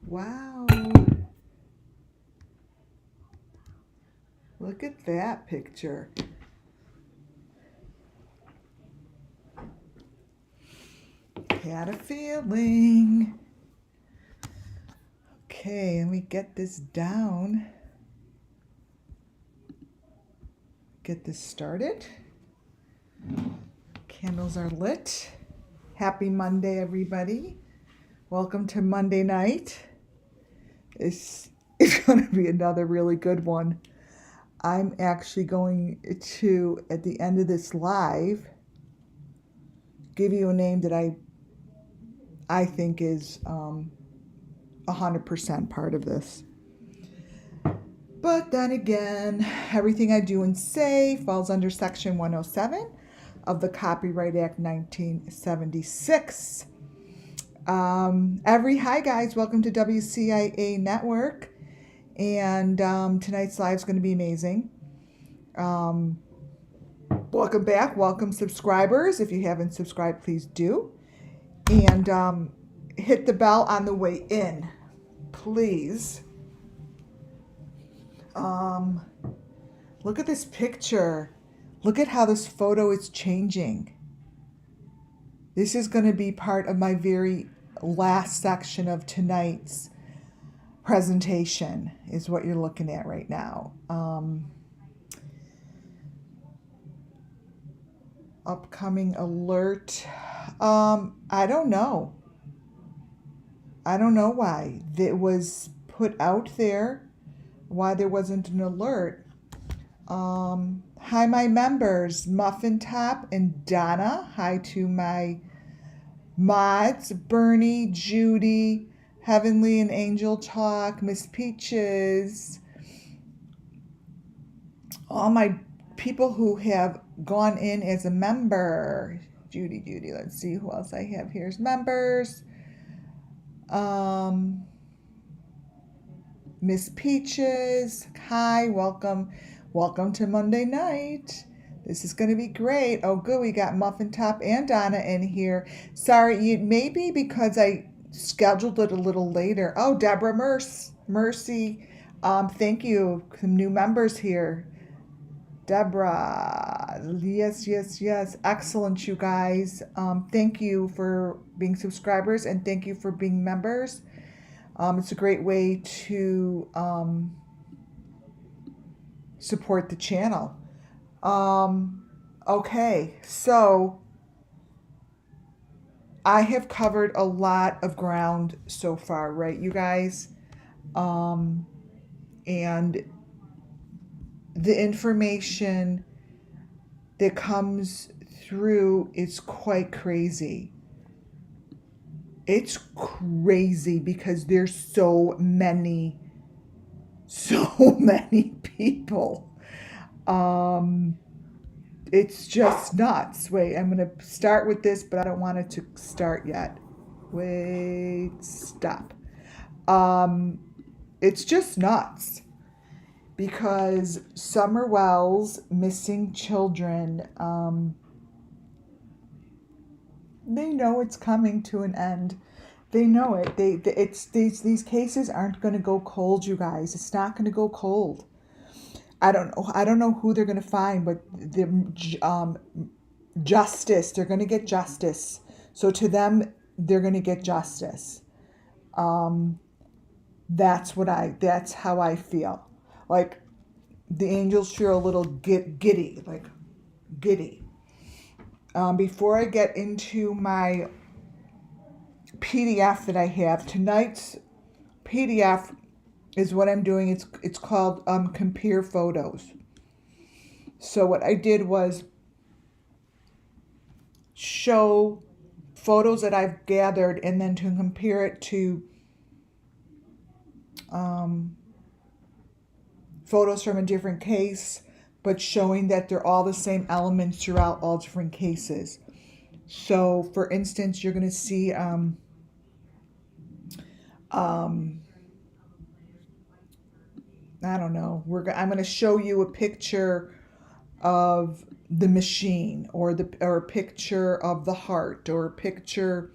Wow. Look at that picture. Had a feeling. Okay, let me get this down. Get this started. Candles are lit. Happy Monday, everybody. Welcome to Monday night. It's going to be another really good one. I'm actually going to, at the end of this live, give you a name that I think is 100% part of this. But then again, everything I do and say falls under Section 107 of the Copyright Act 1976. Hi guys, welcome to WCIA Network. And tonight's live is going to be amazing. Welcome back, welcome subscribers. If you haven't subscribed, please do. And hit the bell on the way in, please. Look at this picture. Look at how this photo is changing. This is going to be part of my very last section of tonight's presentation, is what you're looking at right now. Upcoming alert. I don't know. I don't know why it was put out there, why there wasn't an alert. Hi, my members, Muffin Top and Donna. Hi to my mods, Bernie, Judy, Heavenly and Angel Talk, Miss Peaches. All my people who have gone in as a member. Judy. Let's see who else I have here as members. Miss Peaches. Hi, welcome to Monday night. This is going to be great. Oh, good. We got Muffin Top and Donna in here. Sorry, maybe because I scheduled it a little later. Oh, Deborah Mercy. Thank you. Some new members here. Deborah. Yes. Excellent, you guys. Thank you for being subscribers and thank you for being members. It's a great way to support the channel. Okay, so I have covered a lot of ground so far, right, you guys? And the information that comes through is quite crazy. It's crazy because there's so many people. It's just nuts. Wait, I'm going to start with this, but I don't want it to start yet. Wait, stop. It's just nuts because Summer Wells missing children, they know it's coming to an end. They know it. These cases aren't going to go cold, you guys. It's not going to go cold. I don't know who they're going to find, but the justice. They're going to get justice. So to them, they're going to get justice. That's how I feel. Like the angels feel a little giddy, like giddy. Before I get into my PDF that I have, tonight's PDF is what I'm doing. It's called Compare Photos. So what I did was show photos that I've gathered and then to compare it to photos from a different case, but showing that they're all the same elements throughout all different cases. So for instance, you're going to see I don't know. I'm going to show you a picture of the machine, or a picture of the heart, or a picture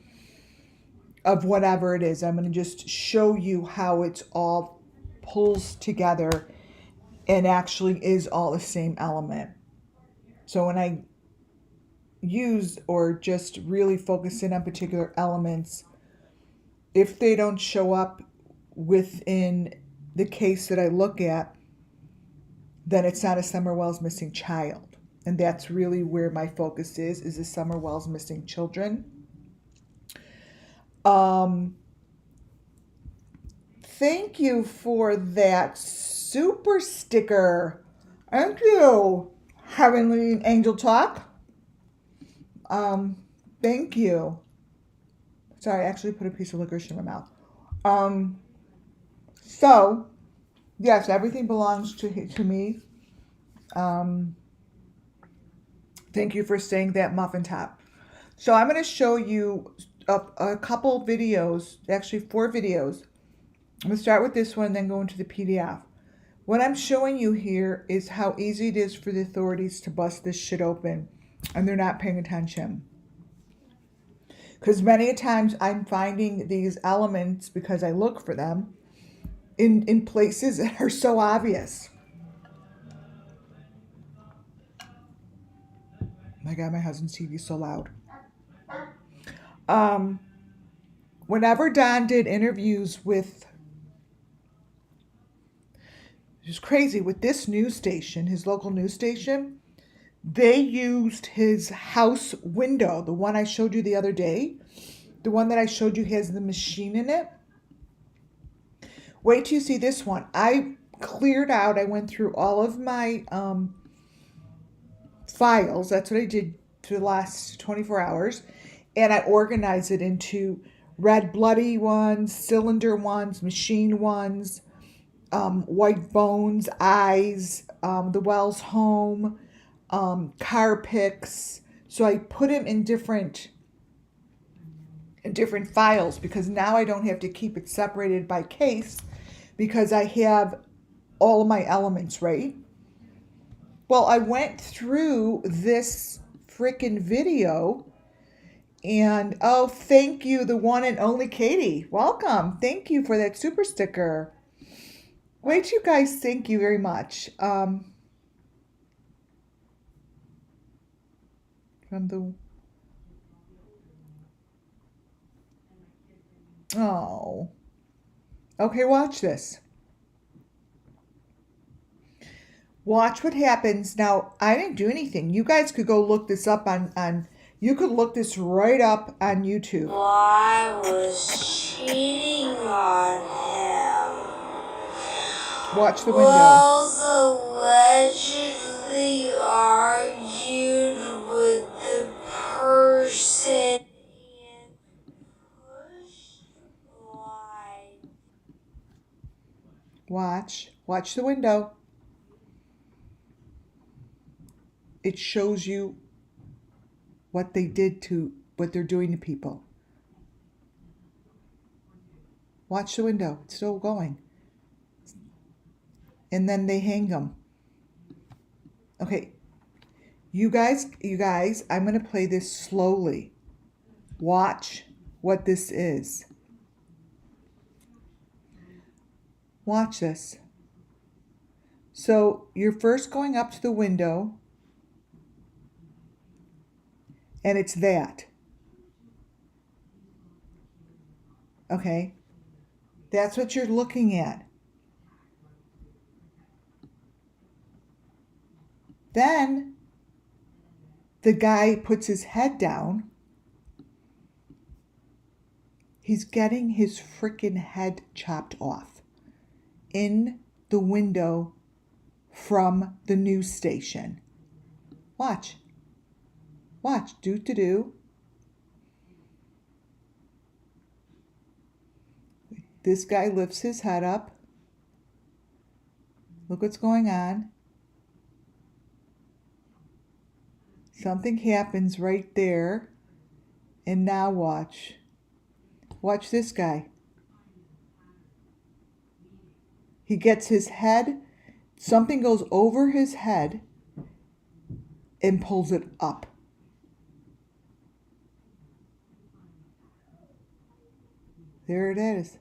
of whatever it is. I'm going to just show you how it's all pulls together and actually is all the same element. So when I use or just really focus in on particular elements, if they don't show up within the case that I look at, then it's not a Summer Wells missing child. And that's really where my focus is the Summer Wells missing children. Thank you for that super sticker. Thank you, Heavenly Angel Talk. Thank you. Sorry, I actually put a piece of licorice in my mouth. So, yes, everything belongs to me. Thank you for saying that, Muffin Top. So I'm going to show you a couple videos, actually 4 videos. I'm going to start with this one, then go into the PDF. What I'm showing you here is how easy it is for the authorities to bust this shit open, and they're not paying attention. Because many times I'm finding these elements, because I look for them, in places that are so obvious. My God, my husband's TV is so loud. Whenever Don did interviews with, it was crazy, with this news station, his local news station, they used his house window, the one I showed you the other day, the one that I showed you has the machine in it. Wait till you see this one. I cleared out, I went through all of my files. That's what I did for the last 24 hours. And I organized it into red bloody ones, cylinder ones, machine ones, white bones, eyes, the Wells home, car pics. So I put them in different files, because now I don't have to keep it separated by case, because I have all of my elements, right? Well, I went through this freaking video, and oh, thank you, the one and only Katie. Welcome. Thank you for that super sticker. Wait, you guys, thank you very much. From the... Oh. Okay, watch this. Watch what happens. Now, I didn't do anything. You guys could go look this up on you could look this right up on YouTube. Well, I was cheating on him. Watch the window. Wells allegedly argued with the person and pushed wide. Watch the window. It shows you what they did to, what they're doing to people. Watch the window. It's still going. And then they hang them. Okay. You guys, I'm going to play this slowly. Watch what this is. Watch this. So you're first going up to the window, and it's that. Okay? That's what you're looking at. Then the guy puts his head down. He's getting his freaking head chopped off in the window from the news station. Watch. Watch. Do. This guy lifts his head up. Look what's going on. Something happens right there. And now watch. Watch this guy. He gets his head, something goes over his head and pulls it up. There it is.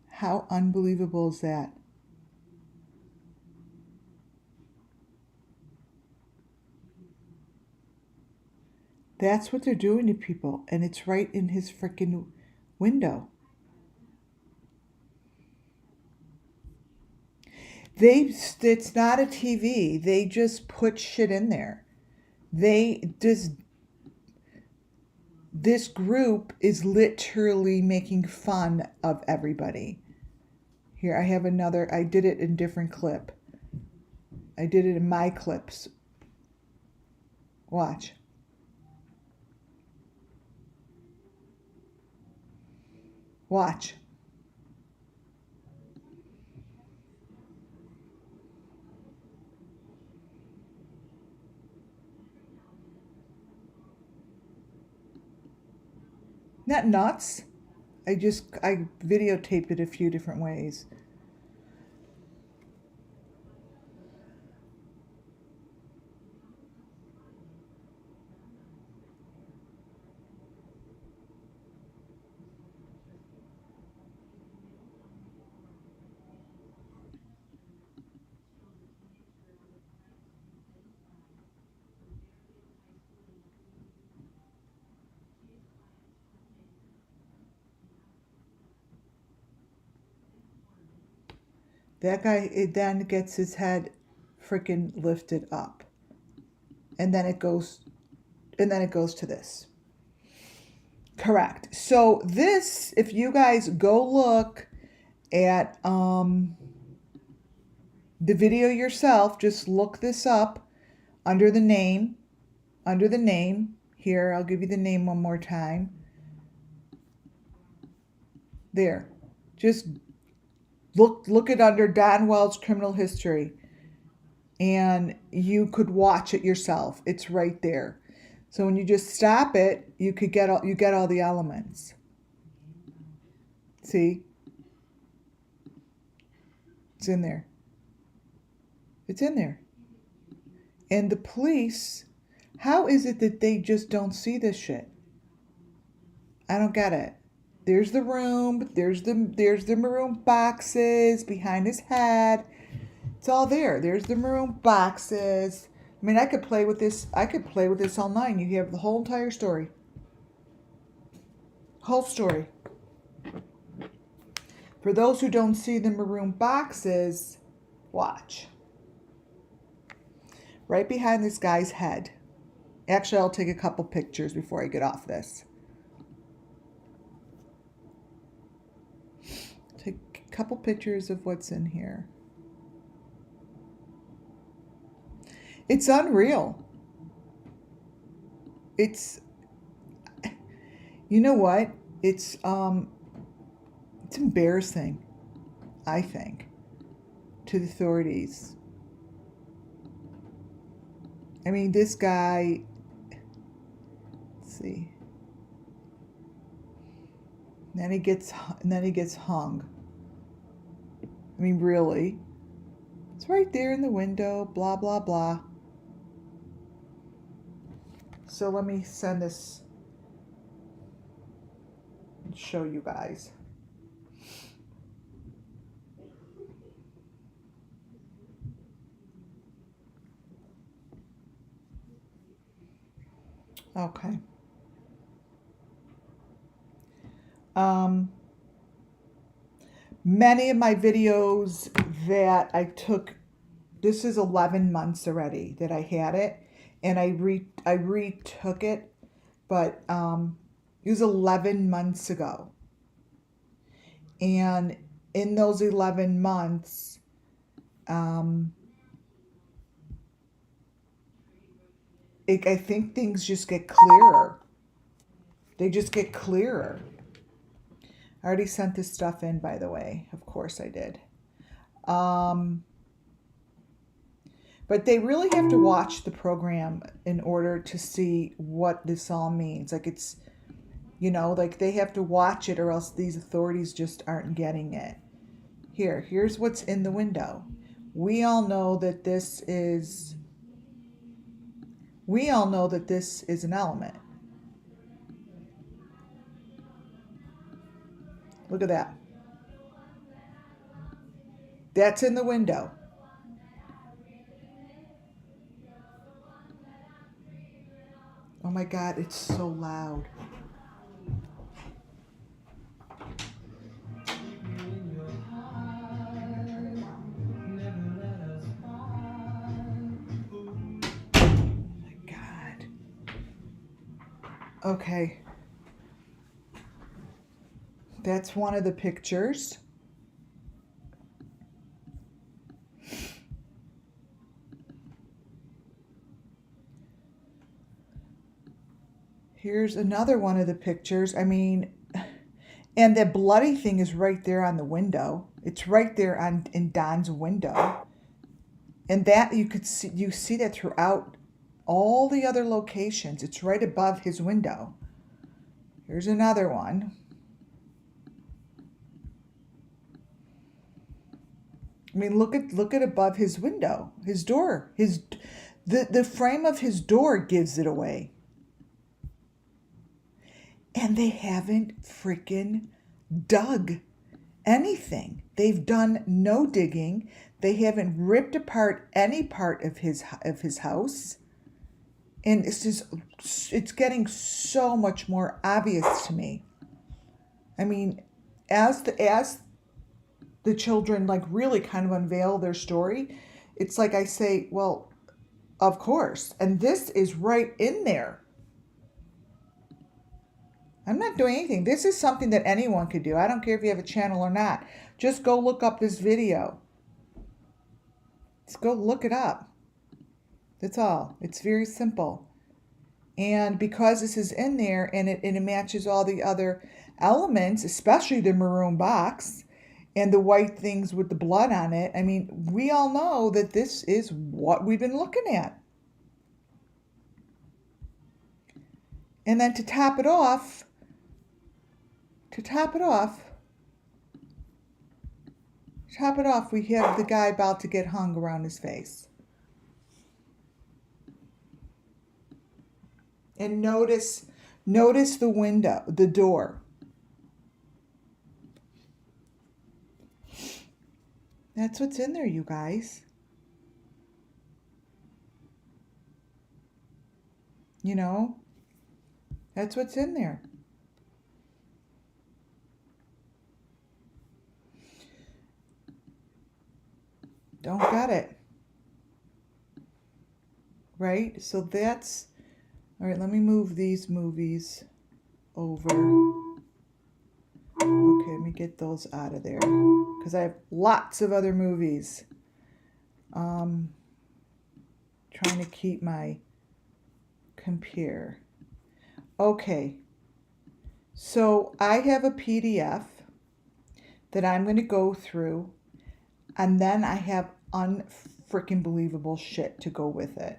How unbelievable is that? That's what they're doing to people, and it's right in his freaking window. It's not a TV. They just put shit in there. This group is literally making fun of everybody. Here, I have another. I did it in different clip. I did it in my clips. Watch. Watch. Not nuts. I videotaped it a few different ways. That guy, it then gets his head freaking lifted up. And then it goes to this. Correct. So this, if you guys go look at the video yourself, just look this up under the name. Here, I'll give you the name one more time. There. Just look it under Don Wells criminal history, and you could watch it yourself. It's right there. So when you just stop it, you get all the elements. See? It's in there. It's in there. And the police, how is it that they just don't see this shit? I don't get it. There's the room, there's the maroon boxes behind his head. It's all there. There's the maroon boxes. I mean, I could play with this all night. You have the whole entire story. Whole story. For those who don't see the maroon boxes, watch. Right behind this guy's head. Actually, I'll take a couple pictures before I get off this. Take a couple pictures of what's in here. It's unreal. It's, you know what? It's embarrassing, I think, to the authorities. I mean, this guy, let's see. Then he gets hung. I mean, really. It's right there in the window, blah, blah, blah. So let me send this and show you guys. Okay. Many of my videos that I took, this is 11 months already that I had it, and I retook it, but it was 11 months ago. And in those 11 months, I think things just get clearer. They just get clearer. I already sent this stuff in, by the way. Of course I did. But they really have to watch the program in order to see what this all means. Like, it's, like they have to watch it, or else these authorities just aren't getting it. Here's what's in the window. We all know that this is an element. Look at that. That's in the window. Oh my God, it's so loud. My God. Okay. That's one of the pictures. Here's another one of the pictures. I mean, and the bloody thing is right there on the window. It's right there on in Don's window. And that you see that throughout all the other locations. It's right above his window. Here's another one. I mean, look at above his window, his door, the frame of his door gives it away. And they haven't freaking dug anything. They've done no digging. They haven't ripped apart any part of his house. And it's getting so much more obvious to me. I mean, as the children like really kind of unveil their story, it's like I say, well, of course. And this is right in there. I'm not doing anything. This is something that anyone could do. I don't care if you have a channel or not. Just go look up this video. Just go look it up. That's all. It's very simple. And because this is in there and it matches all the other elements, especially the maroon box and the white things with the blood on it, I mean, we all know that this is what we've been looking at. And then to top it off, we have the guy about to get hung around his face. And notice the window, the door. That's what's in there, you guys. You know, that's what's in there. Don't get it. Right? So that's, all right, let me move these movies over. Okay, let me get those out of there because I have lots of other movies. Trying to keep my compare. Okay, so I have a PDF that I'm going to go through, and then I have unfreaking believable shit to go with it.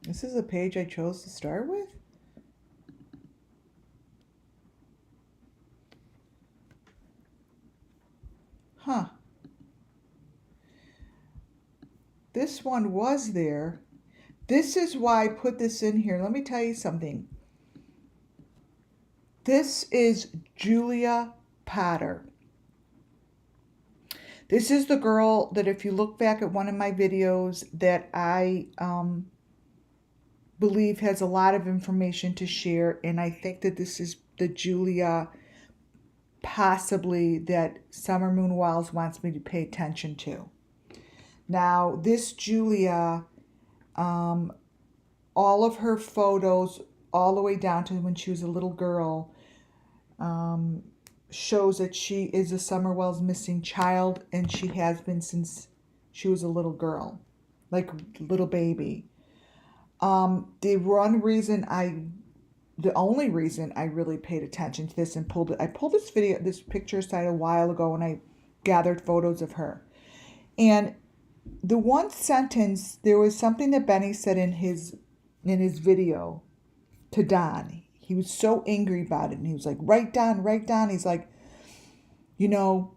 This is a page I chose to start with? Huh. This one was there. This is why I put this in here. Let me tell you something. This is Julia Potter. This is the girl that, if you look back at one of my videos, that I believe has a lot of information to share. And I think that this is the Julia possibly that Summer Moon Wiles wants me to pay attention to. Now, this Julia, all of her photos, all the way down to when she was a little girl, shows that she is a Summer Wells missing child, and she has been since she was a little girl, like little baby. The only reason I really paid attention to this and I pulled this picture aside a while ago when I gathered photos of her. And the one sentence, there was something that Benny said in his video to Don. He was so angry about it, and he was like, write down. He's like, you know,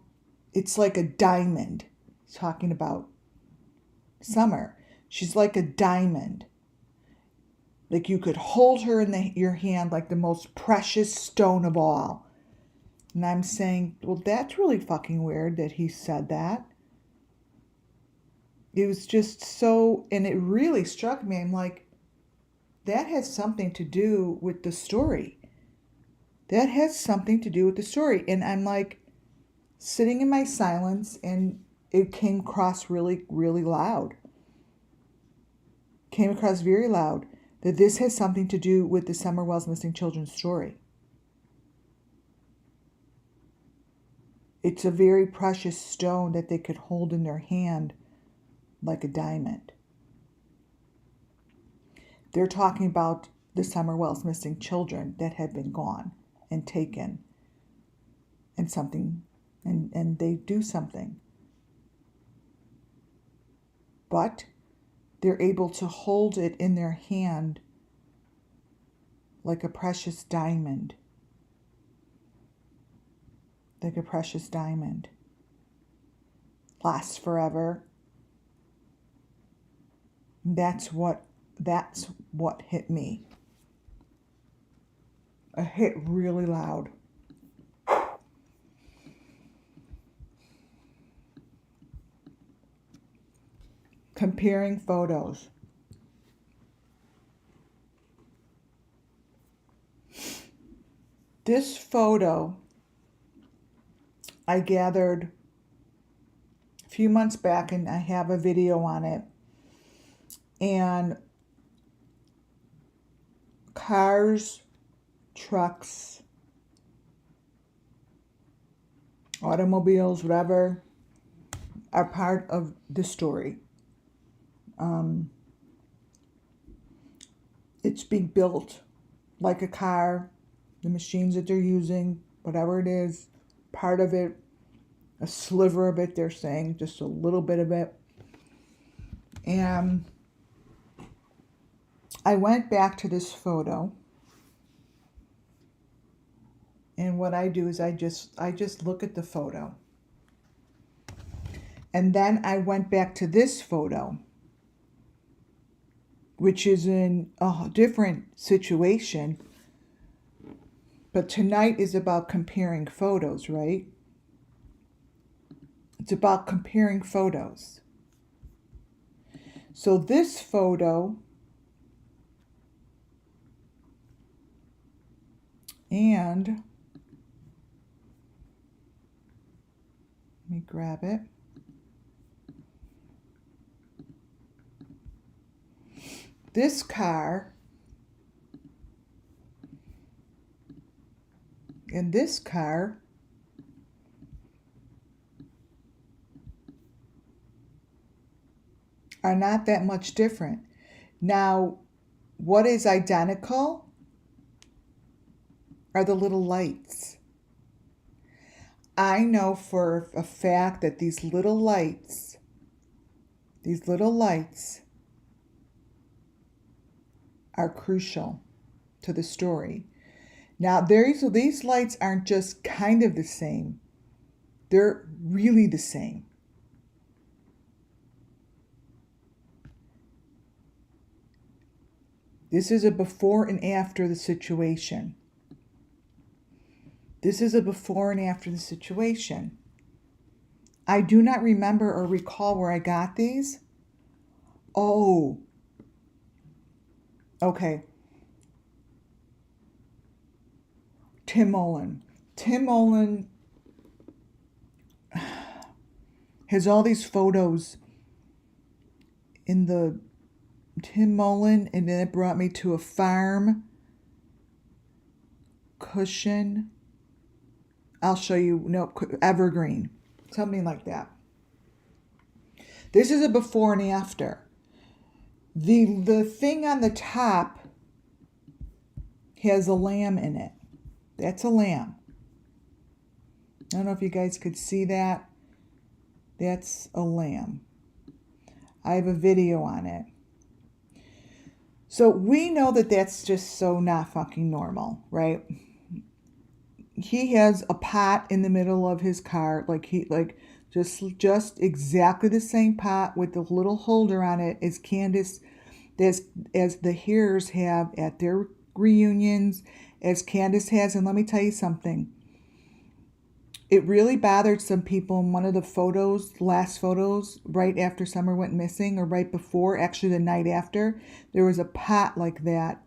it's like a diamond. talking about Summer. She's like a diamond. Like you could hold her in your hand like the most precious stone of all. And I'm saying, well, that's really fucking weird that he said that. It was just so, and it really struck me. I'm like, that has something to do with the story. That has something to do with the story. And I'm like sitting in my silence, and it came across really, really loud. Came across very loud that this has something to do with the Summer Wells Missing Children story. It's a very precious stone that they could hold in their hand like a diamond. They're talking about the Summer Wells missing children that had been gone and taken, and something, and they do something. But they're able to hold it in their hand like a precious diamond. Like a precious diamond. Lasts forever. That's what hit me. It hit really loud. Comparing photos. This photo I gathered a few months back, and I have a video on it. And cars, trucks, automobiles, whatever, are part of the story. It's being built like a car, the machines that they're using, whatever it is, part of it, a sliver of it, they're saying, just a little bit of it. And I went back to this photo, and what I do is I just look at the photo. And then I went back to this photo, which is in a different situation. But tonight is about comparing photos, right? It's about comparing photos. So this photo and let me grab it. This car and this car are not that much different. Now, what is identical are the little lights. I know for a fact that these little lights are crucial to the story. Now, these lights aren't just kind of the same. They're really the same. This is a before and after the situation. This is a before and after the situation. I do not remember or recall where I got these. Oh, okay. Tim Mullen. Tim Mullen has all these photos in the Tim Mullen, and then it brought me to a farm cushion. I'll show you, no, evergreen, something like that. This is a before and after. The thing on the top has a lamb in it. That's a lamb. I don't know if you guys could see that. That's a lamb. I have a video on it. So we know that that's just so not fucking normal, right? He has a pot in the middle of his car, like Just exactly the same pot with the little holder on it as Candace, as the hearers have at their reunions, as Candace has. And let me tell you something. It really bothered some people in one of the photos, last photos, right after Summer went missing, or right before, actually the night after, there was a pot like that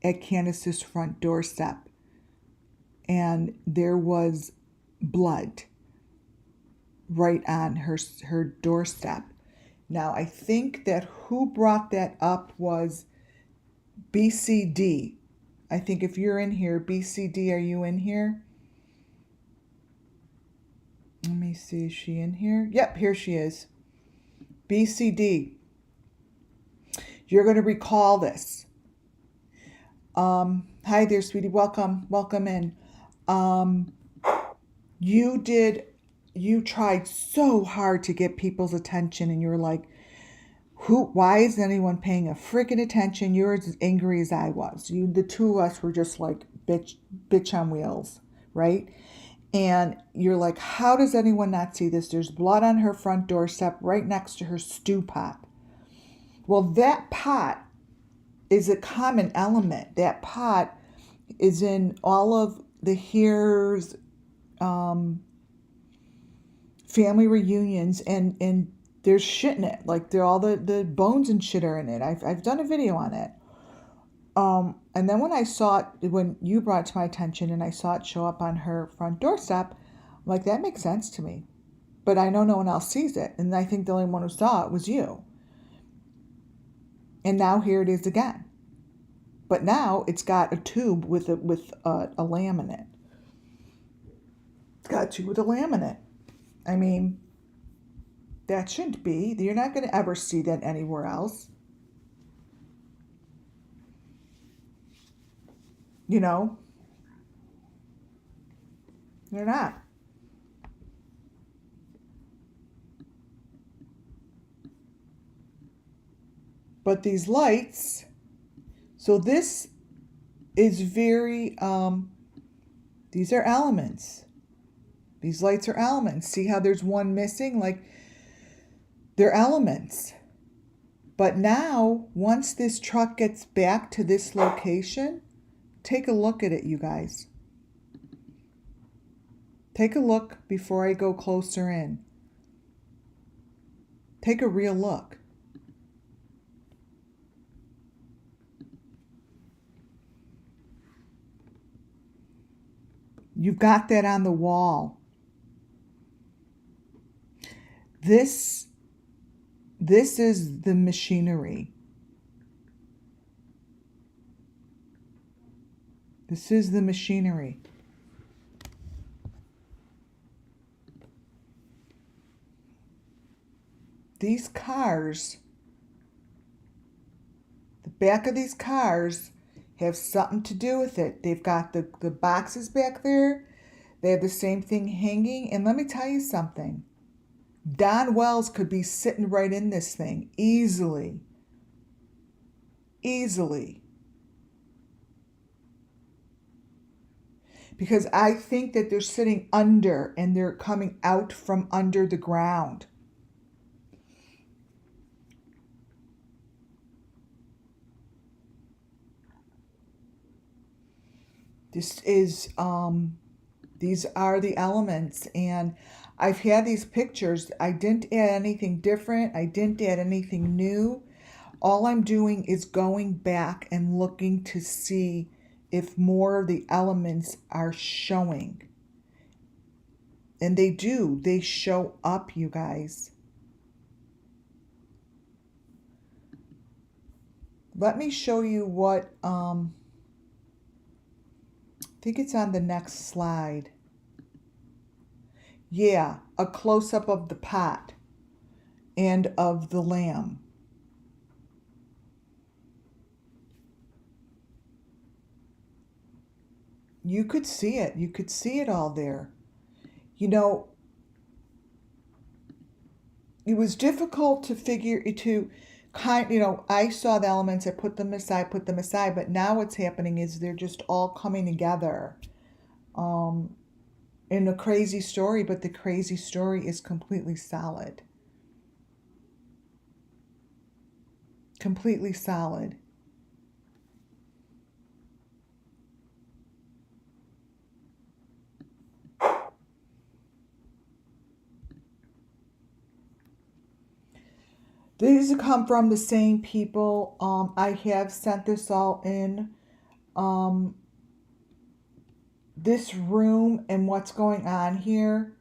at Candace's front doorstep. And there was blood right on her doorstep. Now, I think that who brought that up was BCD. I think if you're in here, BCD, are you in here? Let me see, is she in here? Yep, here she is. BCD. You're going to recall this. Hi there, sweetie. Welcome in. You tried so hard to get people's attention, and you were like, why isn't anyone paying a freaking attention? You're as angry as I was. The two of us were just like bitch on wheels, right? And you're like, how does anyone not see this? There's blood on her front doorstep right next to her stew pot. Well, that pot is a common element. That pot is in all of the here's family reunions, and there's shit in it. Like all the bones and shit are in it. I've done a video on it. And then when I saw it, when you brought it to my attention and I saw it show up on her front doorstep, I'm like, that makes sense to me. But I know no one else sees it. And I think the only one who saw it was you. And now here it is again. But now it's got a tube with a lamb in it. It's got a tube with a lamb in it. I mean, that shouldn't be. You're not going to ever see that anywhere else. You know? You're not. But these lights, so this is very, these are elements. These lights are elements. See how there's one missing? Like, they're elements. But now, once this truck gets back to this location, take a look at it, you guys. Take a look before I go closer in. Take a real look. You've got that on the wall. This is the machinery. This is the machinery. These cars, the back of these cars have something to do with it. They've got the boxes back there. They have the same thing hanging. And let me tell you something. Don Wells could be sitting right in this thing easily. Easily. Because I think that they're sitting under and they're coming out from under the ground. This is, these are the elements, and I've had these pictures. I didn't add anything different. I didn't add anything new. All I'm doing is going back and looking to see if more of the elements are showing. And they do. They show up, you guys. Let me show you what, I think it's on the next slide. Yeah, a close-up of the pot and of the lamb. You could see it. You could see it all there. You know, it was difficult to figure to I saw the elements, I put them aside, but now what's happening is they're just all coming together. in a crazy story, but the crazy story is completely solid. Completely solid. These come from the same people. I have sent this all in. Um, this room and what's going on here.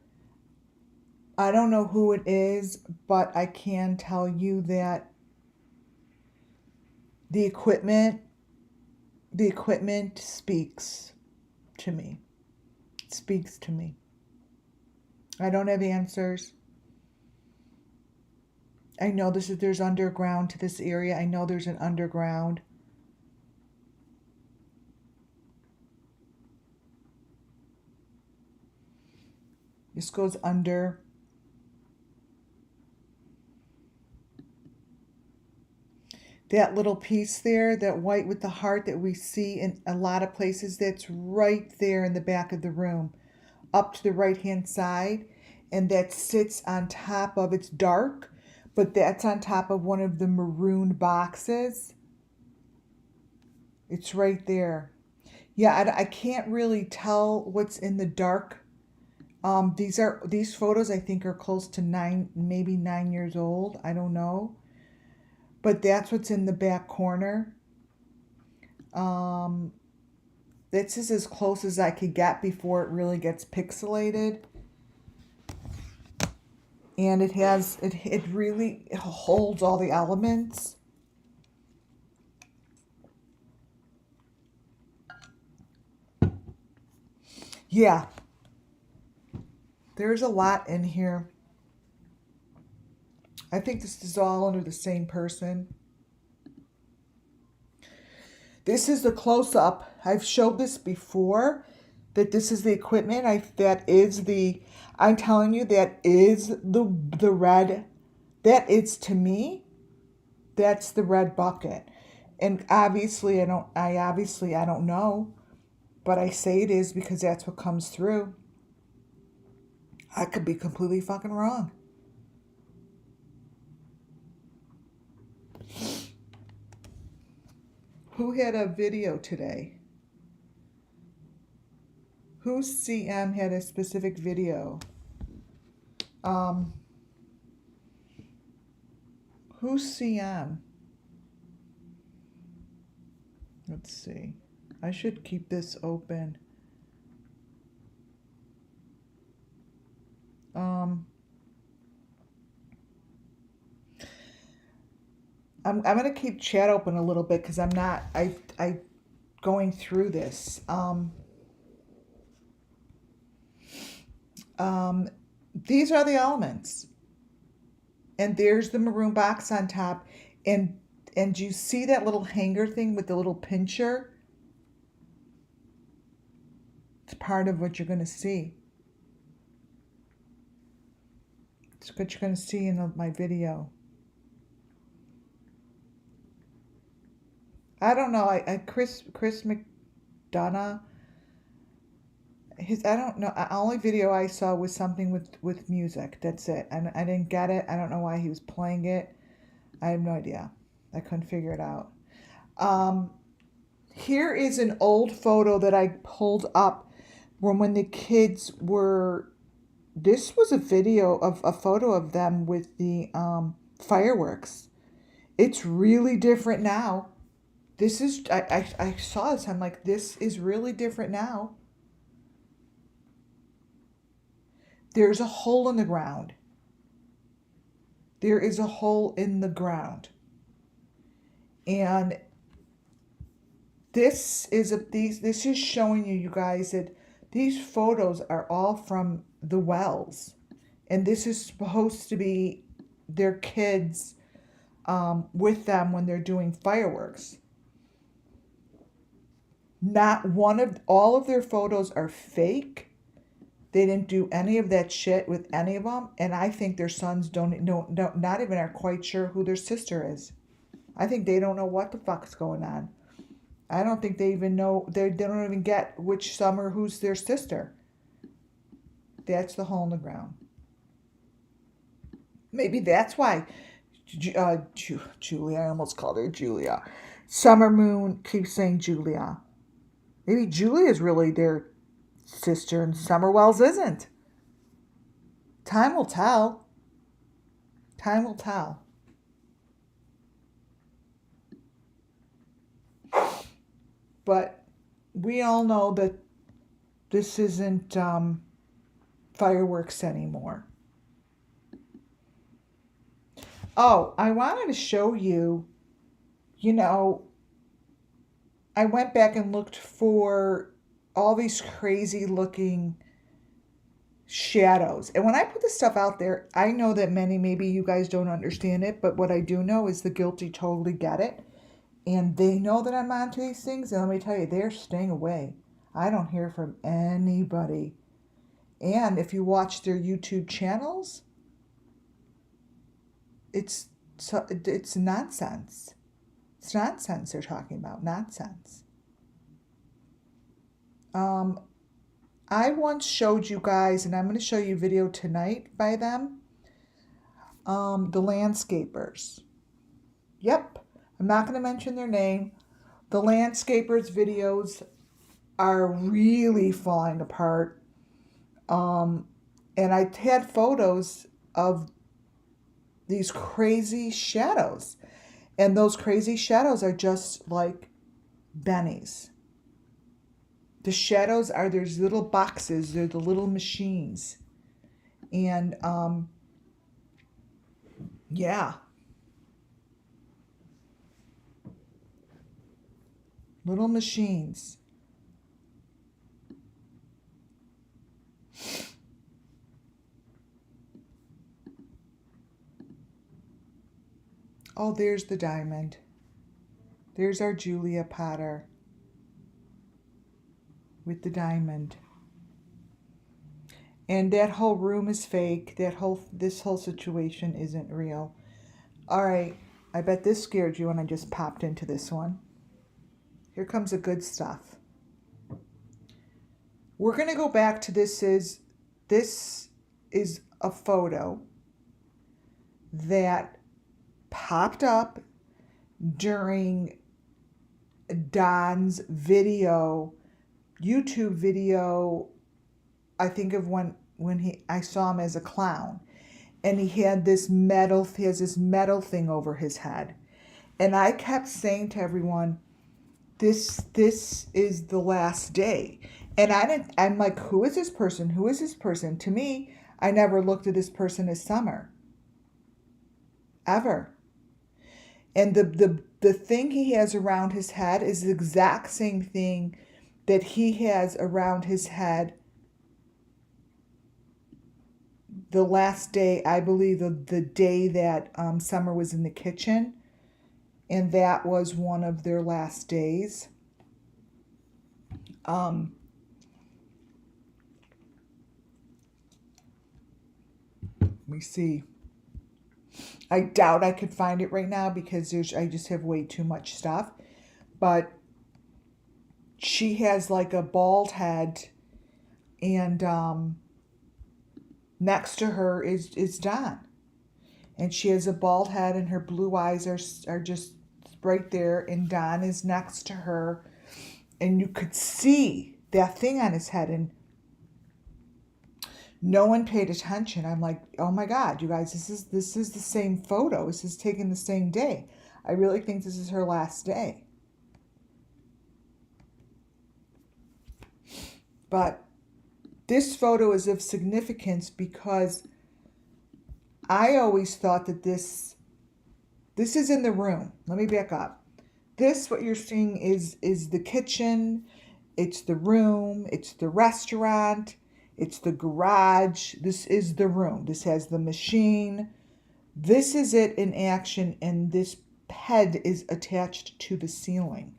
I don't know who it is, but I can tell you that the equipment, the equipment speaks to me. It speaks to me. I don't have answers. I know there's underground to this area. I know there's an underground. This goes under. That little piece there, that white with the heart that we see in a lot of places, that's right there in the back of the room, up to the right hand side. And that sits on top of, it's dark, but that's on top of one of the maroon boxes. It's right there. Yeah, I can't really tell what's in the dark. These photos I think are close to 9 years old. I don't know, but that's what's in the back corner. Um, this is as close as I could get before it really gets pixelated. And it really holds all the elements. Yeah, there's a lot in here. I think this is all under the same person. This is the close-up. I've showed this before, that this is the equipment. I'm telling you, that is the red. That is, to me, that's the red bucket. And obviously I don't know, but I say it is because that's what comes through. I could be completely fucking wrong. Who had a video today? Whose CM had a specific video? Um, whose CM? Let's see. I should keep this open. I'm gonna keep chat open a little bit because I'm not I going through this. These are the elements, and there's the maroon box on top, and you see that little hanger thing with the little pincher. It's part of what you're gonna see. It's what you're gonna see in my video. I don't know. Chris McDonough. I don't know. The only video I saw was something with music. That's it. And I didn't get it. I don't know why he was playing it. I have no idea. I couldn't figure it out. Here is an old photo that I pulled up when the kids were. This was a photo of them with the fireworks. It's really different now. This is I saw this. I'm like, this is really different now. There's a hole in the ground. There is a hole in the ground. And this is showing you guys that these photos are all from the wells. And this is supposed to be their kids with them when they're doing fireworks. Not one of all of their photos are fake. They didn't do any of that shit with any of them, and I think their sons don't know, not even are quite sure who their sister is. I think they don't know what the fuck's going on. I don't think they even know. They don't even get which summer who's their sister. That's the hole in the ground. Maybe that's why Julia, I almost called her Julia. Summer Moon keeps saying Julia. Maybe Julia is really their sister and Summerwell's isn't. Time will tell. Time will tell. But we all know that this isn't fireworks anymore. Oh, I wanted to show you, you know, I went back and looked for all these crazy looking shadows. And when I put this stuff out there, I know that maybe you guys don't understand it, but what I do know is the guilty totally get it. And they know that I'm onto these things. And let me tell you, they're staying away. I don't hear from anybody. And if you watch their YouTube channels, it's nonsense. It's nonsense they're talking about. Nonsense. I once showed you guys, and I'm going to show you a video tonight by them, the landscapers. Yep, I'm not going to mention their name. The landscapers' videos are really falling apart. And I had photos of these crazy shadows. And those crazy shadows are just like bennies. The shadows are these little boxes. They're the little machines. And yeah. Little machines. Oh, there's the diamond. There's our Julia Potter with the diamond. And that whole room is fake. This whole situation isn't real. All right, I bet this scared you when I just popped into this one. Here comes the good stuff. We're going to go back to this is a photo that popped up during Don's video, YouTube video, I think of when I saw him as a clown, and he has this metal thing over his head. And I kept saying to everyone, this is the last day. And I'm like, who is this person? Who is this person? To me, I never looked at this person as Summer. Ever. And the thing he has around his head is the exact same thing that he has around his head the last day, I believe the day that Summer was in the kitchen. And that was one of their last days. Let me see. I doubt I could find it right now because I just have way too much stuff. But she has like a bald head, and next to her is Dawn. And she has a bald head, and her blue eyes are just right there, and Dawn is next to her. And you could see that thing on his head, and no one paid attention. I'm like, oh my God, you guys, this is the same photo. This is taken the same day. I really think this is her last day. But this photo is of significance because I always thought that this is in the room. Let me back up. What you're seeing is the kitchen, it's the room, it's the restaurant, it's the garage. This is the room. This has the machine. This is it in action, and this head is attached to the ceiling.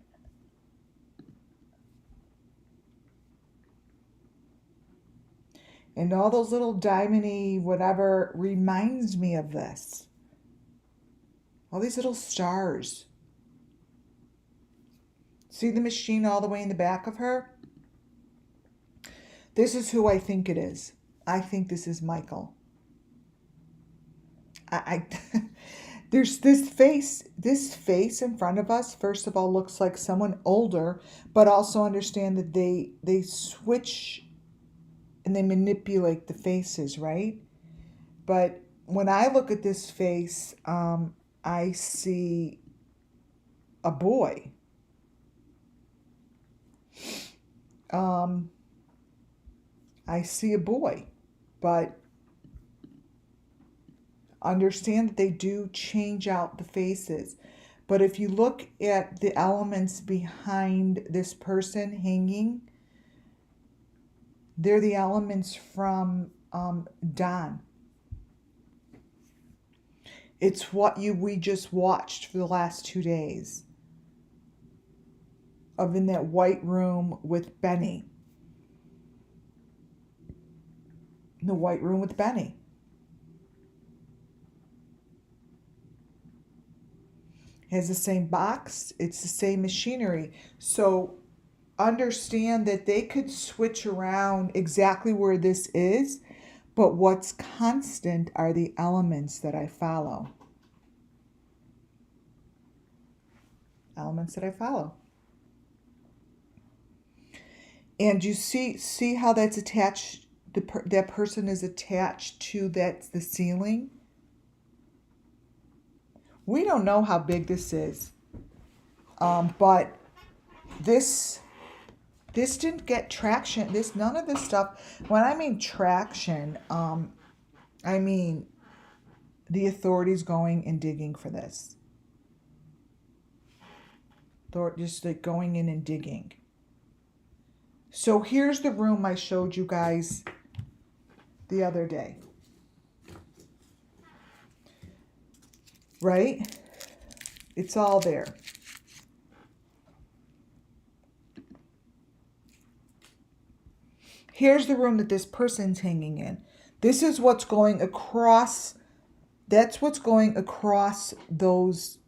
And all those little diamondy whatever reminds me of this. All these little stars. See the machine all the way in the back of her? This is who I think it is. I think this is Michael. I there's this face in front of us, first of all, looks like someone older, but also understand that they switch and they manipulate the faces, right? But when I look at this face, I see a boy. Um, I see a boy, but understand that they do change out the faces. But if you look at the elements behind this person hanging, they're the elements from Don. It's what we just watched for the last 2 days of in that white room with Benny. In the white room with Benny. It has the same box. It's the same machinery. So understand that they could switch around exactly where this is, but what's constant are the elements that I follow. Elements that I follow. And you see how that's attached, that person is attached to the ceiling. We don't know how big this is, but this didn't get traction. None of this stuff. When I mean traction, I mean the authorities going and digging for this. They're just like going in and digging. So here's the room I showed you guys the other day. Right? It's all there. Here's the room that this person's hanging in. This is what's going across. That's what's going across those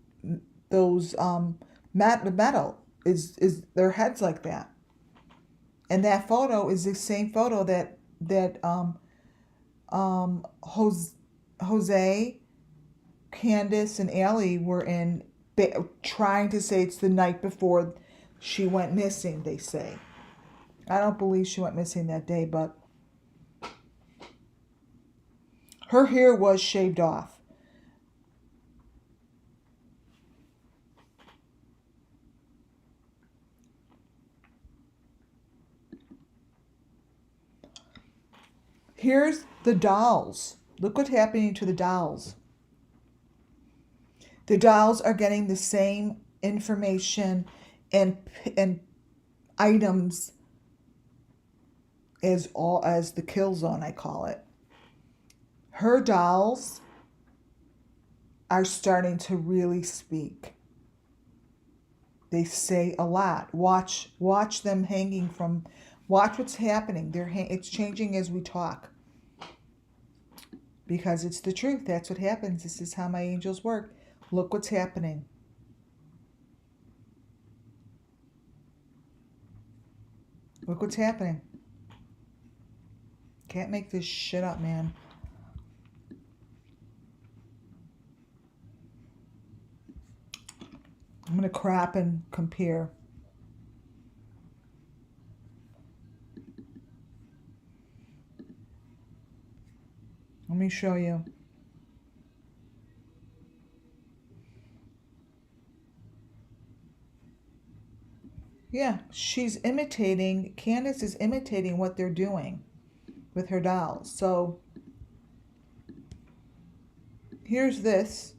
metal is their heads like that. And that photo is the same photo that Jose, Candace, and Allie were in, trying to say it's the night before she went missing, they say. I don't believe she went missing that day, but her hair was shaved off. Here's the dolls. Look what's happening to the dolls. The dolls are getting the same information and items as the kill zone, I call it. Her dolls are starting to really speak. They say a lot. Watch them hanging from. Watch what's happening. It's changing as we talk. Because it's the truth. That's what happens. This is how my angels work. Look what's happening. Look what's happening. Can't make this shit up, man. I'm going to crop and compare. Let me show you. Yeah, Candace is imitating what they're doing with her dolls. So, here's this.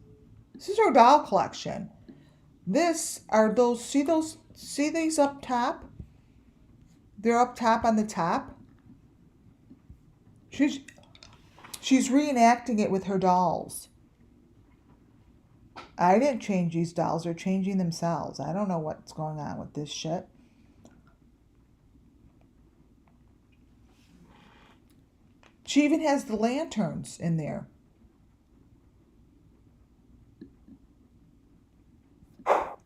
This is her doll collection. See these up top? They're up top on the top. She's reenacting it with her dolls. I didn't change these dolls. They're changing themselves. I don't know what's going on with this shit. She even has the lanterns in there.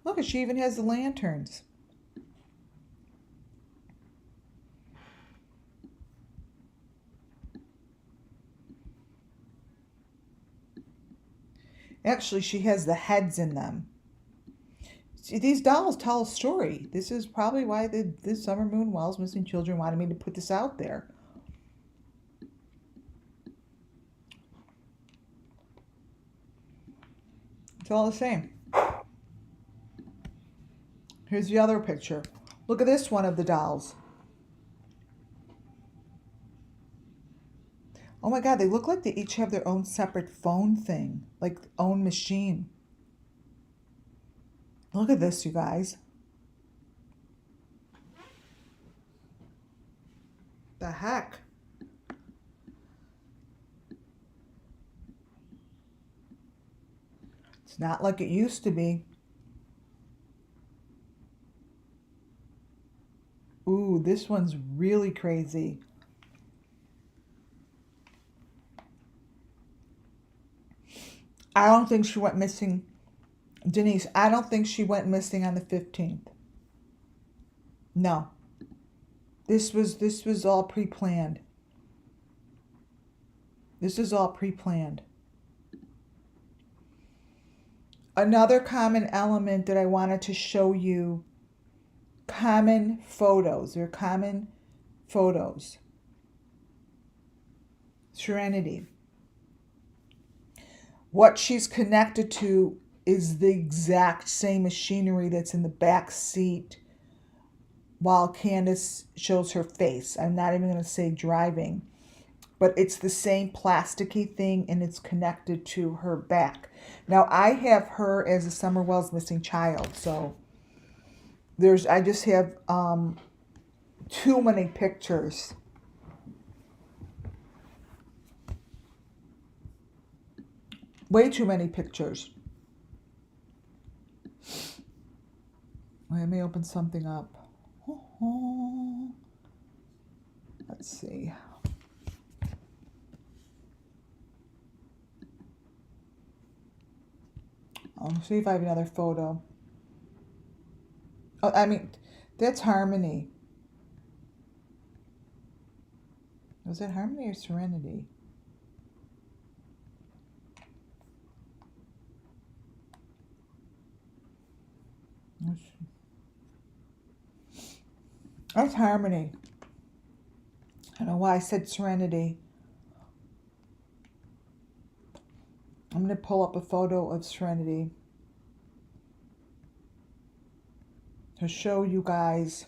Look, she even has the lanterns. Actually, she has the heads in them. See, these dolls tell a story. This is probably why the Summer Moon Wells Missing Children wanted me to put this out there. It's all the same. Here's the other picture. Look at this one of the dolls. Oh my God, they look like they each have their own separate phone thing, like own machine. Look at this, you guys. The heck? It's not like it used to be. Ooh, this one's really crazy. I don't think she went missing. Denise, I don't think she went missing on the 15th. No. This was all pre-planned. This is all pre-planned. Another common element that I wanted to show you, common photos. They're common photos. Serenity. What she's connected to is the exact same machinery that's in the back seat while Candace shows her face. I'm not even going to say driving, but it's the same plasticky thing and it's connected to her back. Now, I have her as a Summer Wells missing child, so I just have too many pictures. Way too many pictures. Let me open something up. Let's see. I'll see if I have another photo. Oh, I mean, that's Harmony. Was it Harmony or Serenity? That's Harmony. I don't know why I said Serenity. I'm going to pull up a photo of Serenity to show you guys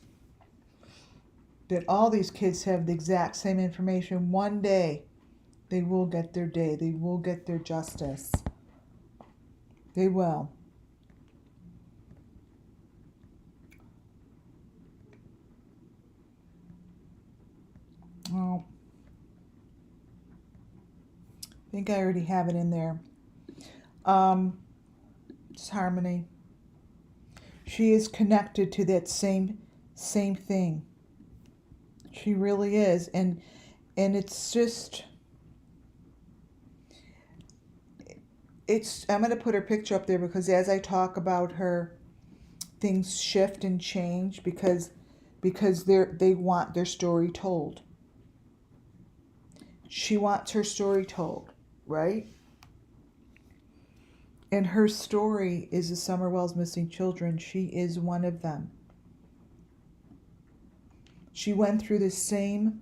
that all these kids have the exact same information. One day, they will get their day. They will get their justice. They will. Well, I think I already have it in there. It's Harmony. She is connected to that same thing. She really is, and it's just, I'm going to put her picture up there because as I talk about her, things shift and change because they want their story told. She wants her story told, right? And her story is the Summer Wells Missing Children. She is one of them. She went through the same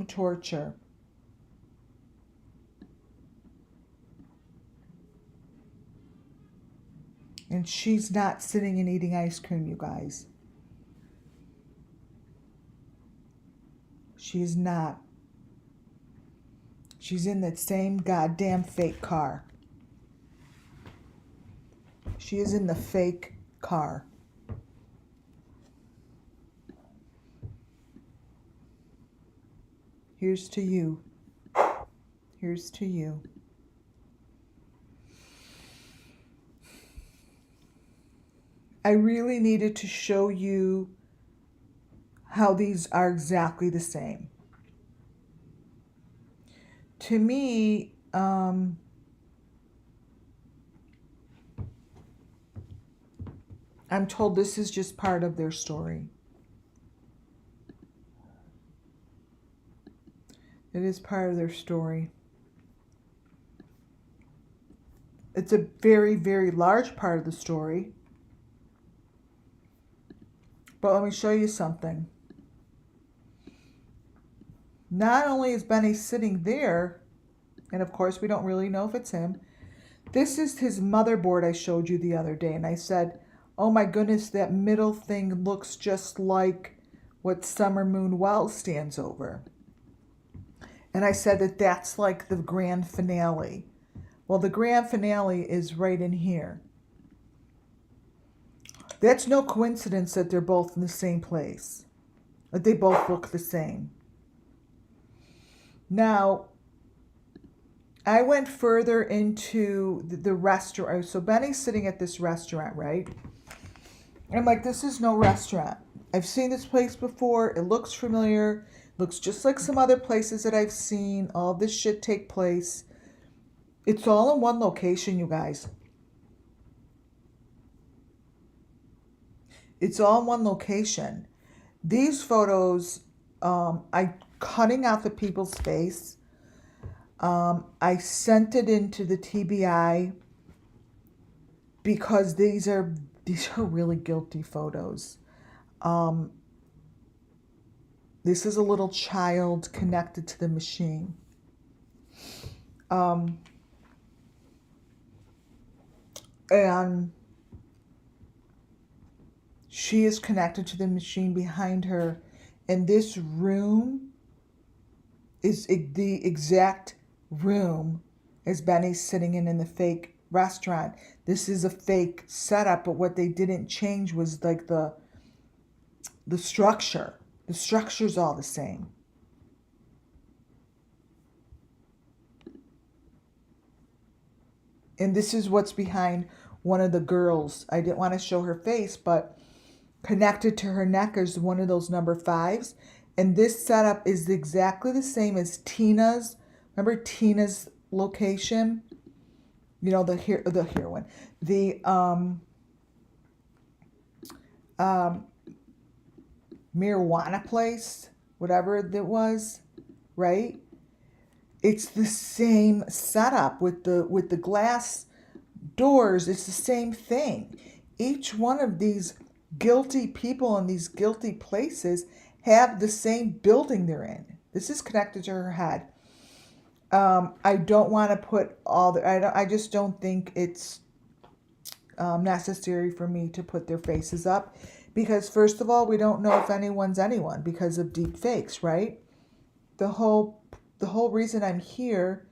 torture. And she's not sitting and eating ice cream, you guys. She's not. She's in that same goddamn fake car. She is in the fake car. Here's to you. Here's to you. I really needed to show you how these are exactly the same. To me, I'm told this is just part of their story. It is part of their story. It's a very, very large part of the story. But let me show you something. Not only is Benny sitting there, and of course we don't really know if it's him, this is his motherboard I showed you the other day. And I said, oh my goodness, that middle thing looks just like what Summer Moon Wells stands over. And I said that that's like the grand finale. Well, the grand finale is right in here. That's no coincidence that they're both in the same place. That they both look the same. Now, I went further into the restaurant. So Benny's sitting at this restaurant, right? I'm like, this is no restaurant. I've seen this place before. It looks familiar. Looks just like some other places that I've seen. All this shit take place. It's all in one location, you guys. It's all in one location. These photos, I cutting out the people's face. I sent it into the TBI because these are really guilty photos. This is a little child connected to the machine. And she is connected to the machine behind her. And this room is the exact room as Benny's sitting in the fake restaurant. This is a fake setup, but what they didn't change was like the structure. The structure's all the same. And this is what's behind one of the girls. I didn't want to show her face, but connected to her neck is one of those number 5s. And this setup is exactly the same as Tina's. Remember Tina's location? You know, the heroine. The marijuana place, whatever it was, right? It's the same setup with the glass doors. It's the same thing. Each one of these guilty people in these guilty places have the same building they're in. This is connected to her head. I don't want to put all the. I just don't think it's necessary for me to put their faces up, because first of all, we don't know if anyone's anyone because of deep fakes, right? The whole reason I'm here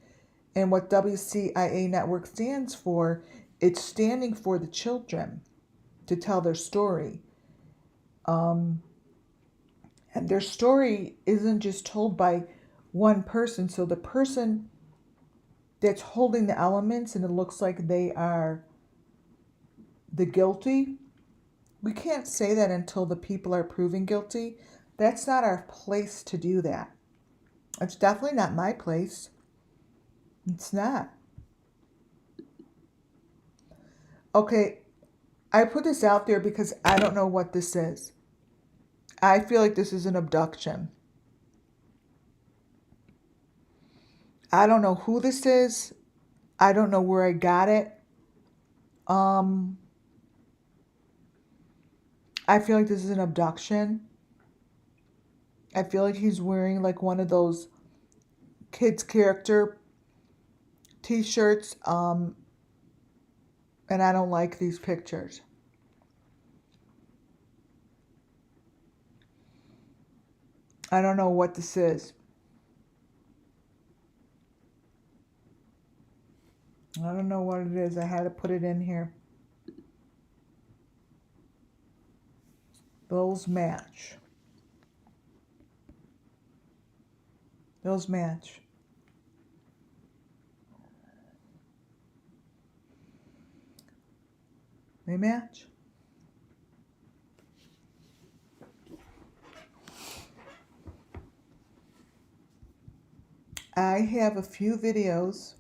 and what WCIA Network stands for, it's standing for the children to tell their story. And their story isn't just told by one person. So the person that's holding the elements and it looks like they are the guilty, we can't say that until the people are proven guilty. That's not our place to do that. It's definitely not my place. It's not. Okay, I put this out there because I don't know what this is. I feel like this is an abduction. I don't know who this is. I don't know where I got it. I feel like this is an abduction. I feel like he's wearing like one of those kids character t-shirts. And I don't like these pictures. I don't know what this is. I don't know what it is. I had to put it in here. Those match. Those match. They match. I have a few videos.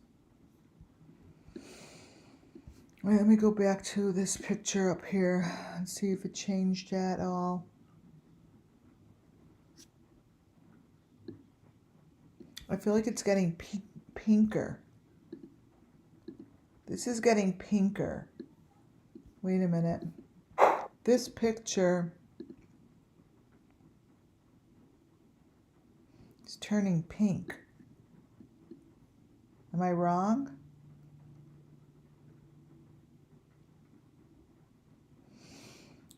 Wait, let me go back to this picture up here and see if it changed at all. I feel like it's getting pinker. This is getting pinker. Wait a minute. This picture is turning pink. Am I wrong?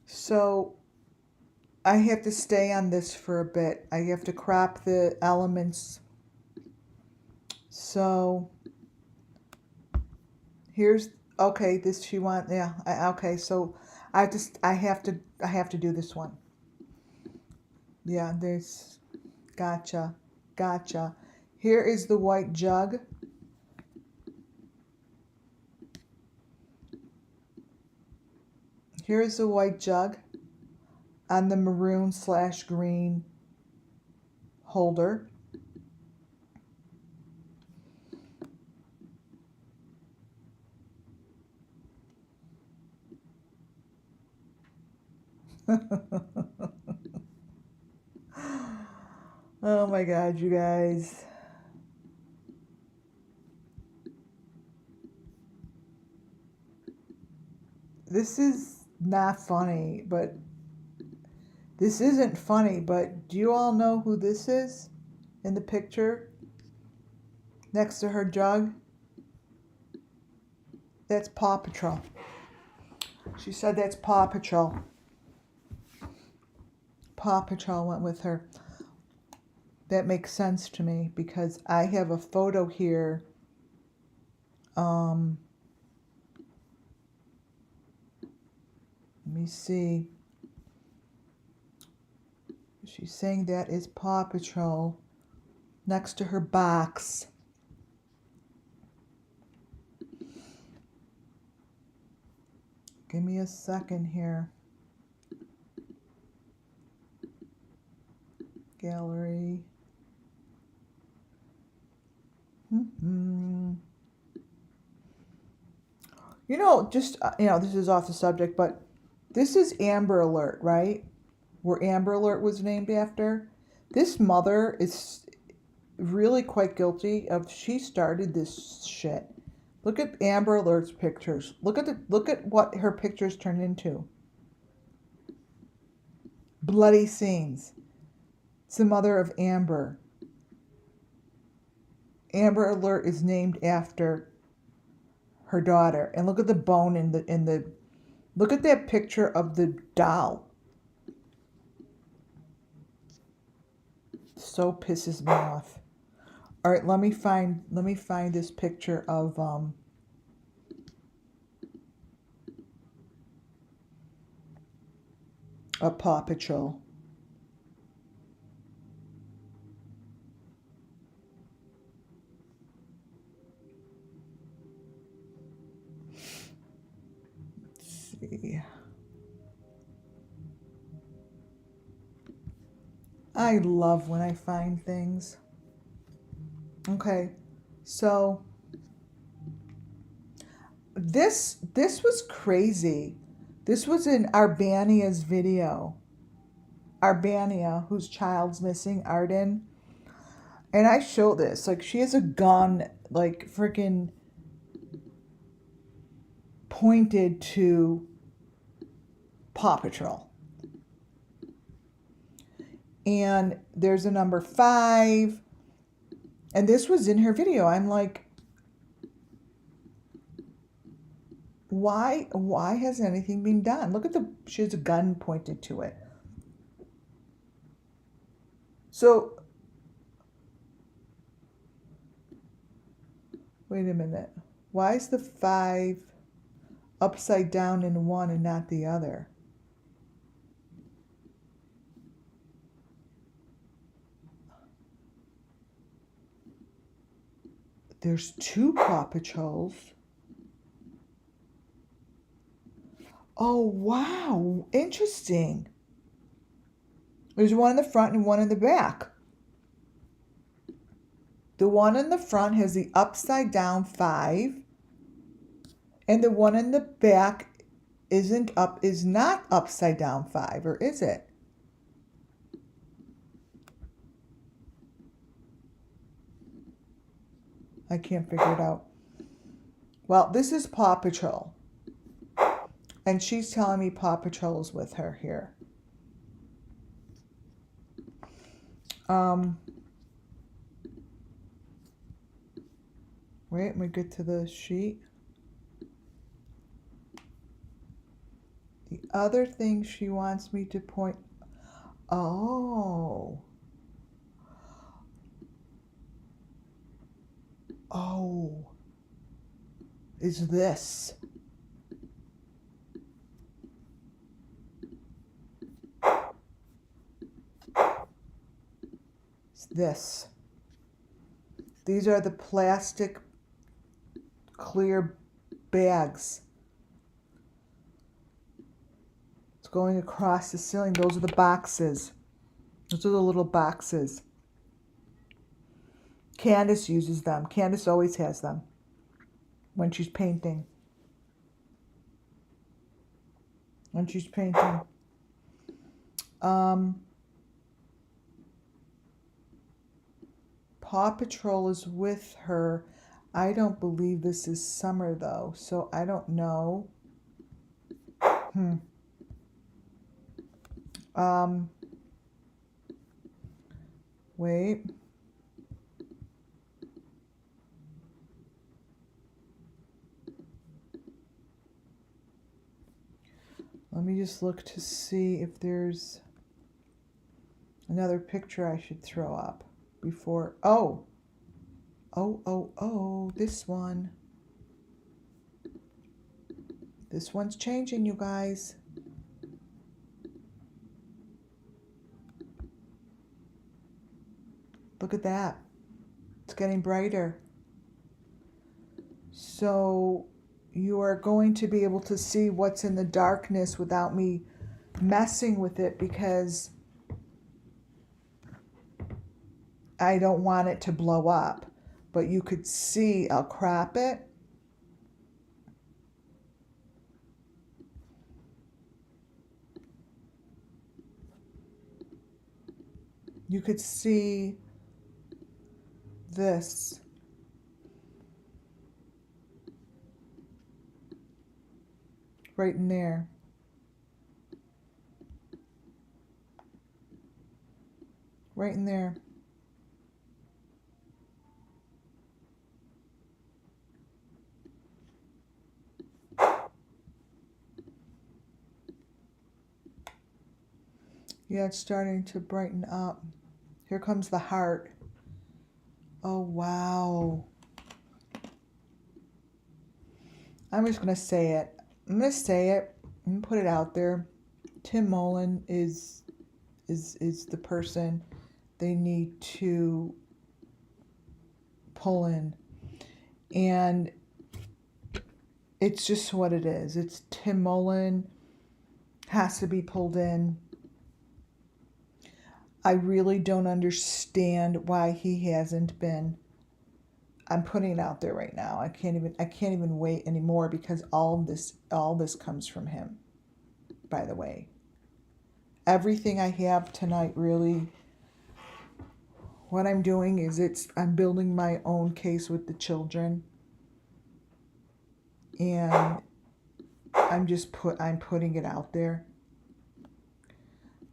So I have to stay on this for a bit. I have to crop the elements. So here's, okay, this she want, yeah, okay, so I have to do this one. Yeah, there's, gotcha. Here is the white jug. Here is the white jug on the maroon/green holder. Oh my God, you guys. This is not funny, but this isn't funny, but do you all know who this is in the picture next to her jug? That's Paw Patrol. She said that's Paw Patrol. Paw Patrol went with her. That makes sense to me because I have a photo here. Let me see. She's saying that is Paw Patrol next to her box. Give me a second here. Gallery. You know, just, this is off the subject, but this is Amber Alert, right? Where Amber Alert was named after. This mother is really quite guilty of, she started this shit. Look at Amber Alert's pictures. Look at what her pictures turned into. Bloody scenes. It's the mother of Amber. Amber Alert is named after her daughter. And look at the bone in the look at that picture of the doll. So pisses me off. All right, let me find this picture of a Paw Patrol. Let's see. I love when I find things. Okay, so this was crazy. This was in Arbania's video. Arbania, whose child's missing, Arden. And I show this. Like, she has a gun, like, freaking pointed to Paw Patrol. And there's a number 5. And this was in her video. I'm like, why hasn't anything been done? Look at she has a gun pointed to it. So, wait a minute. Why is the 5 upside down in one and not the other? There's 2 Paw Patrols. Oh, wow. Interesting. There's one in the front and one in the back. The one in the front has the upside down 5. And the one in the back is not upside down 5, or is it? I can't figure it out. Well, this is Paw Patrol. And she's telling me Paw Patrol is with her here. Wait, let me get to the sheet. The other thing she wants me to point. Oh. Oh. Is this. It's this. These are the plastic clear bags. It's going across the ceiling. Those are the boxes. Those are the little boxes. Candace uses them. Candace always has them when she's painting. When she's painting. Paw Patrol is with her. I don't believe this is summer though, so I don't know. Wait. Let me just look to see if there's another picture I should throw up before. Oh, this one. This one's changing, you guys. Look at that. It's getting brighter. So you are going to be able to see what's in the darkness without me messing with it because I don't want it to blow up. But you could see, I'll crop it. You could see this. Right in there. Right in there. Yeah, it's starting to brighten up. Here comes the heart. Oh, wow. I'm just going to say it. I'm going to say it. I'm going to put it out there. Tim Mullen is the person they need to pull in. And it's just what it is. It's Tim Mullen has to be pulled in. I really don't understand why he hasn't been. I'm putting it out there right now. I can't even wait anymore because all this comes from him. By the way, everything I have tonight really, what I'm doing is I'm building my own case with the children. And I'm putting it out there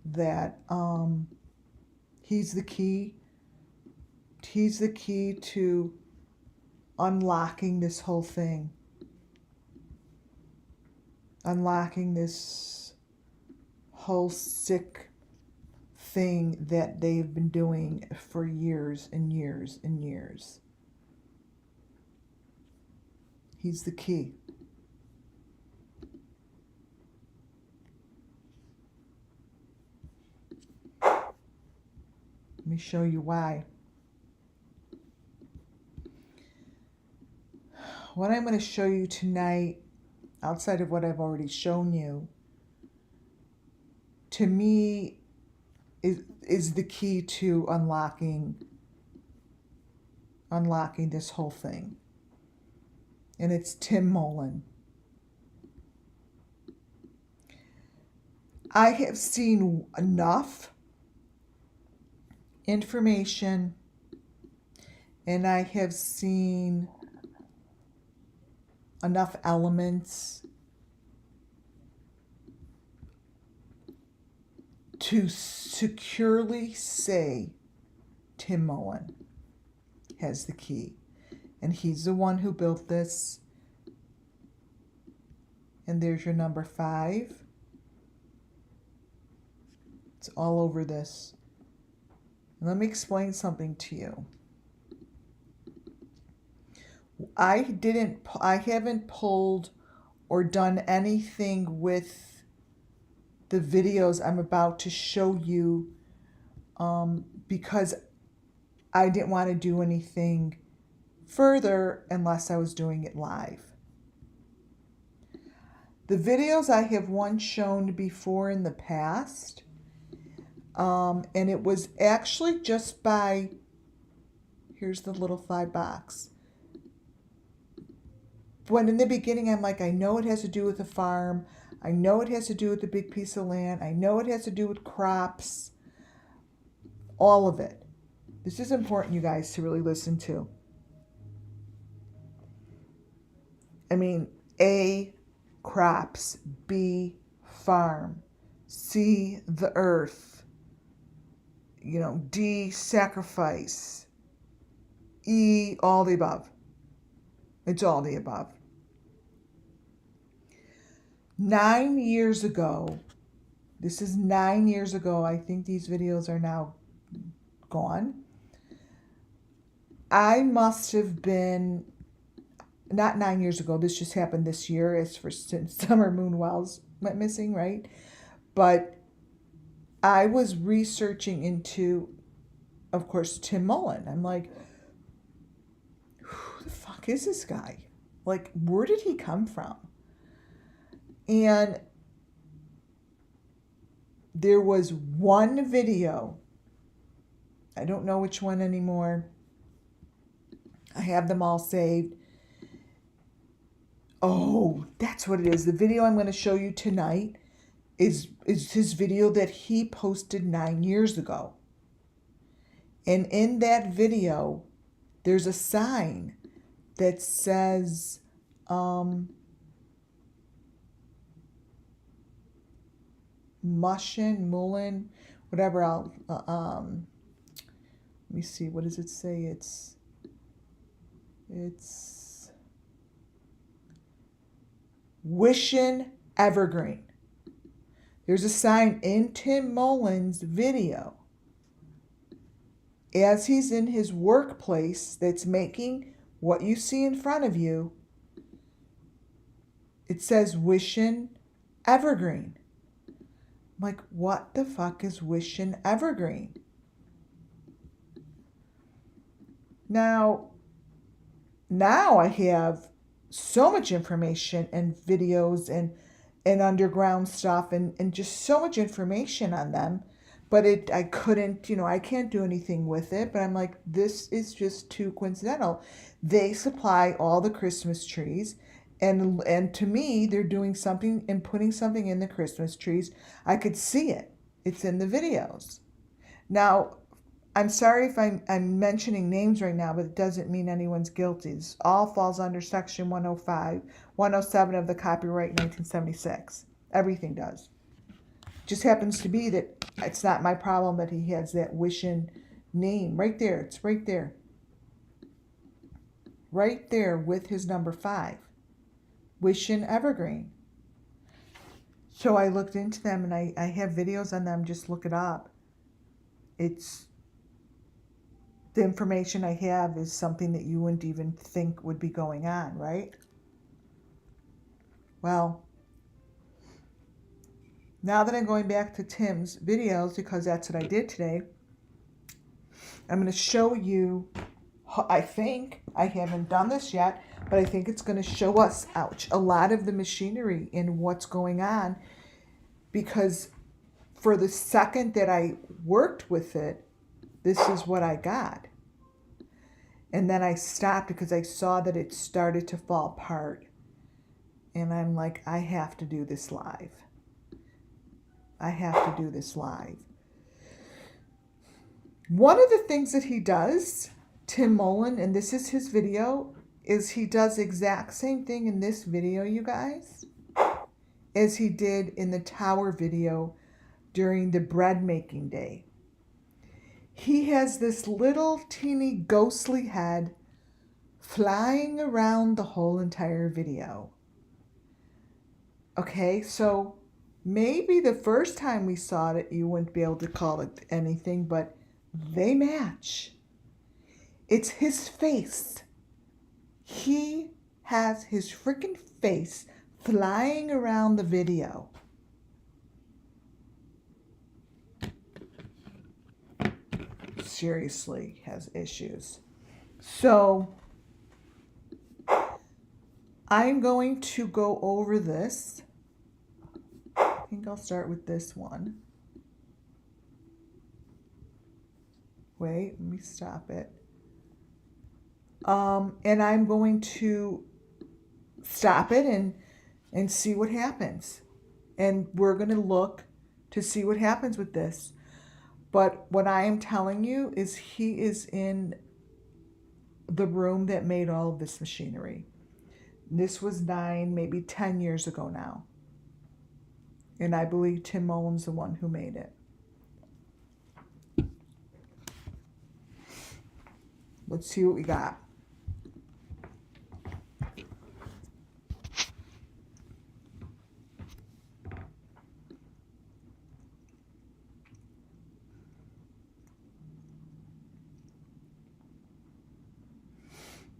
that he's the key to unlocking this whole thing, unlocking this whole sick thing that they've been doing for years and years and years. He's the key. Let me show you why. What I'm going to show you tonight, outside of what I've already shown you, to me is the key to unlocking this whole thing. And it's Tim Mullen. I have seen enough information and I have seen enough elements to securely say Tim Mullen has the key. And he's the one who built this. And there's your number 5. It's all over this. And let me explain something to you. I haven't pulled or done anything with the videos I'm about to show you because I didn't want to do anything further unless I was doing it live. The videos I have once shown before in the past, and it was actually just by, here's the little 5 box. When in the beginning I'm like, I know it has to do with the farm. I know it has to do with the big piece of land. I know it has to do with crops. All of it. This is important, you guys, to really listen to. I mean, A, crops. B, farm. C, the earth. D, sacrifice. E, all the above. It's all the above. 9 years ago, this is 9 years ago, I think these videos are now gone. I must have been, not 9 years ago, this just happened this year, as for Summer Moon Wells went missing, right? But I was researching into, of course, Tim Mullen. I'm like, who the fuck is this guy? Like, where did he come from? And there was one video. I don't know which one anymore. I have them all saved. Oh, that's what it is. The video I'm going to show you tonight is his video that he posted 9 years ago. And in that video, there's a sign that says, Mullen, whatever. Let me see. What does it say? It's Wishin' Evergreen. There's a sign in Tim Mullen's video as he's in his workplace that's making what you see in front of you. It says Wishin' Evergreen. I'm like, what the fuck is Wishin' Evergreen? Now I have so much information and videos and underground stuff and just so much information on them. But I couldn't, I can't do anything with it. But I'm like, this is just too coincidental. They supply all the Christmas trees. And to me, they're doing something and putting something in the Christmas trees. I could see it. It's in the videos. Now, I'm sorry if I'm mentioning names right now, but it doesn't mean anyone's guilty. This all falls under Section 105, 107 of the Copyright 1976. Everything does. Just happens to be that it's not my problem that he has that Wishin' name right there. It's right there. Right there with his number 5. Wishin' Evergreen. So I looked into them and I have videos on them. Just look it up. It's the information I have is something that you wouldn't even think would be going on, right? Well, now that I'm going back to Tim's videos, because that's what I did today, I'm going to show you, I think, I haven't done this yet, but I think it's going to show us, a lot of the machinery and what's going on, because for the second that I worked with it, this is what I got. And then I stopped because I saw that it started to fall apart. And I'm like, I have to do this live. I have to do this live. One of the things that he does, Tim Mullen, and this is his video, is he does the exact same thing in this video, you guys, as he did in the tower video during the bread making day. He has this little teeny ghostly head flying around the whole entire video. Okay, so maybe the first time we saw it, you wouldn't be able to call it anything, but they match. It's his face. He has his freaking face flying around the video. Seriously has issues. So I'm going to go over this. I think I'll start with this one. Wait, let me stop it. And I'm going to stop it and see what happens. And we're going to look to see what happens with this. But what I am telling you is he is in the room that made all of this machinery. This was 9, maybe 10 years ago now. And I believe Tim Mullen's the one who made it. Let's see what we got.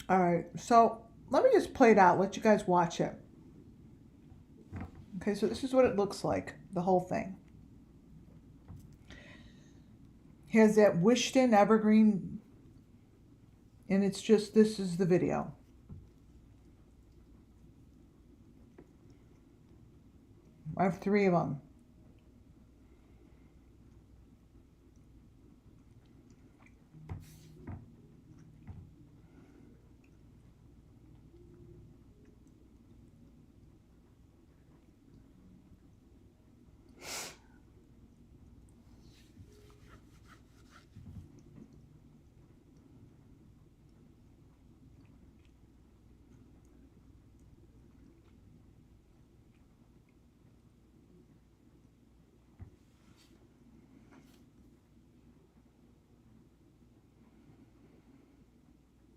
All right, so let me just play it out, let you guys watch it. Okay, so this is what it looks like, the whole thing. He has that wished-in evergreen, and it's just, this is the video. I have 3 of them.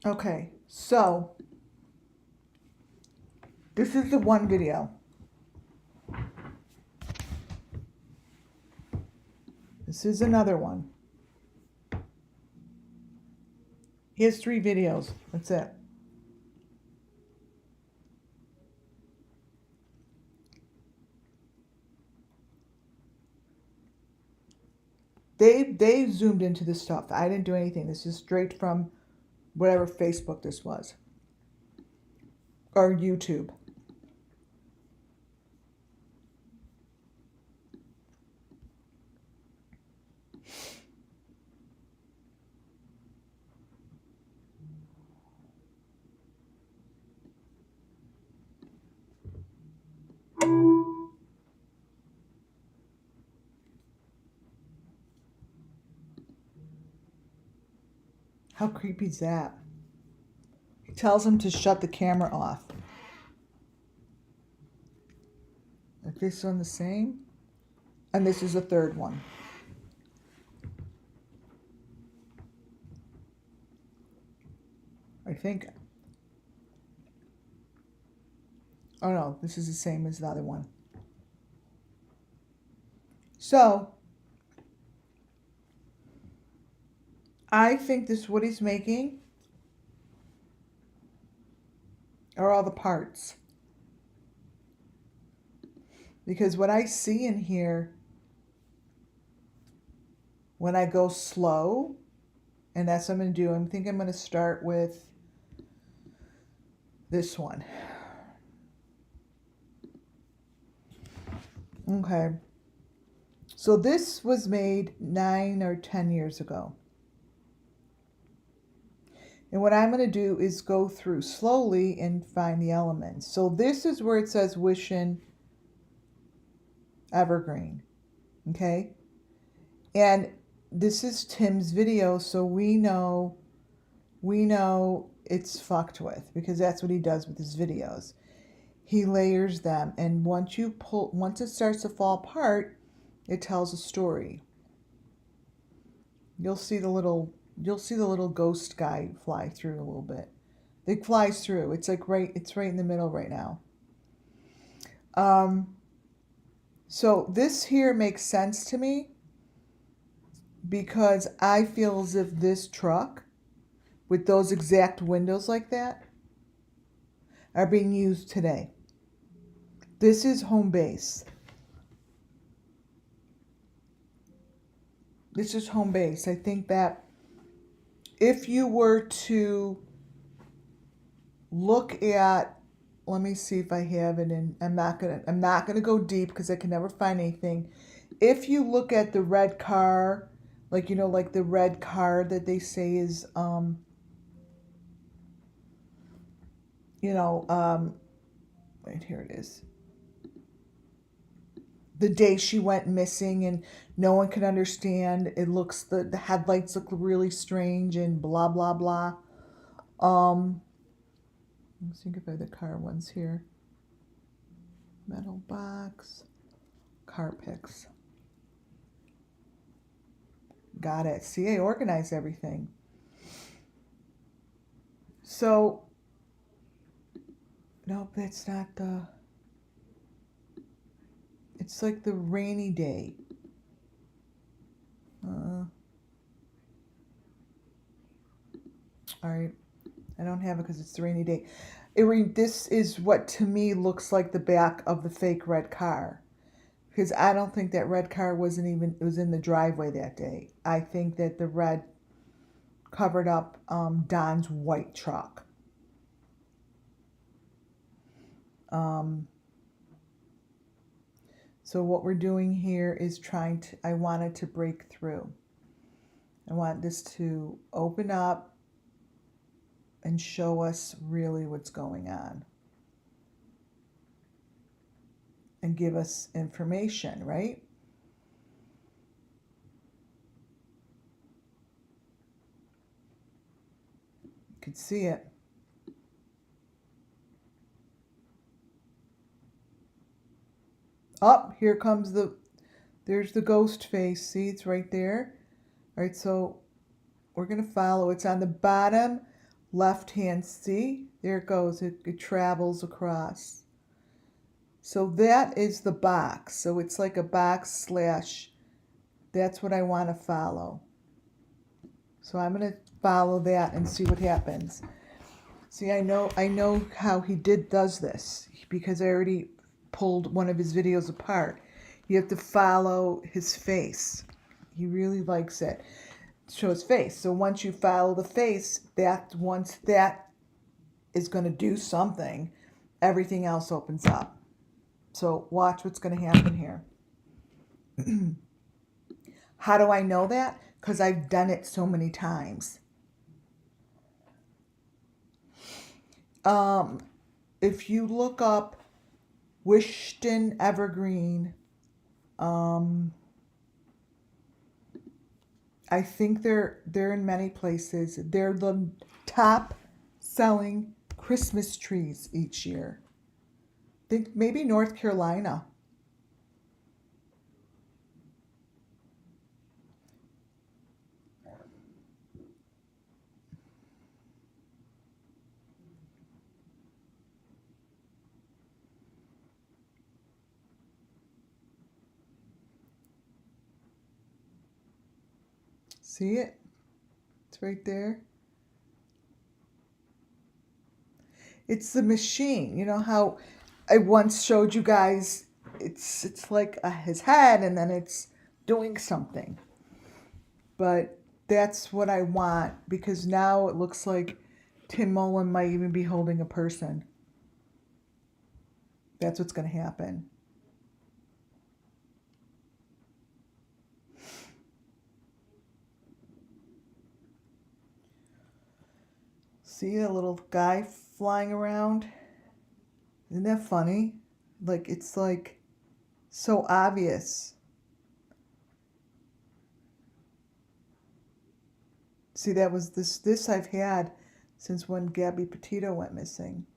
Okay, so this is the one video. This is another one. He has 3 videos. That's it. They zoomed into this stuff. I didn't do anything. This is straight from whatever Facebook this was. Or YouTube. How creepy is that? He tells him to shut the camera off. Is this one the same? And this is the 3rd one. I think. Oh no, this is the same as the other one. So, I think this what he's making are all the parts. Because what I see in here, when I go slow, and that's what I'm going to do, I think I'm going to start with this one. Okay. So this was made 9 or 10 years ago. And what I'm going to do is go through slowly and find the elements. So this is where it says Wishin' Evergreen. Okay? And this is Tim's video, so we know it's fucked with, because that's what he does with his videos. He layers them, and once it starts to fall apart, it tells a story. You'll see you'll see the little ghost guy fly through a little bit. It flies through. It's right in the middle right now. So this here makes sense to me because I feel as if this truck with those exact windows like that are being used today. This is home base. This is home base. I think that if you were to look at, let me see if I have it in, I'm not gonna go deep because I can never find anything. If you look at the red car, like, like the red car that they say is right here it is. The day she went missing and no one could understand. The headlights look really strange and blah blah blah. Let's think about the car ones here. Metal box, car pics. Got it. See, I organized everything. So, nope, that's not the. It's like the rainy day. All right. I don't have it because it's the rainy day. This is what to me looks like the back of the fake red car. Because I don't think that red car was in the driveway that day. I think that the red covered up Don's white truck. So what we're doing here is I wanted to break through. I want this to open up and show us really what's going on. And give us information, right? You can see it. Up, here comes there's the ghost face. See, it's right there. All right, so we're going to follow. It's on the bottom left hand. See, there it goes. It travels across. So that is the box. So it's like a box / that's what I want to follow. So I'm going to follow that and see what happens. See, I know how he does this because I already pulled one of his videos apart. You have to follow his face. He really likes it. Show his face. So once you follow the face, once that is going to do something, everything else opens up. So watch what's going to happen here. How do I know that? Because I've done it so many times. If you look up Wishton Evergreen, I think they're in many places. They're the top selling Christmas trees each year. I think maybe North Carolina. See it? It's right there. It's the machine. You know how I once showed you guys it's like his head and then it's doing something. But that's what I want because now it looks like Tim Mullen might even be holding a person. That's what's going to happen. See the little guy flying around? Isn't that funny? It's like so obvious. See, that was this I've had since when Gabby Petito went missing.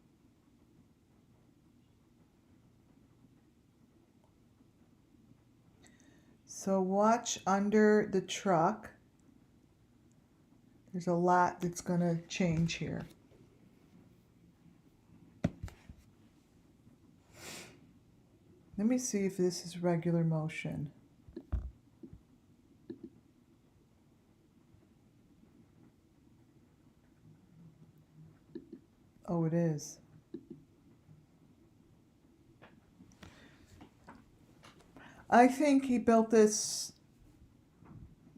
So watch under the truck. There's a lot that's going to change here. Let me see if this is regular motion. Oh, it is. I think he built this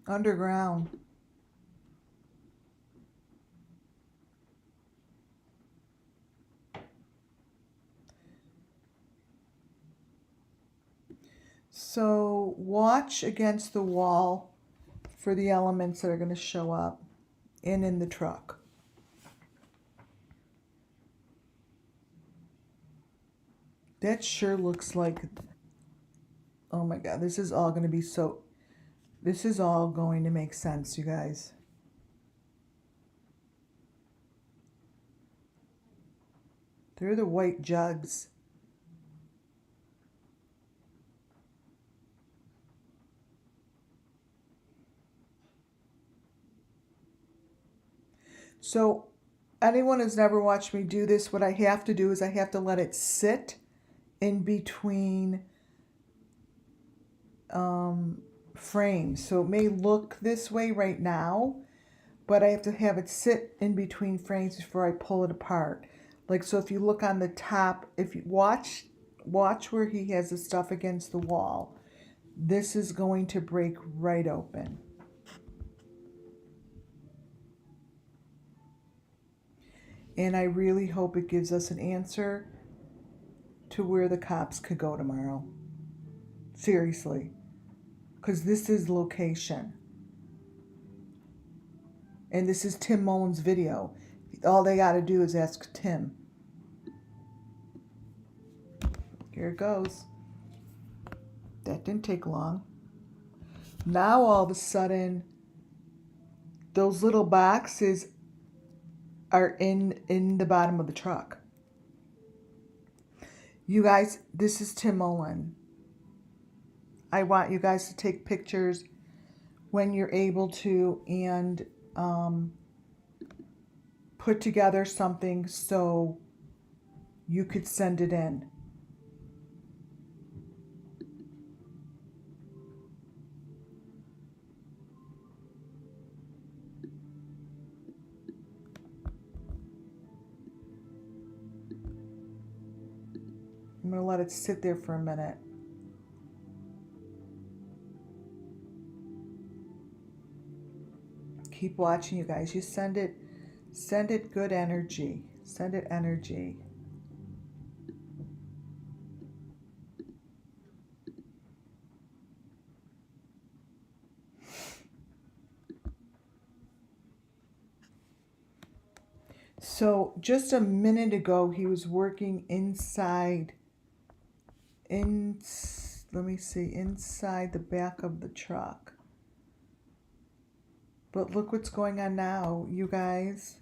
underground. So watch against the wall for the elements that are going to show up in the truck. That sure looks like, oh my God, this is all going to be so, this is all going to make sense, you guys. They're the white jugs. So anyone who's never watched me do this, what I have to do is I have to let it sit in between frames. So it may look this way right now, but I have to have it sit in between frames before I pull it apart. Like, so if you look on the top, if you watch where he has the stuff against the wall, this is going to break right open. And I really hope it gives us an answer to where the cops could go tomorrow. Seriously. Because this is location. And this is Tim Mullen's video. All they got to do is ask Tim. Here it goes. That didn't take long. Now all of a sudden, those little boxes are in the bottom of the truck. You guys, this is Tim Mullen. I want you guys to take pictures when you're able to and put together something so you could send it in. I'm going to let it sit there for a minute. Keep watching, you guys. You send it good energy. Send it energy. So just a minute ago, he was working inside the back of the truck. But look what's going on now, you guys.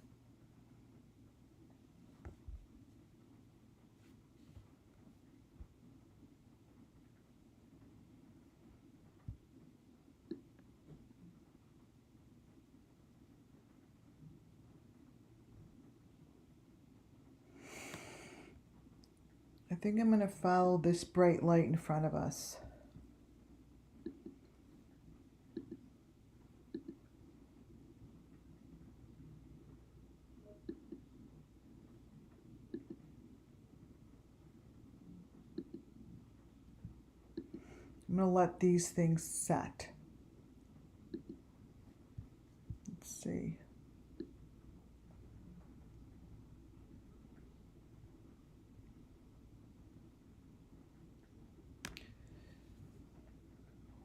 I think I'm going to follow this bright light in front of us. I'm going to let these things set. Let's see.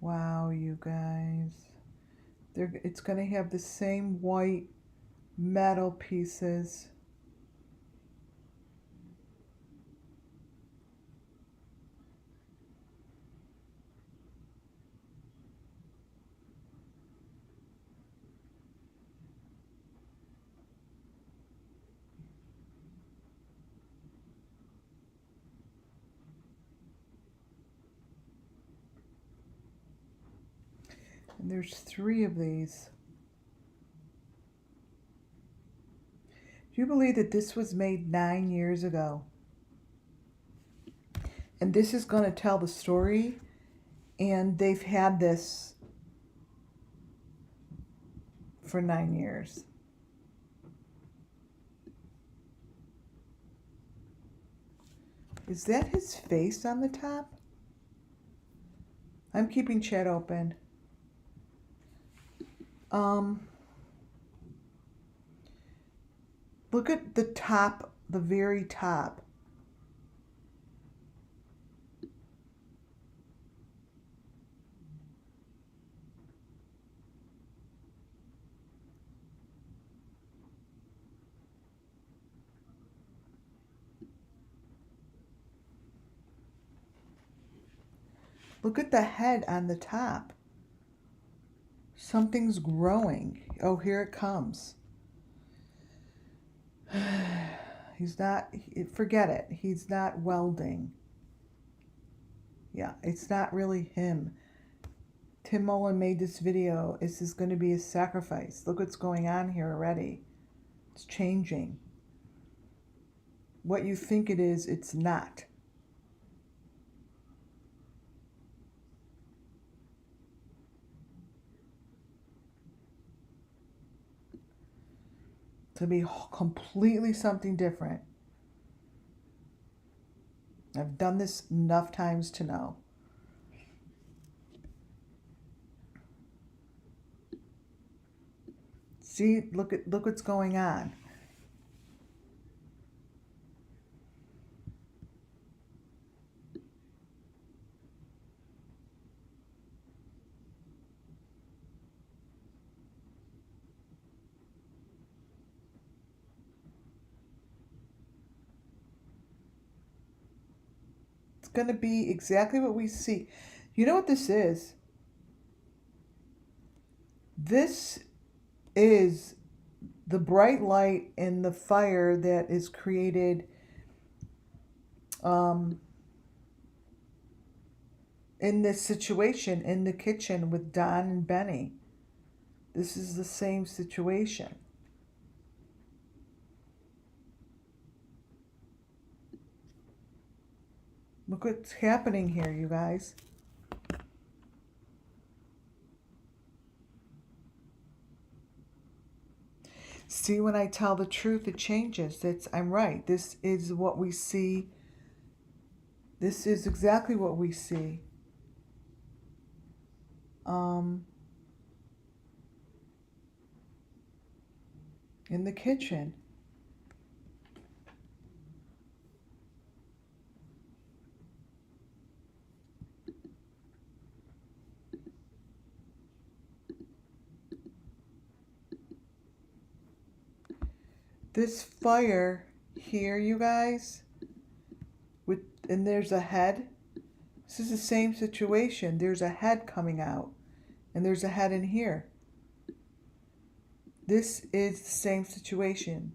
Wow, you guys. It's going to have the same white metal pieces. And there's 3 of these. Do you believe that this was made 9 years ago? And this is going to tell the story. And they've had this for 9 years. Is that his face on the top? I'm keeping chat open. Look at the top, the very top. Look at the head on the top. Something's growing. Oh, here it comes. He's not, forget it. He's not welding. Yeah, it's not really him. Tim Mullen made this video. This is going to be a sacrifice. Look what's going on here already. It's changing. What you think it is, it's not. To be completely something different. I've done this enough times to know. See, look what's going on. It's going to be exactly what we see. You know what this is? This is the bright light and the fire that is created in this situation in the kitchen with Don and Benny. This is the same situation. Look what's happening here, you guys. See, when I tell the truth, it changes. I'm right. This is what we see. This is exactly what we see. In the kitchen. This fire here, you guys, and there's a head. This is the same situation. There's a head coming out, and there's a head in here. This is the same situation.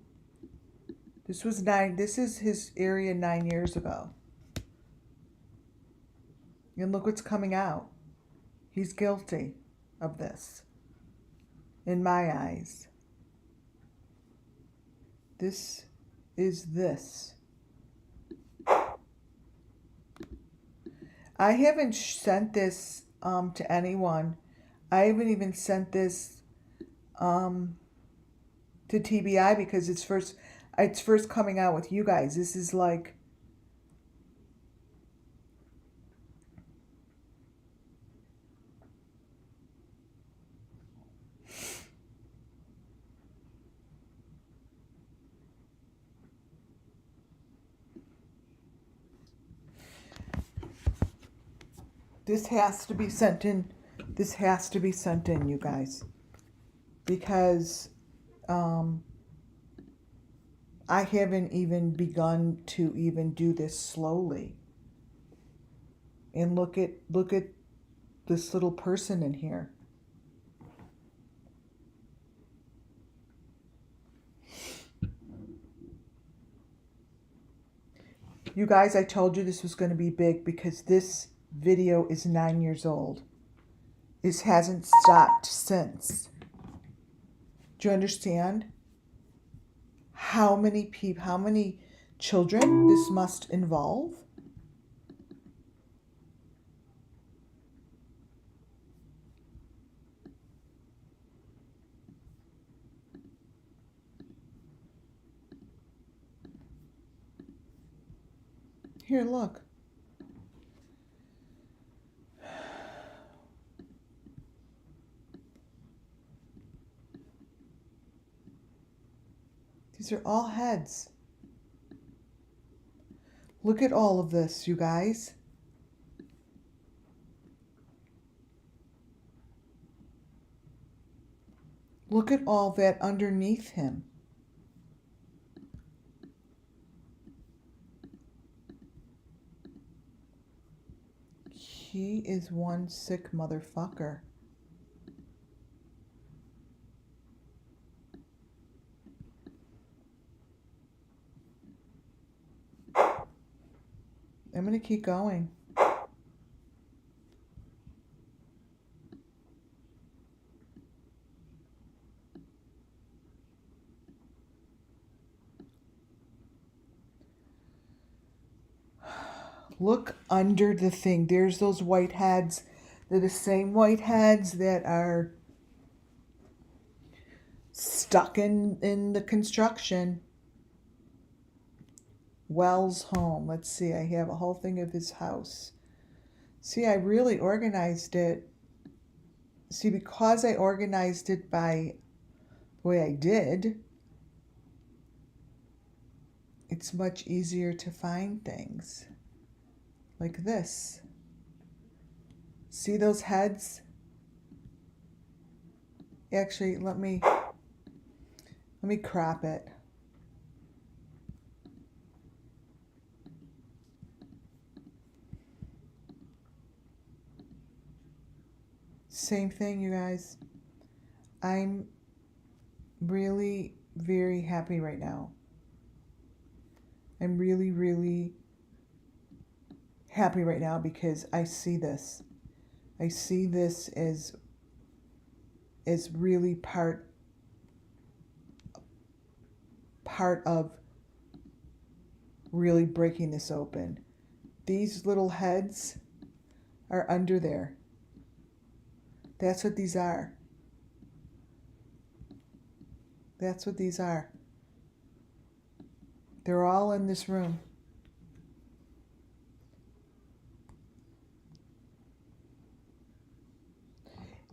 This is his area 9 years ago. And look what's coming out. He's guilty of this, in my eyes. This is this. I haven't sent this to anyone. I haven't even sent this to TBI because it's first coming out with you guys. This is like, this has to be sent in. This has to be sent in, you guys. Because I haven't even begun to even do this slowly. And look at this little person in here. You guys, I told you this was going to be big because this video is 9 years old. It hasn't stopped since. Do you understand how many people, how many children this must involve? Here, look. These are all heads. Look at all of this, you guys. Look at all that underneath him. He is one sick motherfucker. I'm going to keep going. Look under the thing. There's those white heads. They're the same white heads that are stuck in the construction. Wells home. Let's see. I have a whole thing of his house. See, I really organized it. See, because I organized it by the way I did, it's much easier to find things like this. See those heads? Actually, let me crop it. Same thing, you guys. I'm really very happy right now. I'm really, really happy right now because I see this. I see this as really part of really breaking this open. These little heads are under there. That's what these are. That's what these are. They're all in this room.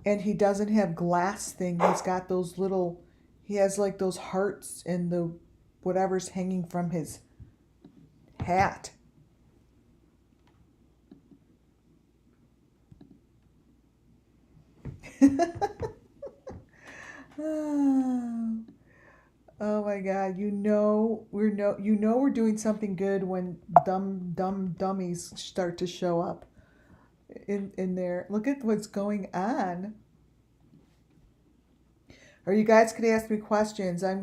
And he doesn't have glass thing. He's got those little, he has like those hearts and the whatever's hanging from his hat. Oh my God! We're doing something good when dumb dummies start to show up in there. Look at what's going on. Or you guys could ask me questions. I've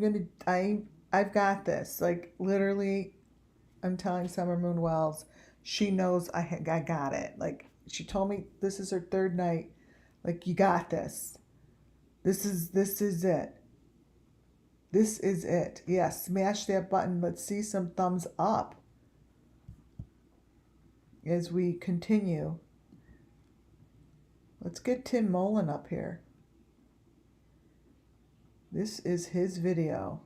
got this. Like literally, I'm telling Summer Moon Wells, she knows I got it. Like she told me this is her third night. Like you got this. This is it. This is it. Yes, smash that button. Let's see some thumbs up as we continue. Let's get Tim Mullen up here. This is his video.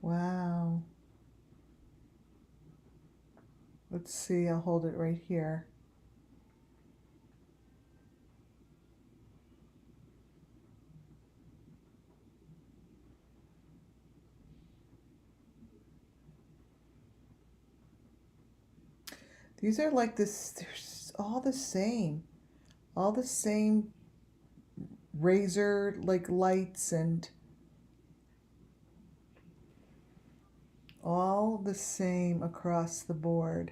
Wow. Let's see, I'll hold it right here. These are like this, they're all the same. All the same razor like lights and all the same across the board.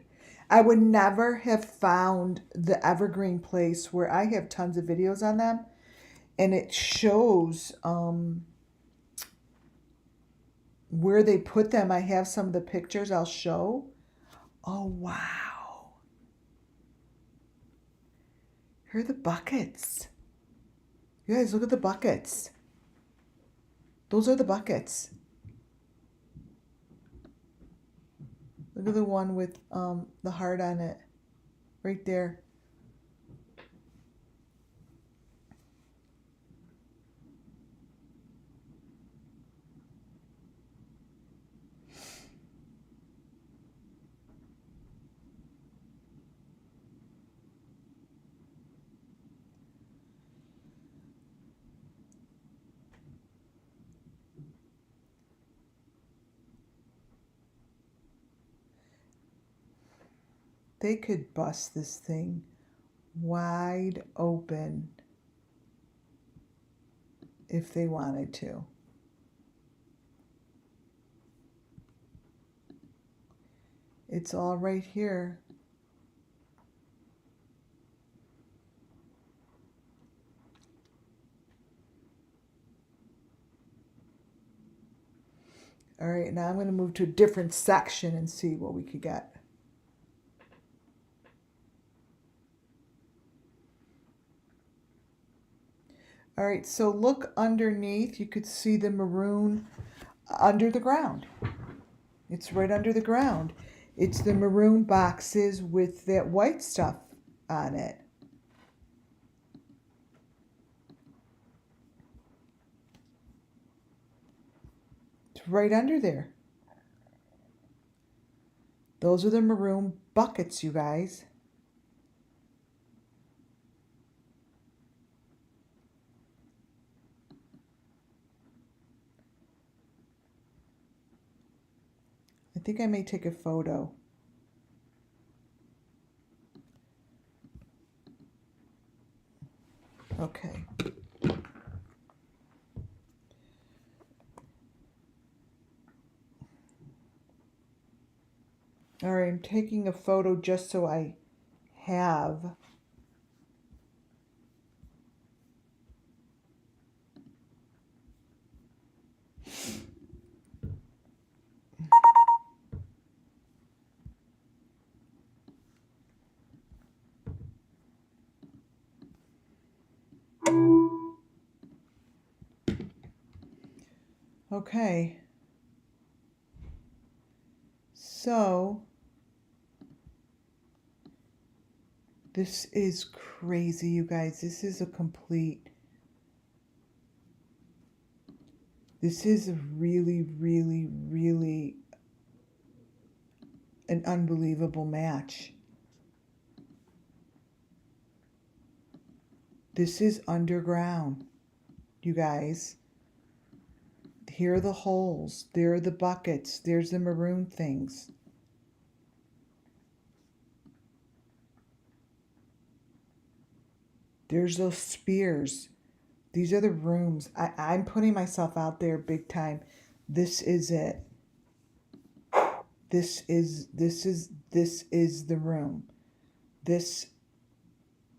I would never have found the evergreen place where I have tons of videos on them, and it shows where they put them. I have some of the pictures I'll show. Oh, wow. Here are the buckets. You guys, look at the buckets. Those are the buckets. Look at the one with the heart on it. Right there. They could bust this thing wide open if they wanted to. It's all right here. All right, now I'm going to move to a different section and see what we could get. All right, so look underneath. You could see the maroon under the ground. It's right under the ground. It's the maroon boxes with that white stuff on it. It's right under there. Those are the maroon buckets, you guys. I think I may take a photo. Okay. All right, I'm taking a photo just so I have. Okay. So this is crazy, you guys. This is a really, really, really an unbelievable match. This is underground, you guys. Here are the holes. There are the buckets. There's the maroon things. There's those spears. These are the rooms. I'm putting myself out there big time. This is it. This is the room. This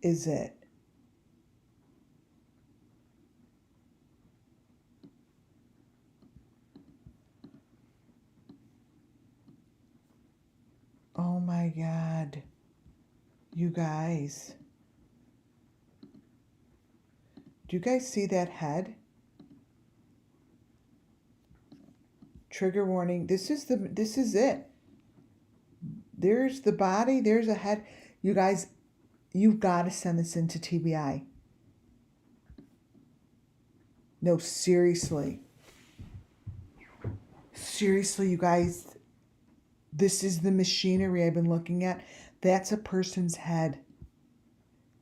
is it. Oh my God. You guys. Do you guys see that head? Trigger warning. This is it. There's the body, there's a head. You guys, you've got to send this into TBI. No, seriously. Seriously, you guys, this is the machinery I've been looking at. That's a person's head.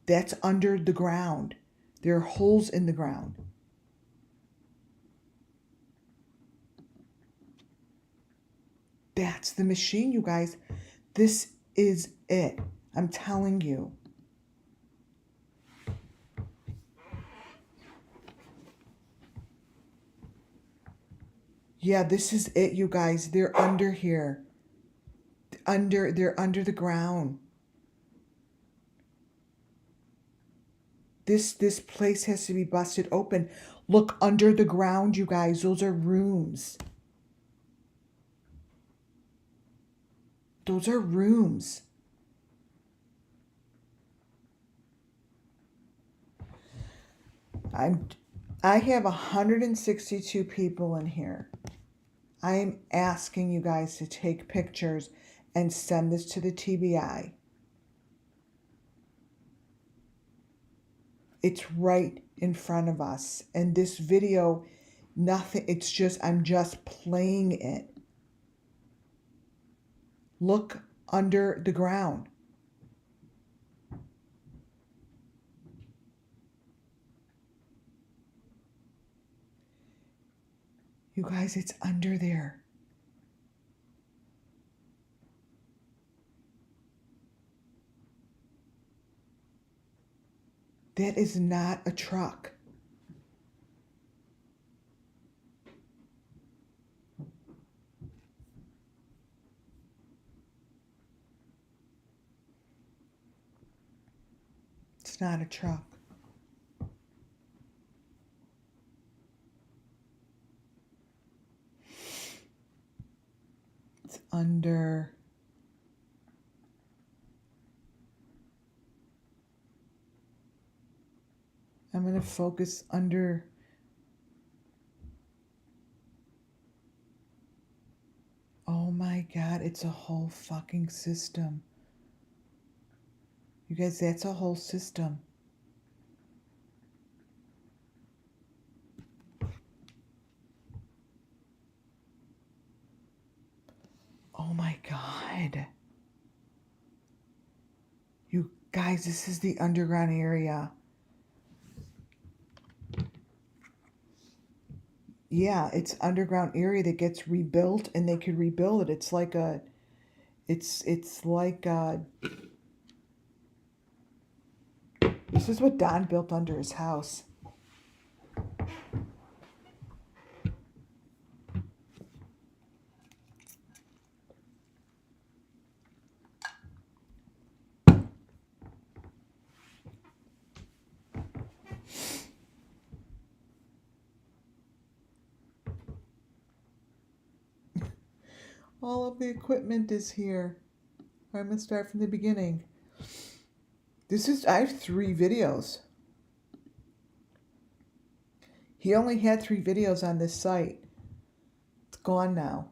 That's under the ground. There are holes in the ground. That's the machine, you guys. This is it. I'm telling you. Yeah, this is it, you guys. They're under here. They're under the ground. This place has to be busted open. Look under the ground, you guys. Those are rooms. Those are rooms. I have 162 people in here. I am asking you guys to take pictures and send this to the TBI. It's right in front of us. And this video, nothing, it's just, I'm just playing it. Look under the ground. You guys, it's under there. That is not a truck. It's not a truck. It's under. I'm going to focus under. Oh my God, it's a whole fucking system. You guys, that's a whole system. Oh my God. You guys, this is the underground area. Yeah, it's underground area that gets rebuilt and they could rebuild it. It's like a, it's like this is what Don built under his house. All of the equipment is here. I'm gonna start from the beginning. I have 3 videos. He only had 3 videos on this site. It's gone now.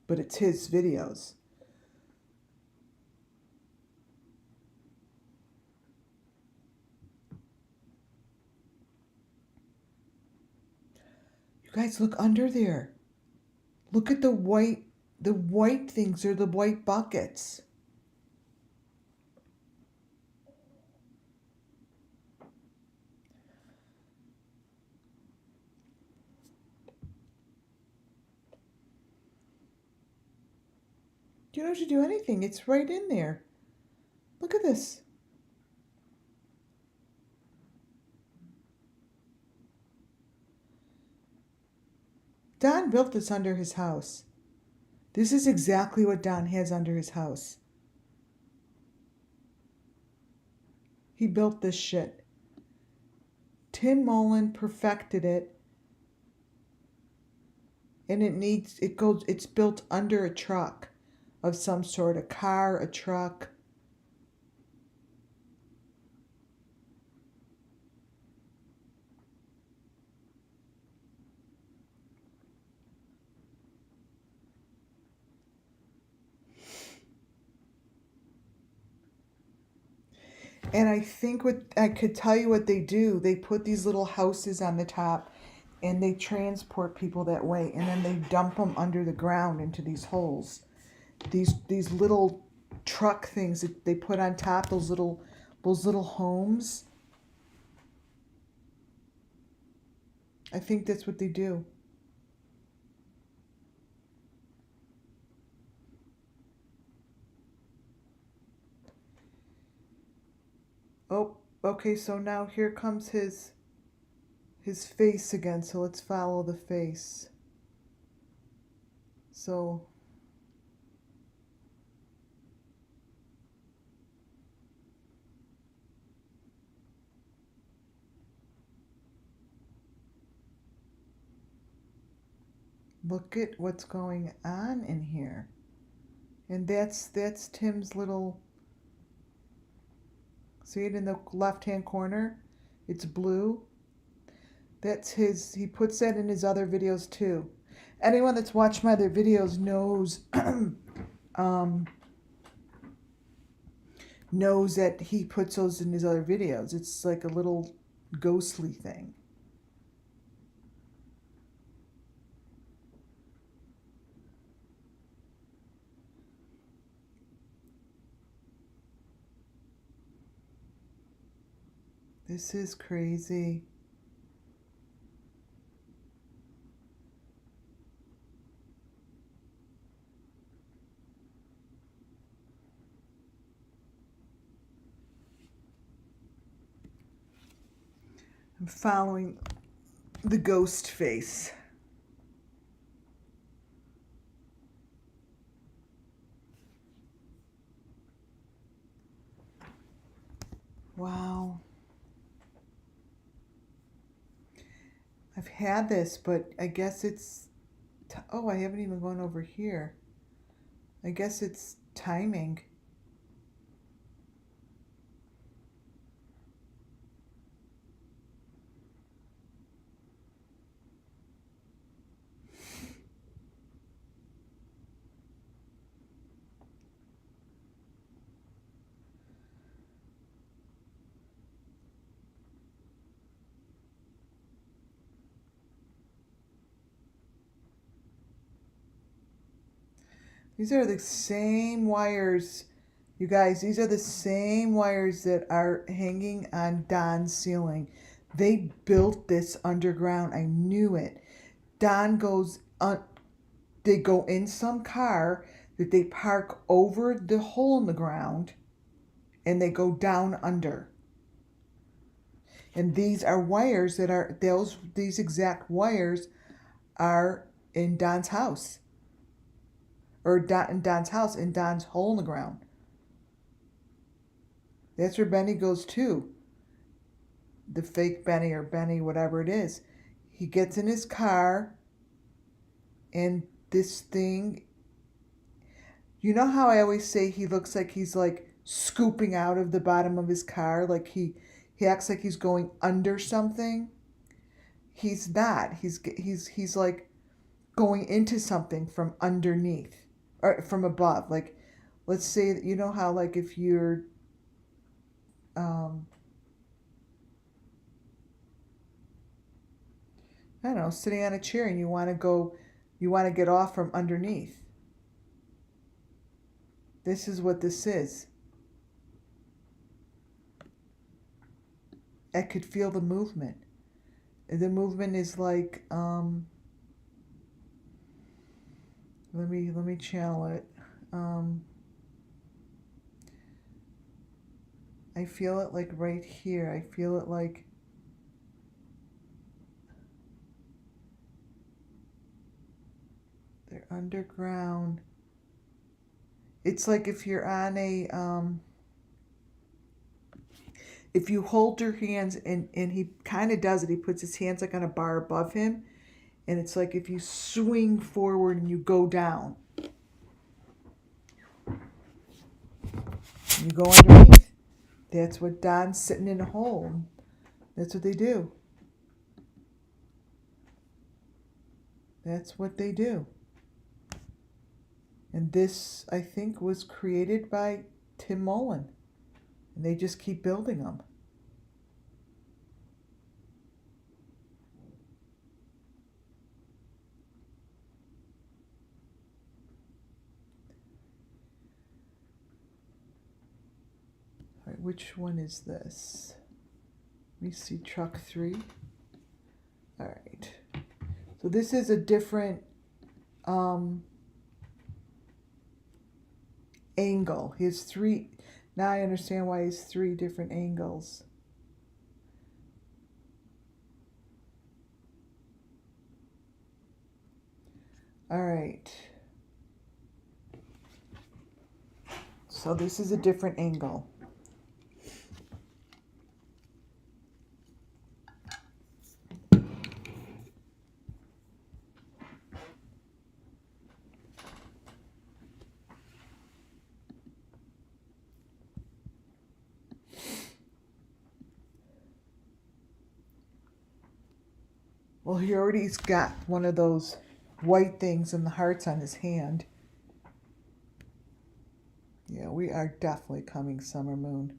But it's his videos. You guys look under there. Look at the white things are the white buckets. You don't have to do anything. It's right in there. Look at this. Don built this under his house. This is exactly what Don has under his house. He built this shit. Tim Mullen perfected it. And it's built under a truck of some sort, a car, a truck. And I think I could tell you what they do. They put these little houses on the top and they transport people that way, and then they dump them under the ground into these holes. These little truck things that they put on top, those little homes. I think that's what they do. Oh, okay, so now here comes his his face again, so let's follow the face. So look at what's going on in here. And that's Tim's little, see it in the left-hand corner? It's blue. That's his, he puts that in his other videos too. Anyone that's watched my other videos knows knows that he puts those in his other videos. It's like a little ghostly thing. This is crazy. I'm following the ghost face. Wow. I've had this, but I guess it's, oh, I haven't even gone over here. I guess it's timing. These are the same wires, you guys. These are the same wires that are hanging on Don's ceiling. They built this underground. I knew it. Don goes on, they go in some car that they park over the hole in the ground and they go down under. And these are wires that are, these exact wires are in Don's house. Or in Don's house, in Don's hole in the ground. That's where Benny goes to. The fake Benny or Benny, whatever it is. He gets in his car and this thing, you know how I always say he looks like he's like scooping out of the bottom of his car, like he acts like he's going under something. He's not. He's like going into something from underneath or from above. Like, let's say that, you know how like if you're I don't know, sitting on a chair and you want to get off from underneath. This is what this is. I could feel the movement. The movement is like, let me channel it. I feel it like right here. I feel it like, they're underground. It's like if you're on a, if you hold your hands, and he kind of does it, he puts his hands like on a bar above him, and it's like if you swing forward and you go down. You go underneath. That's what Don's sitting in a hole. That's what they do. That's what they do. And this, I think, was created by Tim Mullen. And they just keep building them. All right, which one is this? Let me see, truck 3. All right. So this is a different angle. He has 3. Now I understand why he has 3 different angles. All right. So this is a different angle. Well, he already's got one of those white things and the hearts on his hand. Yeah, we are definitely coming summer moon.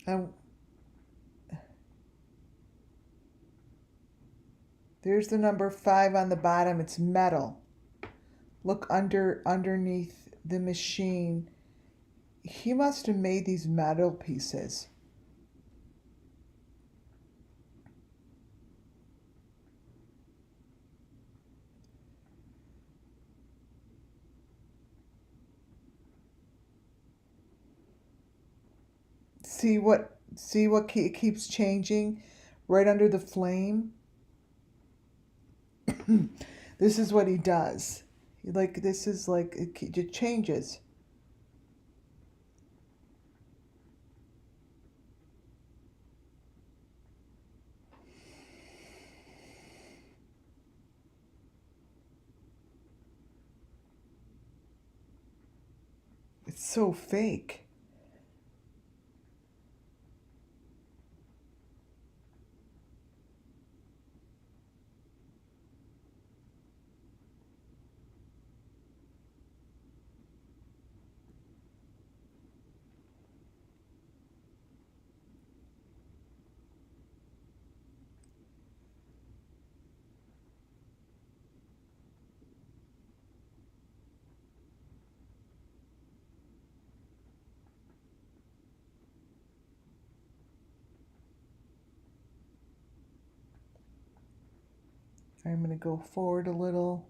And there's the number 5 on the bottom. It's metal. Look underneath the machine. He must have made these metal pieces. See what it keeps changing right under the flame? This is what he does. Like this is like it changes. It's so fake. I'm going to go forward a little.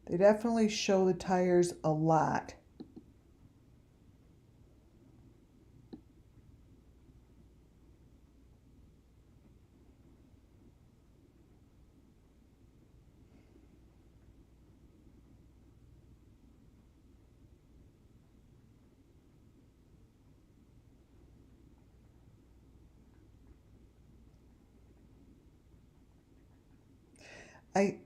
They definitely show the tires a lot. I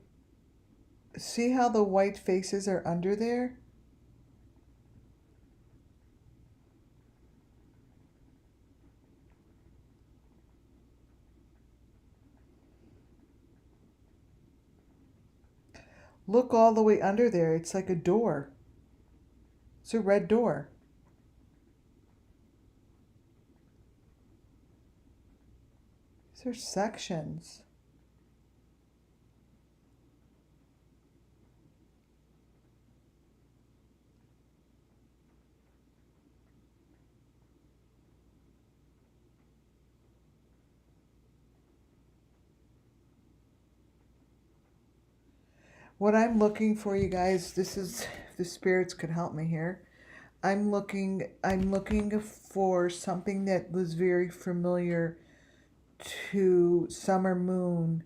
see how the white faces are under there? Look all the way under there. It's like a door. It's a red door. These are sections. What I'm looking for, you guys, this is, if the spirits could help me here. I'm looking for something that was very familiar to Summer Moon,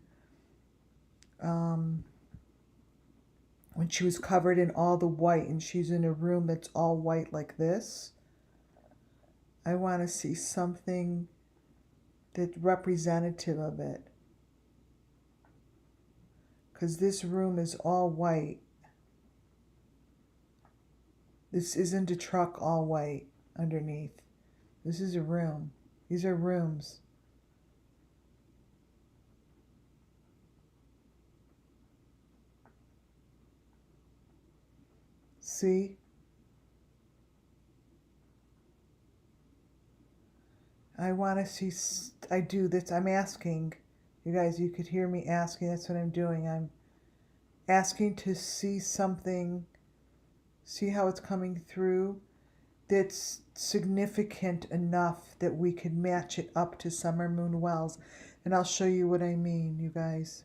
when she was covered in all the white and she's in a room that's all white like this. I want to see something that's representative of it. Because this room is all white. This isn't a truck all white underneath. This is a room. These are rooms. See? I want to see, I do this, I'm asking. You guys, you could hear me asking, that's what I'm doing. I'm asking to see something, see how it's coming through. that's significant enough that we could match it up to Summer Moon Wells. And I'll show you what I mean, you guys.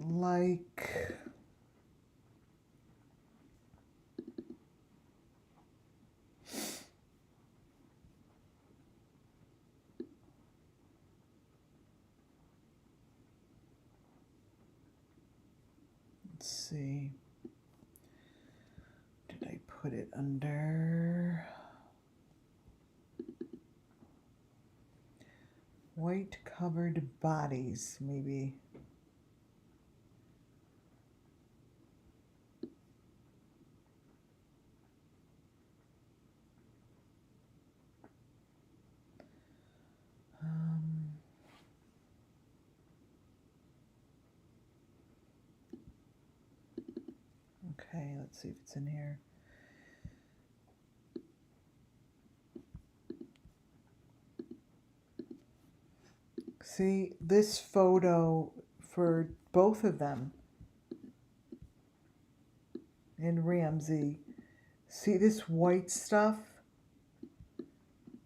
Like, let's see. Did I put it under white covered bodies, maybe? Okay, let's see if it's in here. See, this photo for both of them and Ramsey. See this white stuff?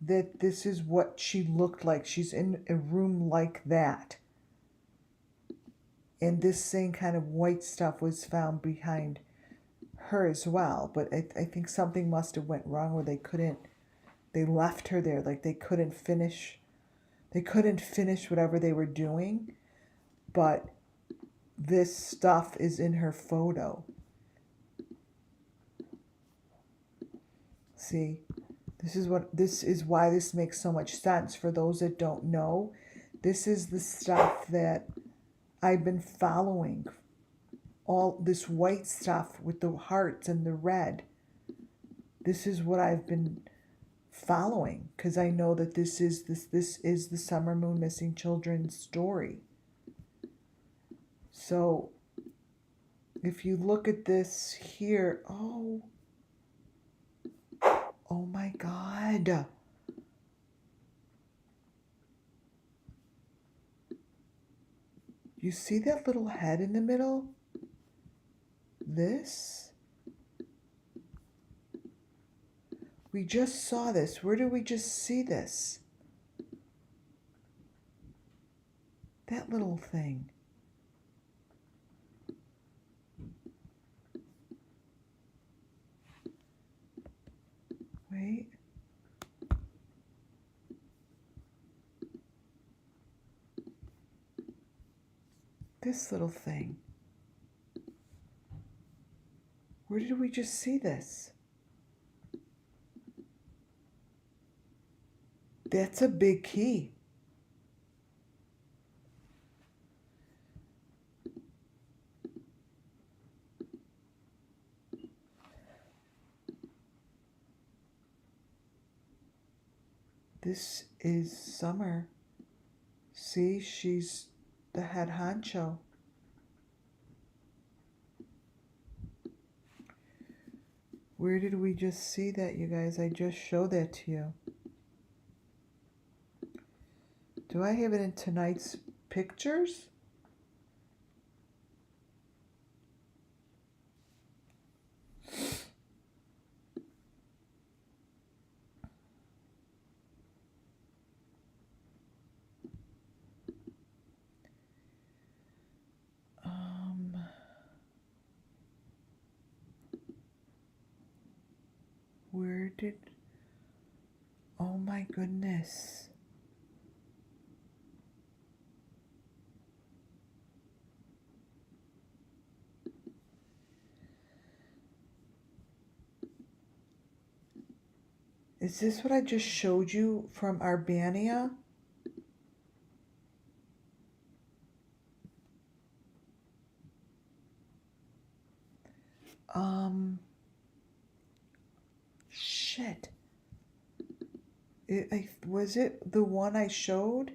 That this is what she looked like. She's in a room like that. And this same kind of white stuff was found behind her as well. But I think something must have went wrong where they left her there. Like they couldn't finish whatever they were doing. But this stuff is in her photo. See, this is why this makes so much sense. For those that don't know, this is the stuff that I've been following. All this white stuff with the hearts and the red. This is what I've been following because I know that this is the Summer Moon Missing Children story. So if you look at this here, oh my God. You see that little head in the middle? This? We just saw this. Where did we just see this? That little thing. Wait. This little thing. Where did we just see this? That's a big key. This is Summer. See, she's the head honcho. Where did we just see that, you guys? I just showed that to you. Do I have it in tonight's pictures? Where did... Oh my goodness. Is this what I just showed you from Albania? Shit. Was it the one I showed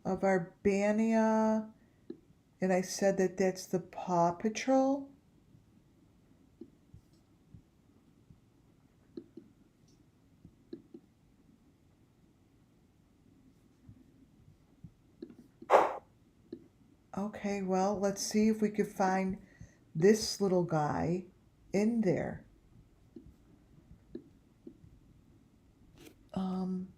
of Albania? And I said that that's the Paw Patrol? Okay, well, let's see if we could find this little guy in there. Um,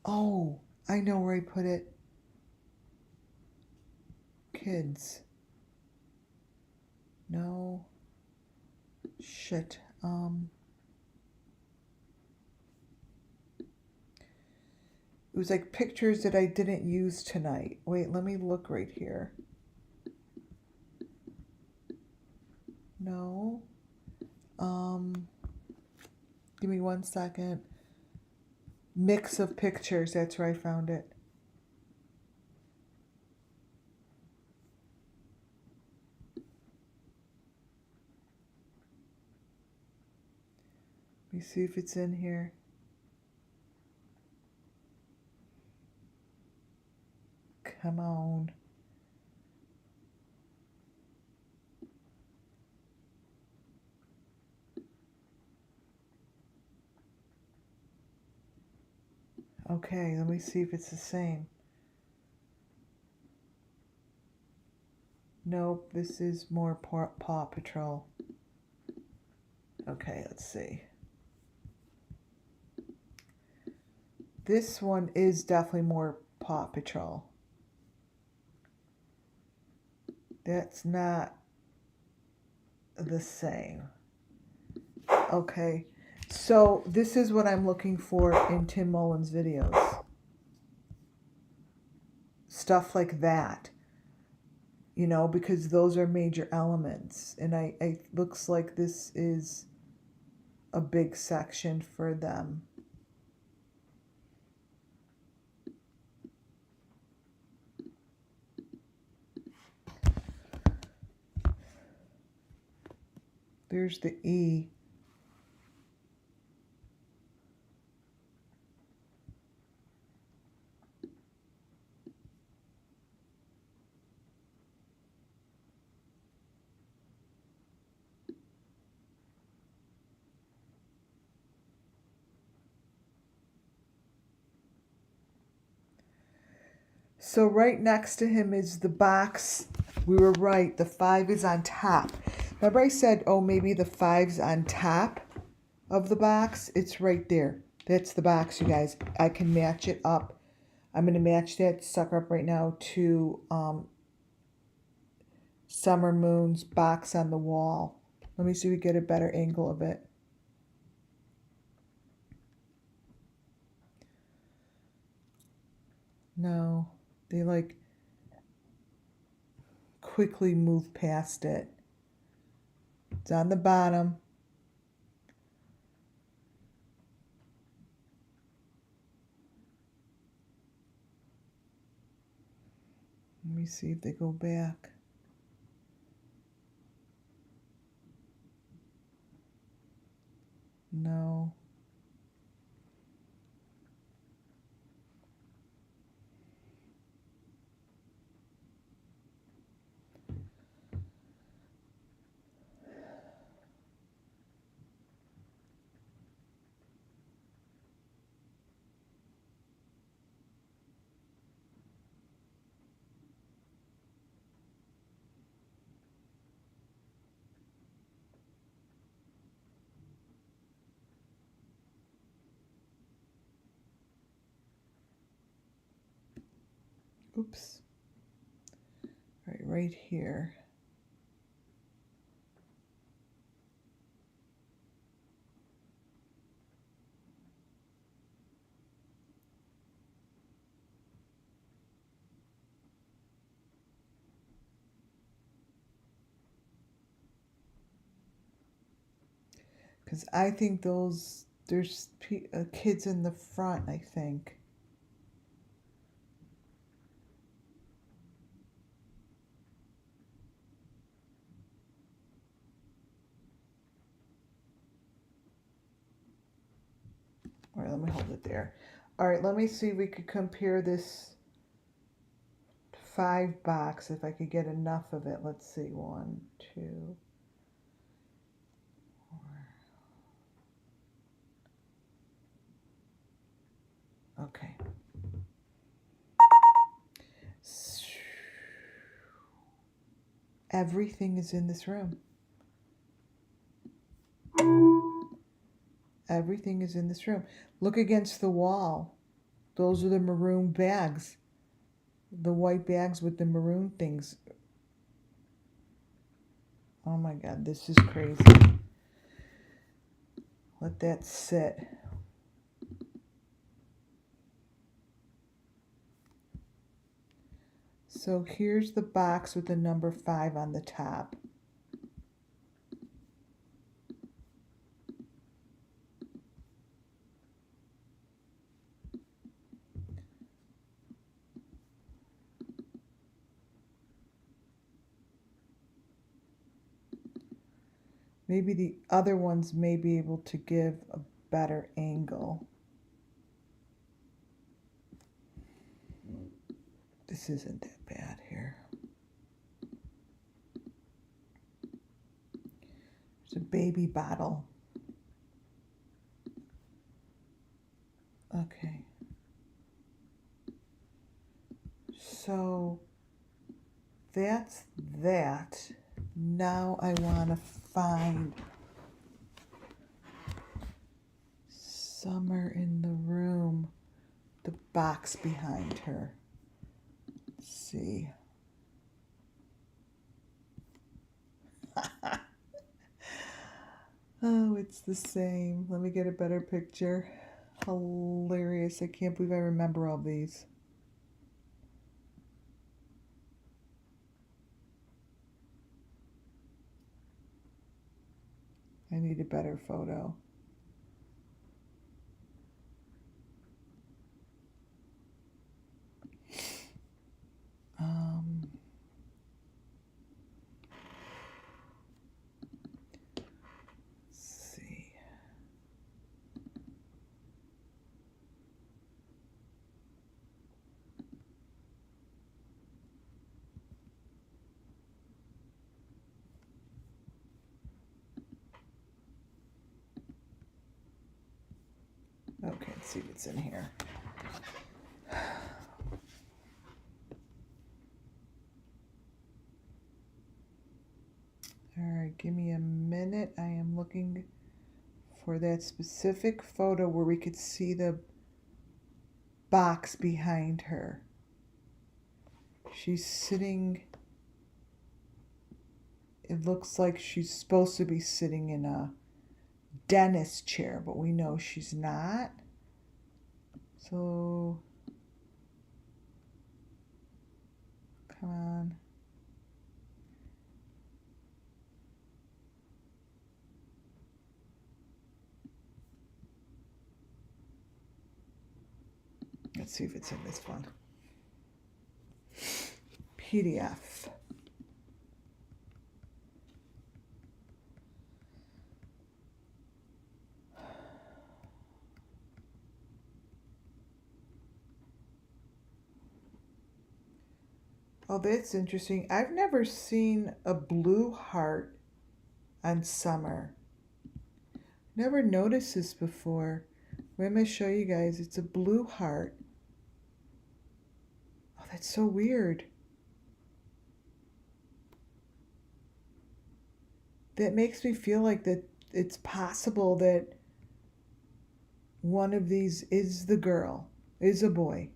oh, I know where I put it. Kids. No. Shit. It was like pictures that I didn't use tonight. Wait, let me look right here. No. Um, Give me 1 second. Mix of pictures. That's where I found it. Let me see if it's in here. Come on. Okay, let me see if it's the same. Nope, this is more Paw Patrol. Okay, let's see. This one is definitely more Paw Patrol. That's not the same. Okay, so this is what I'm looking for in Tim Mullen's videos. Stuff like that, you know, because those are major elements. And I looks like this is a big section for them. There's the E. So right next to him is the box. We were right. The 5 is on top. Remember I said, oh, maybe the 5's on top of the box? It's right there. That's the box, you guys. I can match it up. I'm going to match that sucker up right now to Summer Moon's box on the wall. Let me see if we get a better angle of it. No, they like quickly move past it. It's on the bottom. Let me see if they go back. No. Oops. Right here. Because I think there's kids in the front, I think. All right, let me hold it there. All right, let me see if we could compare this 5 box, if I could get enough of it. Let's see, 1, 2, 4. Okay. Everything is in this room. Everything is in this room. Look against the wall. Those are the maroon bags. The white bags with the maroon things. Oh my God, this is crazy. Let that sit. So here's the box with the number 5 on the top. Maybe the other ones may be able to give a better angle. This isn't that bad here. There's a baby bottle. Okay. So that's that. Now I want to find Summer in the room, the box behind her. Let's see. Oh, it's the same. Let me get a better picture. Hilarious. I can't believe I remember all these. I need a better photo. Let's see. Okay, let's see what's in here. All right, give me a minute. I am looking for that specific photo where we could see the box behind her. She's sitting, it looks like she's supposed to be sitting in a dentist chair, but we know she's not. So, come on. Let's see if it's in this one. PDF. Oh, that's interesting. I've never seen a blue heart on Summer. Never noticed this before. Wait, I'm going to show you guys. It's a blue heart. Oh, that's so weird. That makes me feel like that it's possible that one of these is the girl, is a boy.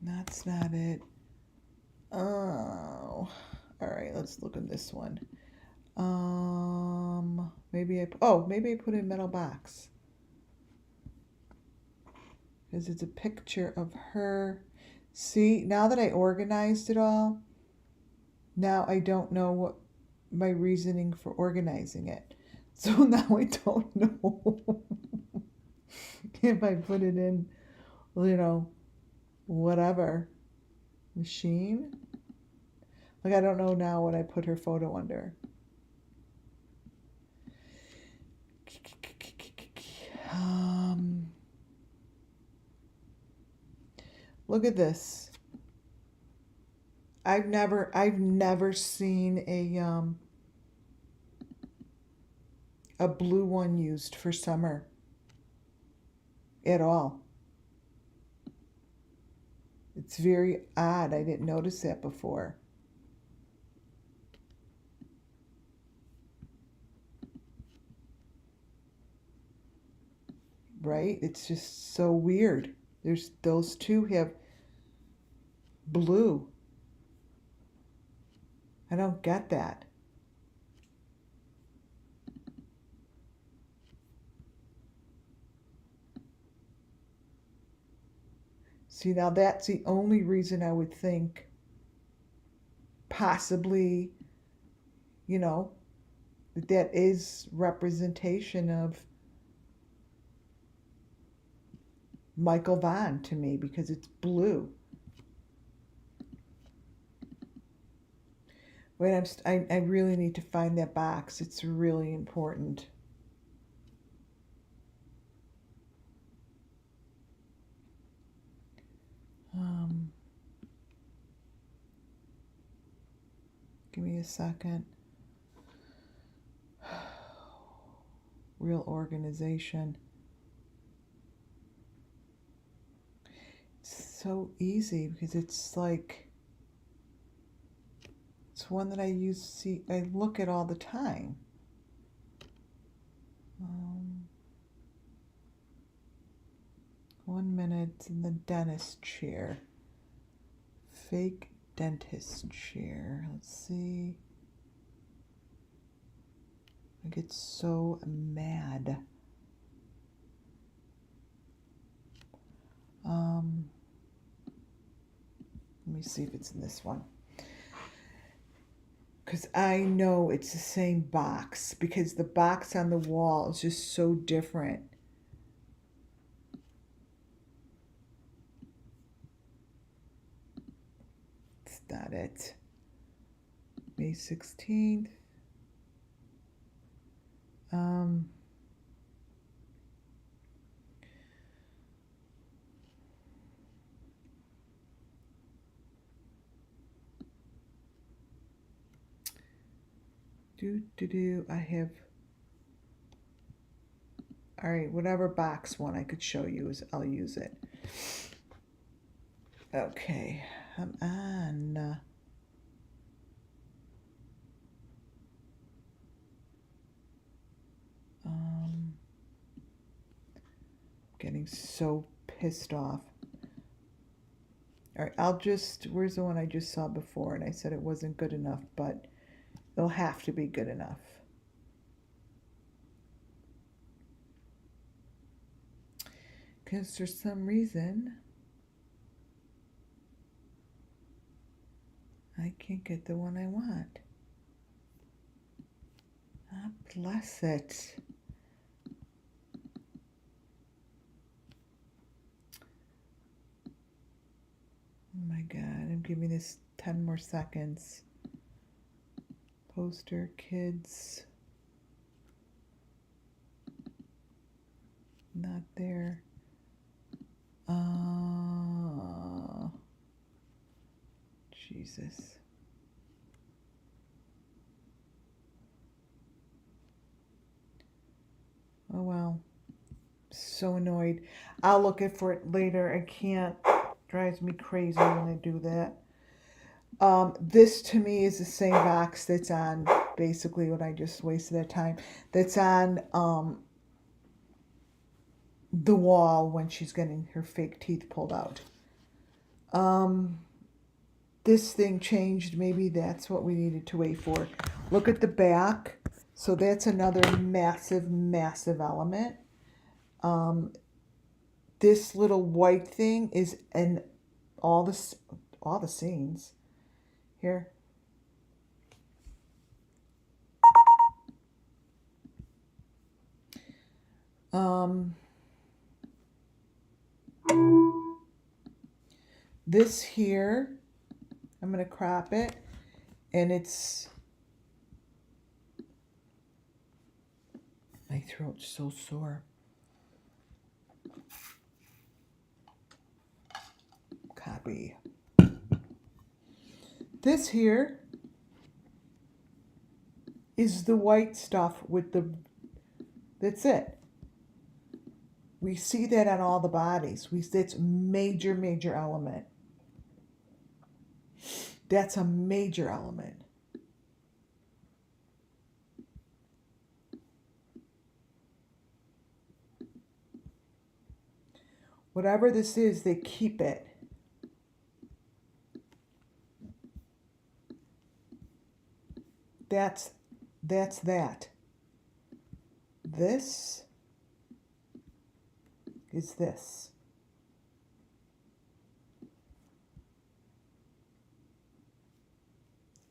That's not it. Oh, all right. Let's look at this one. Maybe I put in metal box because it's a picture of her. See, now that I organized it all, now I don't know what my reasoning for organizing it. So now I don't know if I put it in, whatever machine. Like, I don't know now what I put her photo under. Look at this. I've never seen a blue one used for Summer. at all. It's very odd. I didn't notice that before. Right? It's just so weird. There's those two have blue. I don't get that. See, now that's the only reason I would think possibly, you know, that is representation of Michael Vaughn to me because it's blue. Wait, I really need to find that box. It's really important. Um, Give me a second. Real organization. It's so easy because it's like, it's one that I look at all the time. 1 minute in the dentist chair. Fake dentist chair. Let's see. I get so mad. Let me see if it's in this one. Because I know it's the same box because the box on the wall is just so different. It's not it. May 16th. I have, all right, whatever box one I could show you is, I'll use it. Okay, I'm on. Getting so pissed off. All right, where's the one I just saw before? And I said it wasn't good enough, but it'll have to be good enough. Because for some reason, I can't get the one I want. Ah, bless it. Oh my God, I'm giving this 10 more seconds. Poster, kids. Not there. Jesus. Oh well. So annoyed. I'll look for it later. I can't. Drives me crazy when I do that. This to me is the same box that's on basically what I just wasted that time. That's on the wall when she's getting her fake teeth pulled out. This thing changed. Maybe that's what we needed to wait for. Look at the back. So that's another massive, massive element. This little white thing is in all the scenes. Here. This here, I'm going to crop it, and it's, my throat's so sore. Copy. This here is the white stuff with the, that's it. We see that on all the bodies. It's major, major element. That's a major element. Whatever this is, they keep it. That's that. This is this.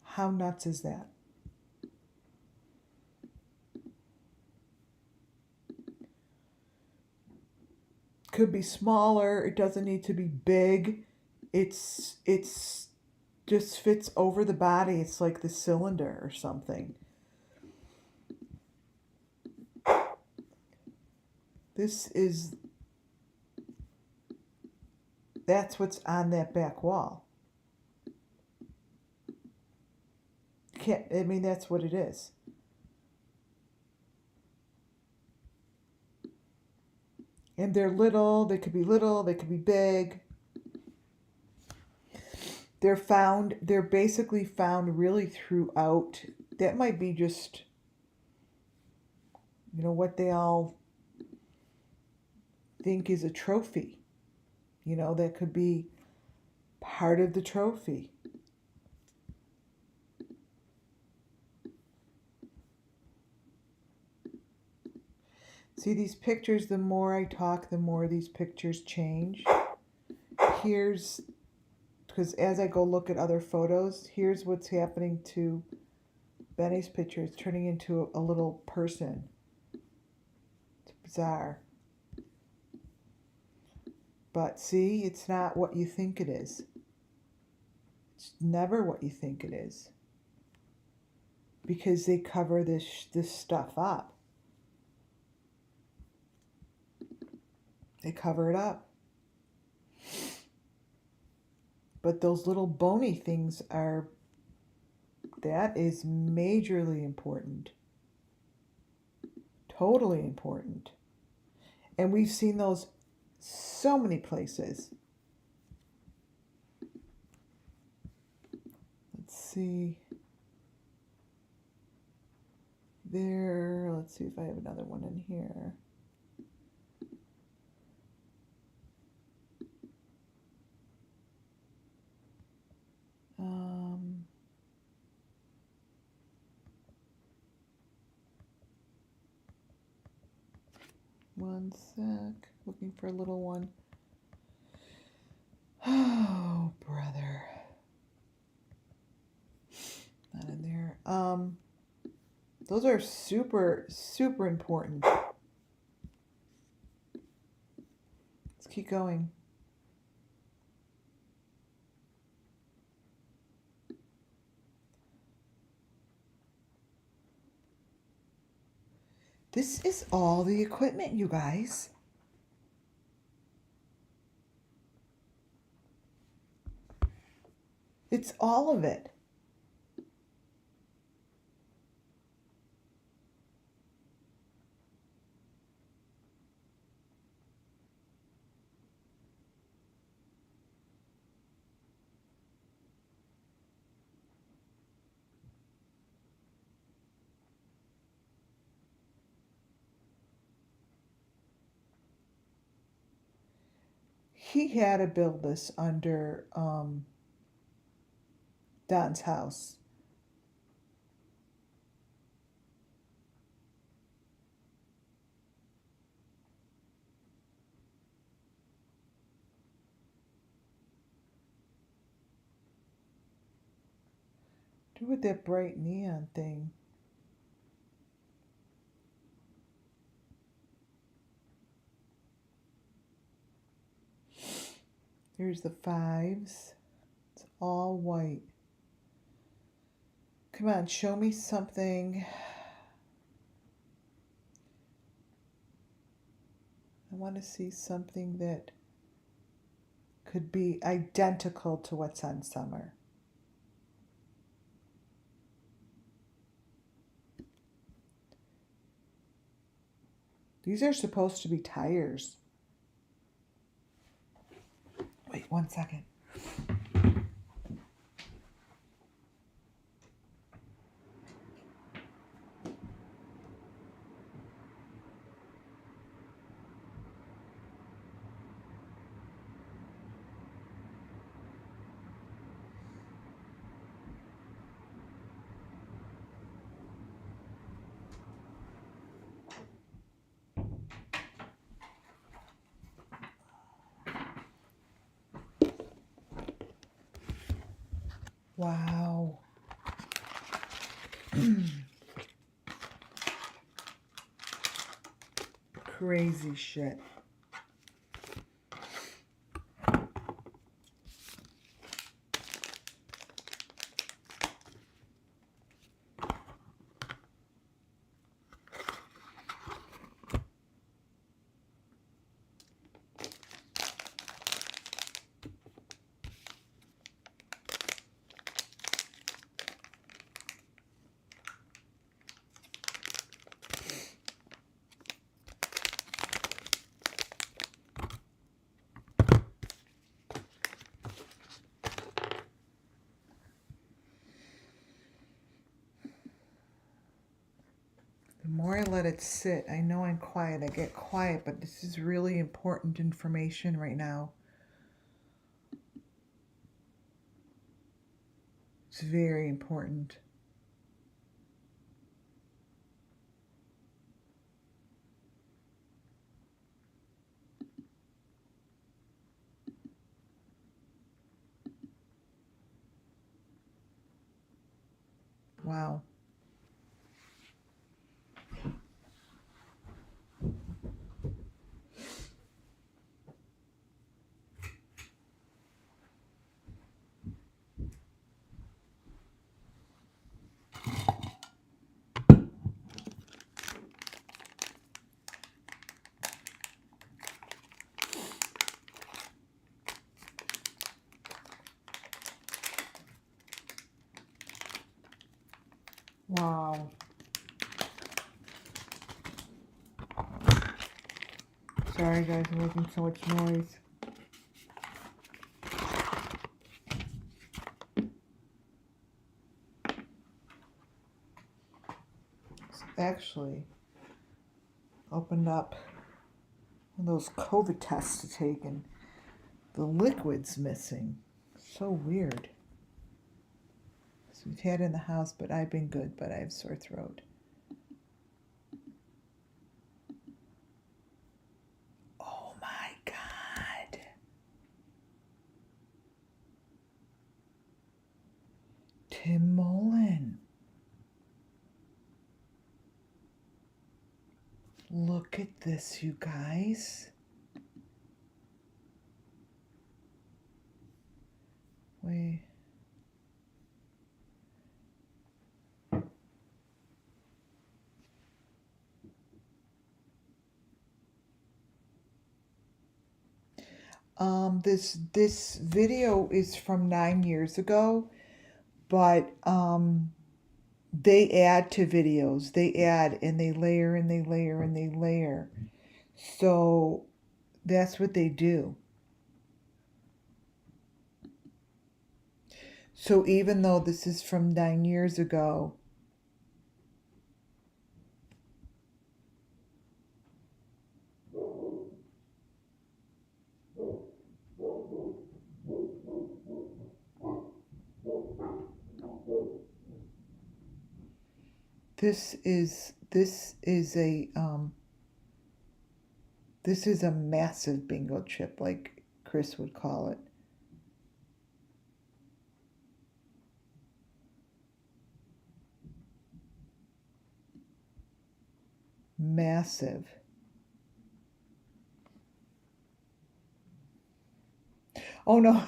How nuts is that? Could be smaller. It doesn't need to be big. It's just fits over the body. It's like the cylinder or something. That's what's on that back wall. That's what it is. And they're little, they could be big. They're basically found really throughout. That might be just, what they all think is a trophy. That could be part of the trophy. See these pictures, the more I talk, the more these pictures change. Because as I go look at other photos, here's what's happening to Benny's picture. It's turning into a little person. It's bizarre. But see, it's not what you think it is. It's never what you think it is. Because they cover this stuff up. They cover it up. But those little bony things that is majorly important. Totally important. And we've seen those so many places. Let's see. Let's see if I have another one in here. One sec. Looking for a little one. Oh, brother. Not in there. Those are super, super important. Let's keep going. This is all the equipment, you guys. It's all of it. He had to build this under Don's house. Do with that bright neon thing. Here's the fives. It's all white. Come on, show me something. I want to see something that could be identical to what's on Summer. These are supposed to be tires. 1 second. Wow. Crazy shit. The more I let it sit, I know I'm quiet. I get quiet, but this is really important information right now. It's very important. Wow. Wow. Sorry guys, I'm making so much noise. It's actually opened up one of those COVID tests to take and the liquid's missing. So weird. So we've had it in the house, but I've been good, but I have sore throat. Oh my God. Tim Mullen. Look at this, you guys. Wait. This video is from 9 years ago, but they add to videos. They add and they layer and they layer and they layer. So that's what they do. So even though this is from 9 years ago, this is a massive bingo chip, like Chris would call it. Massive. Oh no,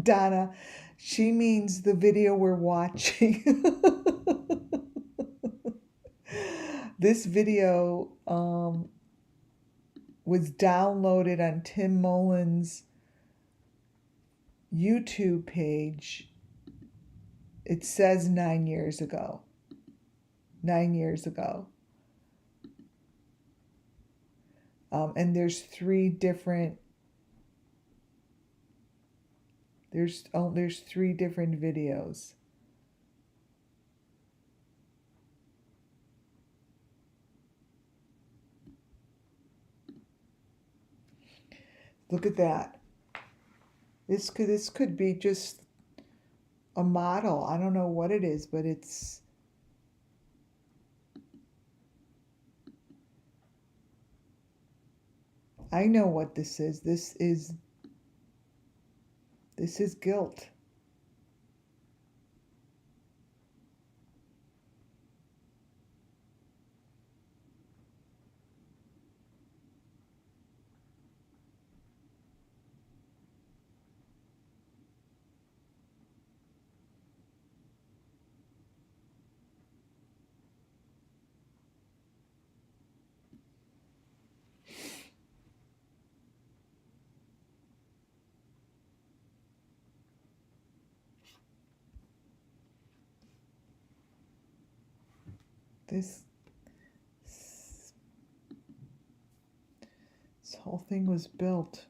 Donna, she means the video we're watching. This video was downloaded on Tim Mullen's YouTube page. It says 9 years ago. 9 years ago. And there's 3 different There's 3 different videos. Look at that. This could be just a model. I don't know what it is, but I know what this is. This is guilt. This this whole thing was built.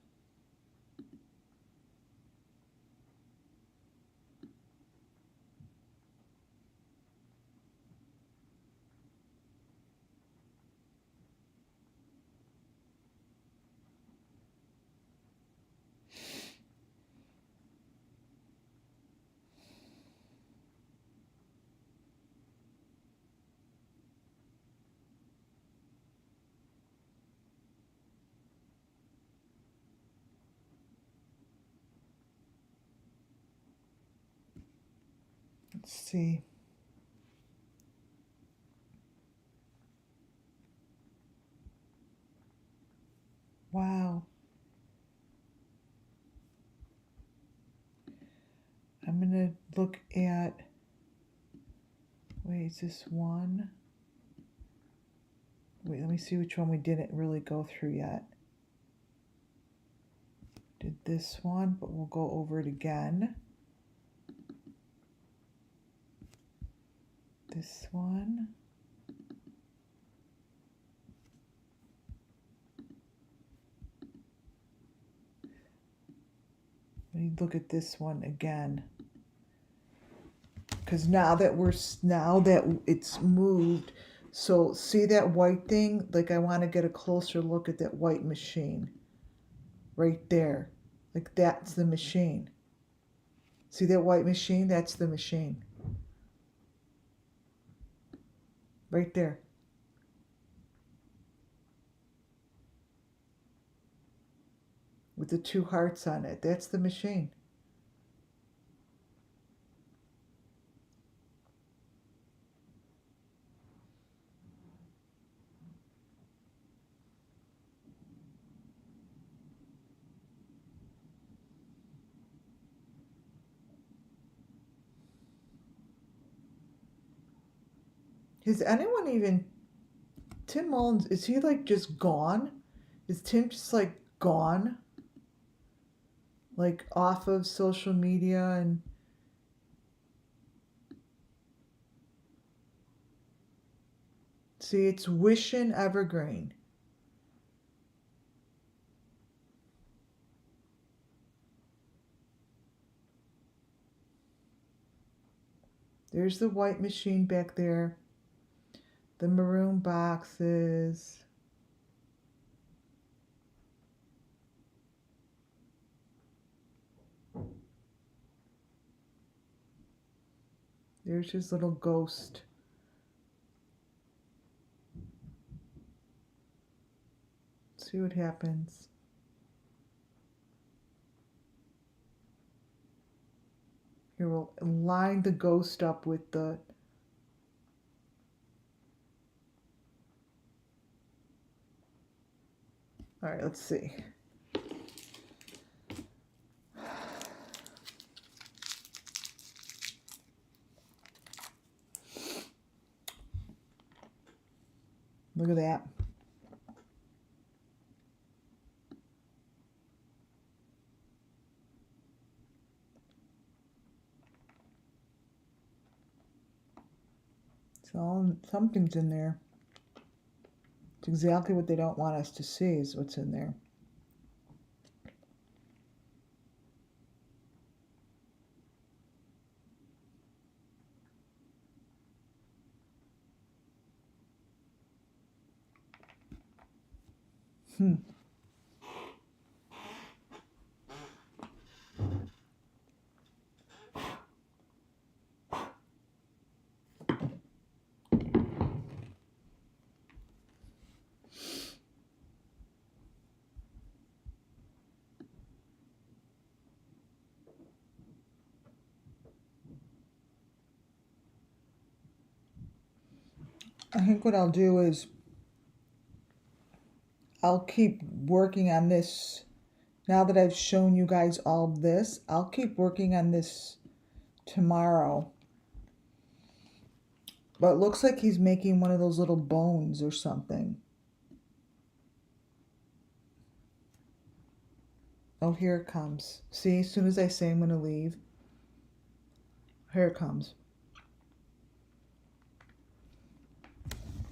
Let's see. Wow. I'm going to look at, wait, is this one? Wait, let me see which one we didn't really go through yet. Did this one, but we'll go over it again. This one. Let me look at this one again. Because now that it's moved, so see that white thing? Like, I want to get a closer look at that white machine. Right there. Like, that's the machine. See that white machine? That's the machine. Right there. With the 2 hearts on it. That's the machine. Has anyone even... Tim Mullins, is he like just gone? Is Tim just like gone? Like off of social media and... See, it's Wishin' Evergreen. There's the white machine back there. The maroon boxes. There's his little ghost. See what happens. Here, we'll line the ghost up with the... All right, let's see. Look at that. So something's in there. It's exactly what they don't want us to see is what's in there. Hmm. I think what I'll do is I'll keep working on this. Now that I've shown you guys all this, I'll keep working on this tomorrow. But it looks like he's making one of those little bones or something. Oh, here it comes. See, as soon as I say I'm going to leave, here it comes.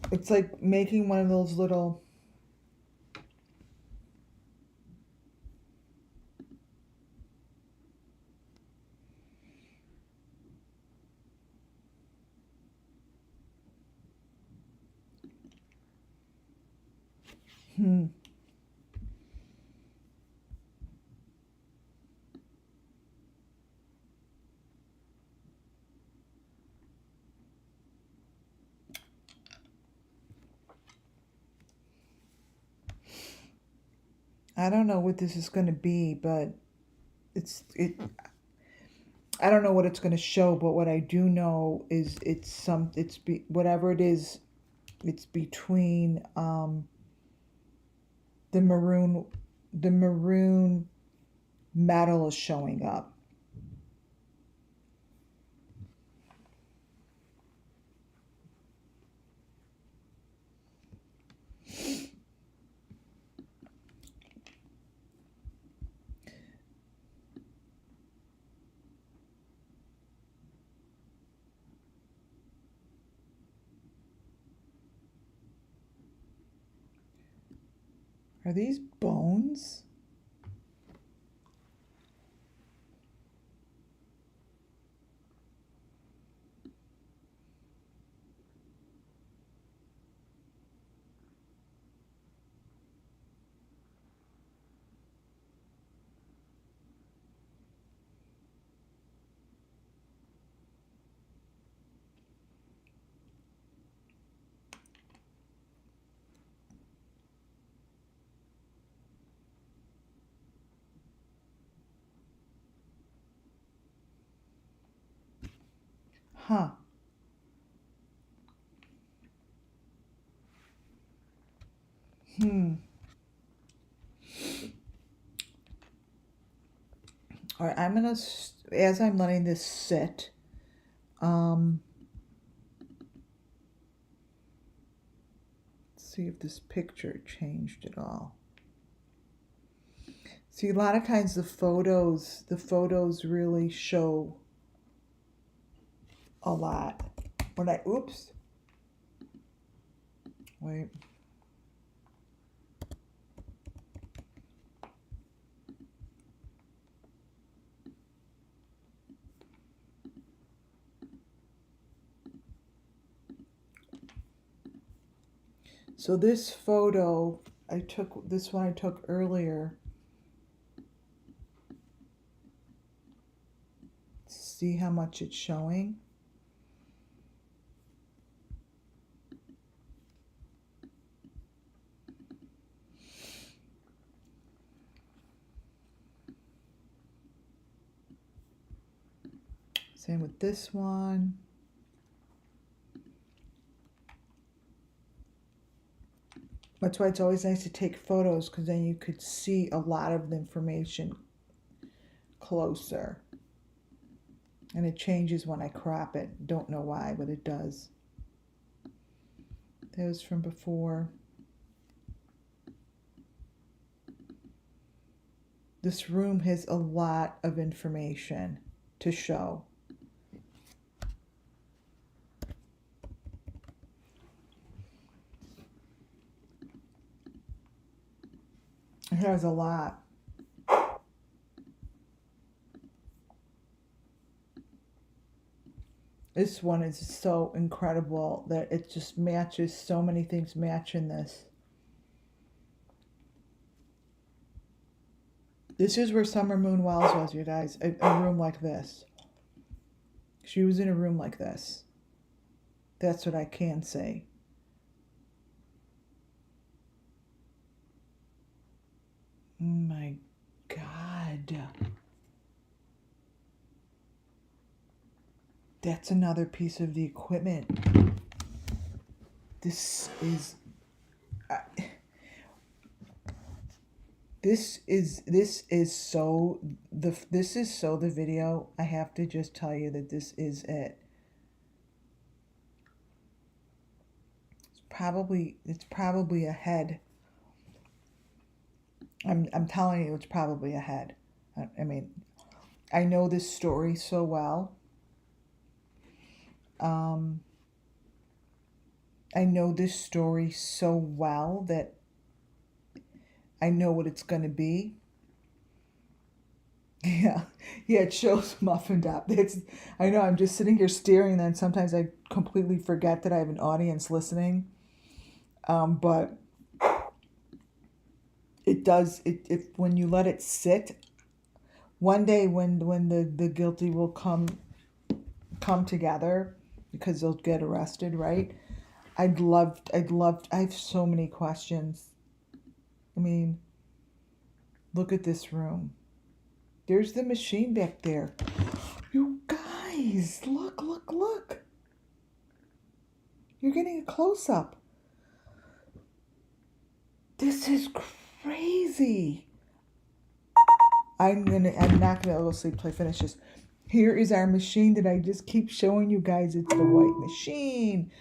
It's like making one of those little... I don't know what this is going to be, but I don't know what it's going to show, but what I do know is whatever it is, it's between the maroon metal is showing up. Are these bones? Huh. All right, I'm gonna, as I'm letting this sit, see if this picture changed at all. See, a lot of times the photos really show a lot. Oops. Wait. So this photo, this one I took earlier. See how much it's showing? Same with this one. That's why it's always nice to take photos, because then you could see a lot of the information closer. And it changes when I crop it. Don't know why, but it does. That was from before. This room has a lot of information to show. It has a lot. This one is so incredible that it just matches, so many things match in this. This is where Summer Moon Wells was, you guys. A room like this. She was in a room like this. That's what I can say. Oh my God. That's another piece of the equipment. This is... This is so the video. I have to just tell you that this is it. It's probably a head. I'm telling you, it's probably a head. I mean, I know this story so well. I know this story so well that I know what it's going to be. Yeah, it shows muffined up. I know, I'm just sitting here staring, and then sometimes I completely forget that I have an audience listening. But it does, if when you let it sit, one day when the guilty will come together, because they'll get arrested, right? I have so many questions. I mean, look at this room. There's the machine back there. You guys, look. You're getting a close-up. This is crazy. I'm not gonna go sleep till I finish this. Here is our machine that I just keep showing you guys. It's the white machine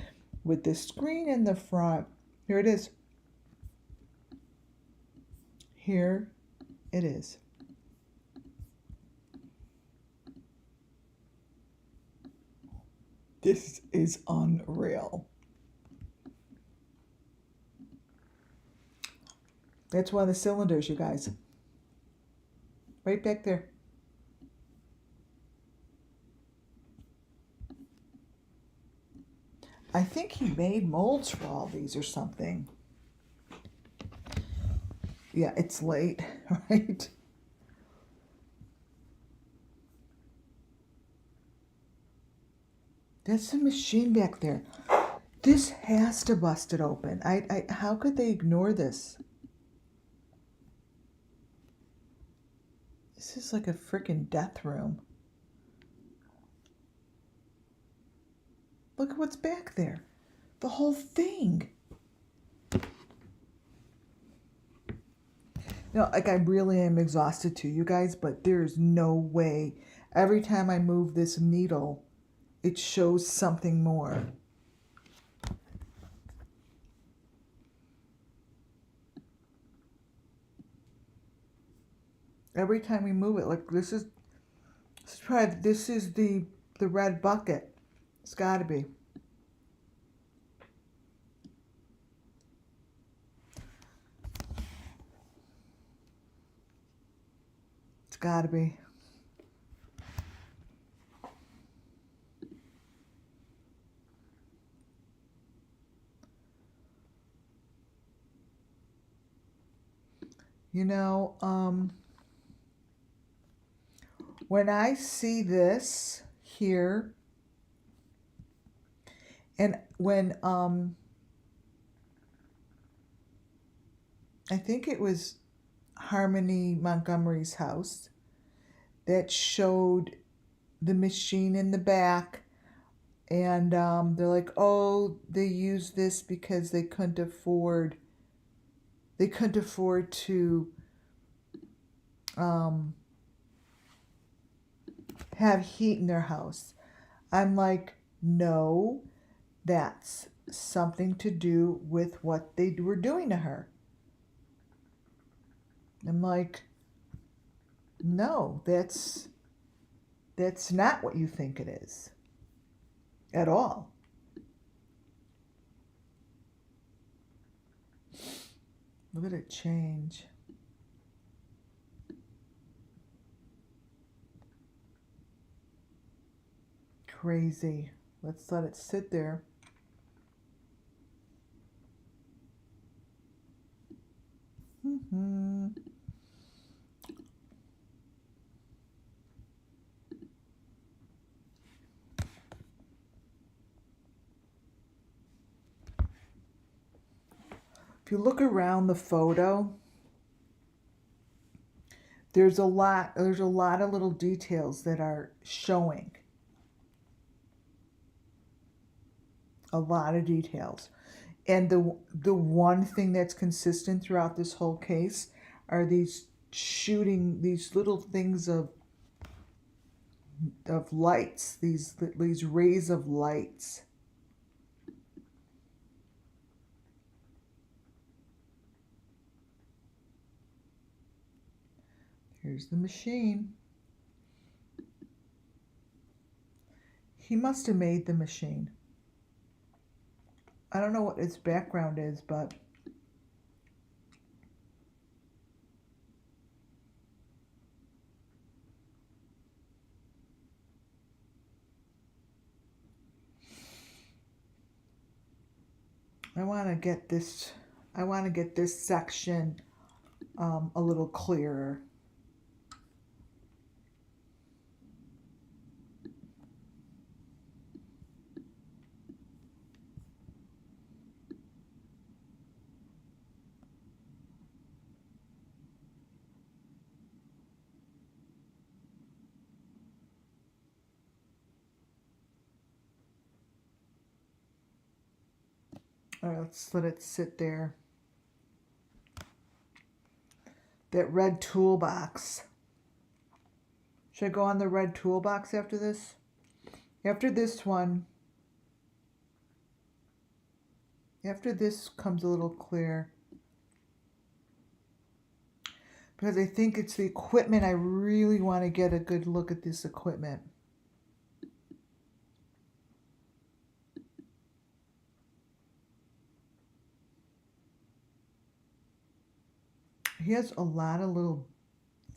with the screen in the front. Here it is. Here it is. This is unreal. That's one of the cylinders, you guys. Right back there. I think he made molds for all these or something. Yeah, it's late, right? That's the machine back there. This has to bust it open. How could they ignore this? This is like a freaking death room. Look at what's back there. The whole thing. Like, I really am exhausted too, you guys, but there's no way. Every time I move this needle, it shows something more. Every time we move it, like this is the red bucket. It's got to be. It's got to be. When I see this here, and when I think it was Harmony Montgomery's house that showed the machine in the back, and they're like, oh, they used this because they couldn't afford to have heat in their house. I'm like, no, that's something to do with what they were doing to her. I'm like, no, that's not what you think it is at all. Look at it change. Crazy. Let's let it sit there. If you look around the photo, there's a lot of little details that are showing. A lot of details. And the one thing that's consistent throughout this whole case are these little things of lights, these rays of lights. Here's the machine. He must have made the machine. I don't know what its background is, but I want to get this section a little clearer. All right, let's let it sit there. That red toolbox. Should I go on the red toolbox after this? After this one, after this comes a little clear. Because I think it's the equipment. I really want to get a good look at this equipment. He has a lot of little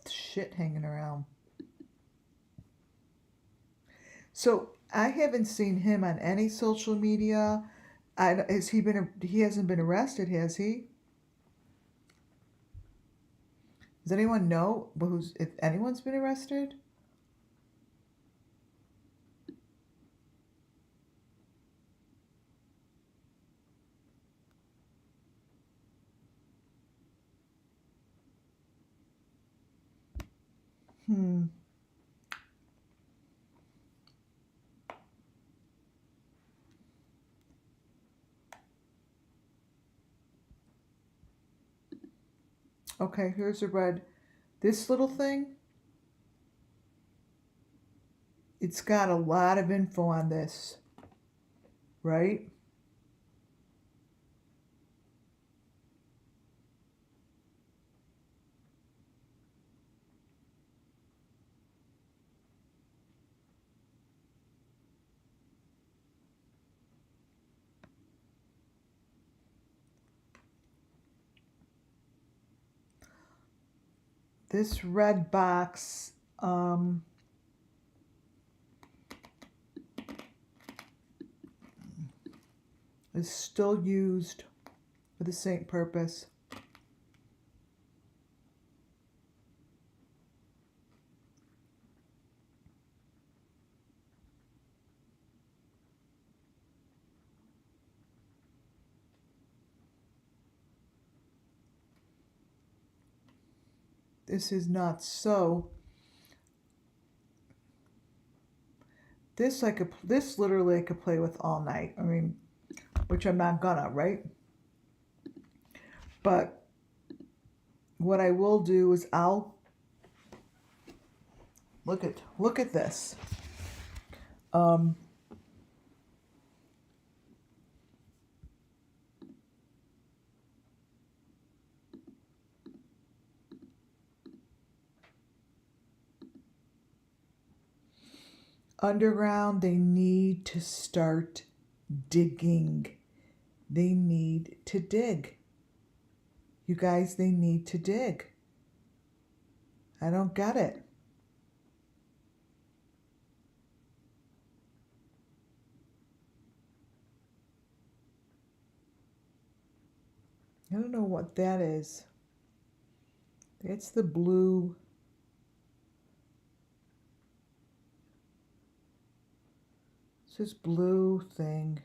shit hanging around. So I haven't seen him on any social media. He hasn't been arrested, has he? Does anyone know if anyone's been arrested? Okay, here's a red. This little thing, it's got a lot of info on this, right? This red box is still used for the same purpose. This is not so. This literally I could play with all night. I mean, which I'm not gonna, right? But what I will do is I'll look at this. Underground, they need to start digging. They need to dig. You guys, they need to dig. I don't get it. I don't know what that is. It's the blue. It's this blue thing.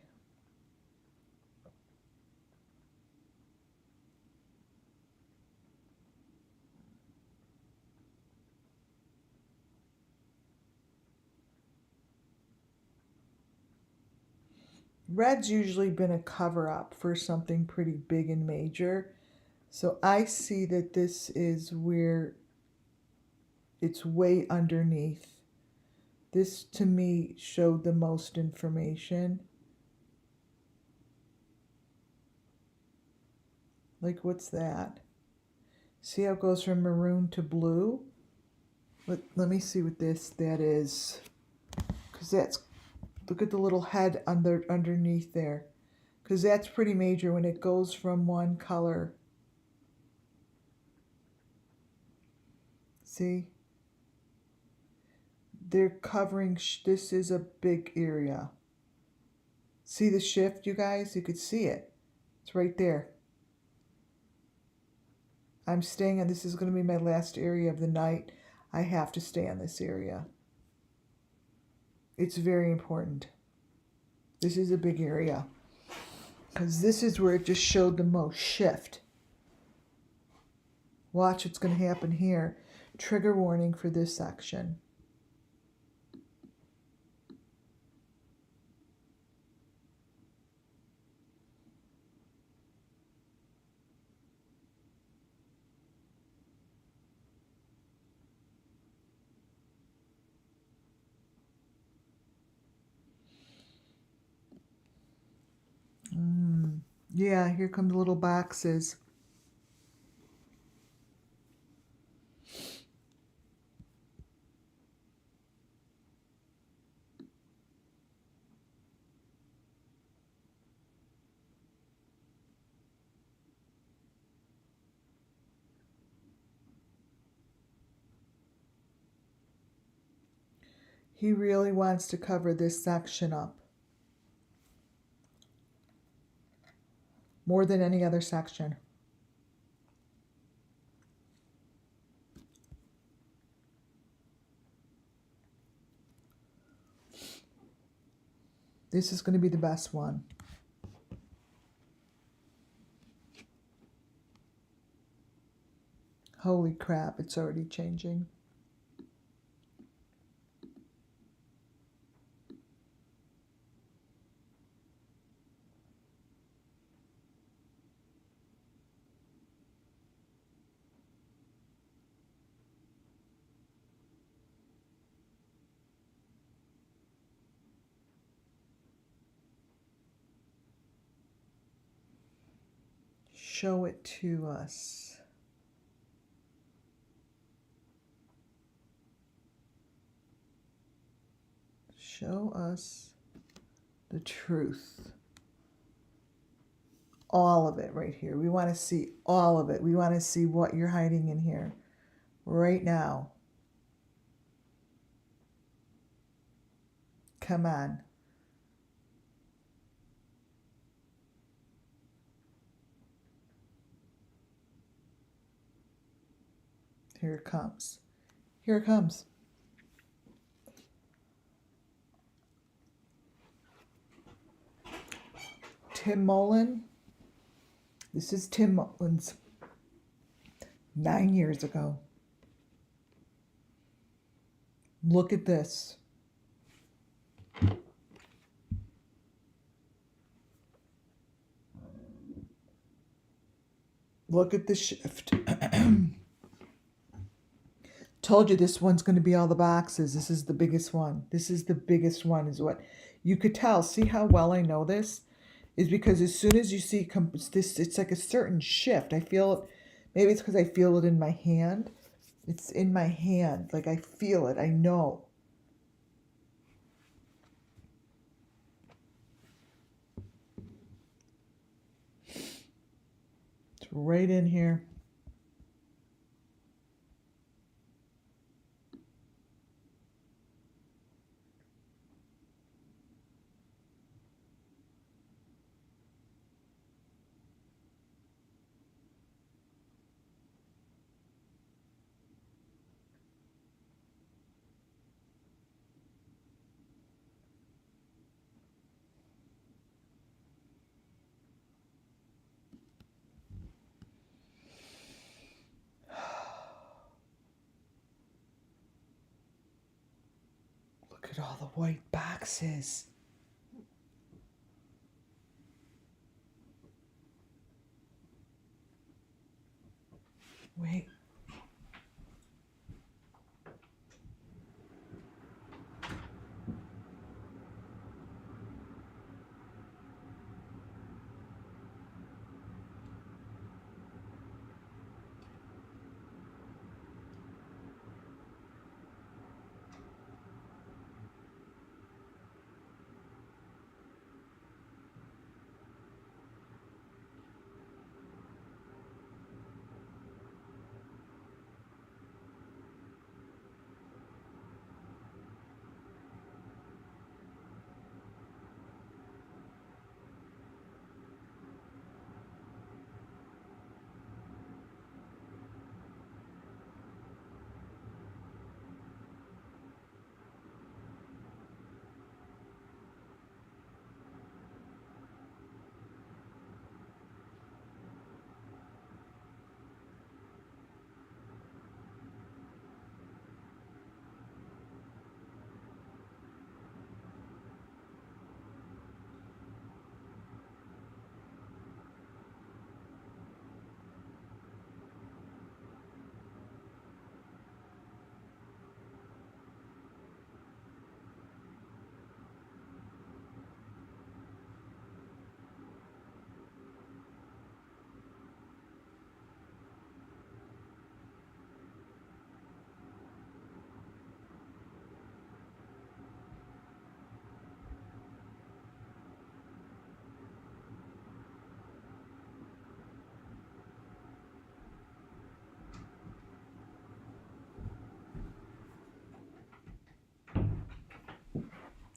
red's usually been a cover up for something pretty big and major. So I see that this is where it's way underneath. This to me showed the most information. Like, what's that? See how it goes from maroon to blue? Let me see what that is. Because that's, look at the little head underneath there. Because that's pretty major when it goes from one color. See? They're covering, this is a big area. See the shift, you guys? You could see it. It's right there. I'm staying on, this is going to be my last area of the night. I have to stay on this area. It's very important. This is a big area. Because this is where it just showed the most shift. Watch what's going to happen here. Trigger warning for this section. Yeah, here come the little boxes. He really wants to cover this section up. More than any other section. This is going to be the best one. Holy crap, it's already changing. Show it to us. Show us the truth. All of it right here. We want to see all of it. We want to see what you're hiding in here right now. Come on. Here it comes. Here it comes. Tim Mullen. This is Tim Mullen's 9 years ago. Look at this. Look at the shift. Told you this one's going to be all the boxes. This is the biggest one. This is the biggest one is what you could tell. See how well I know this? Is because as soon as you see this, it's like a certain shift. I feel it. Maybe it's because I feel it in my hand. It's in my hand. Like I feel it. I know. It's right in here. Look at all the white boxes. Wait.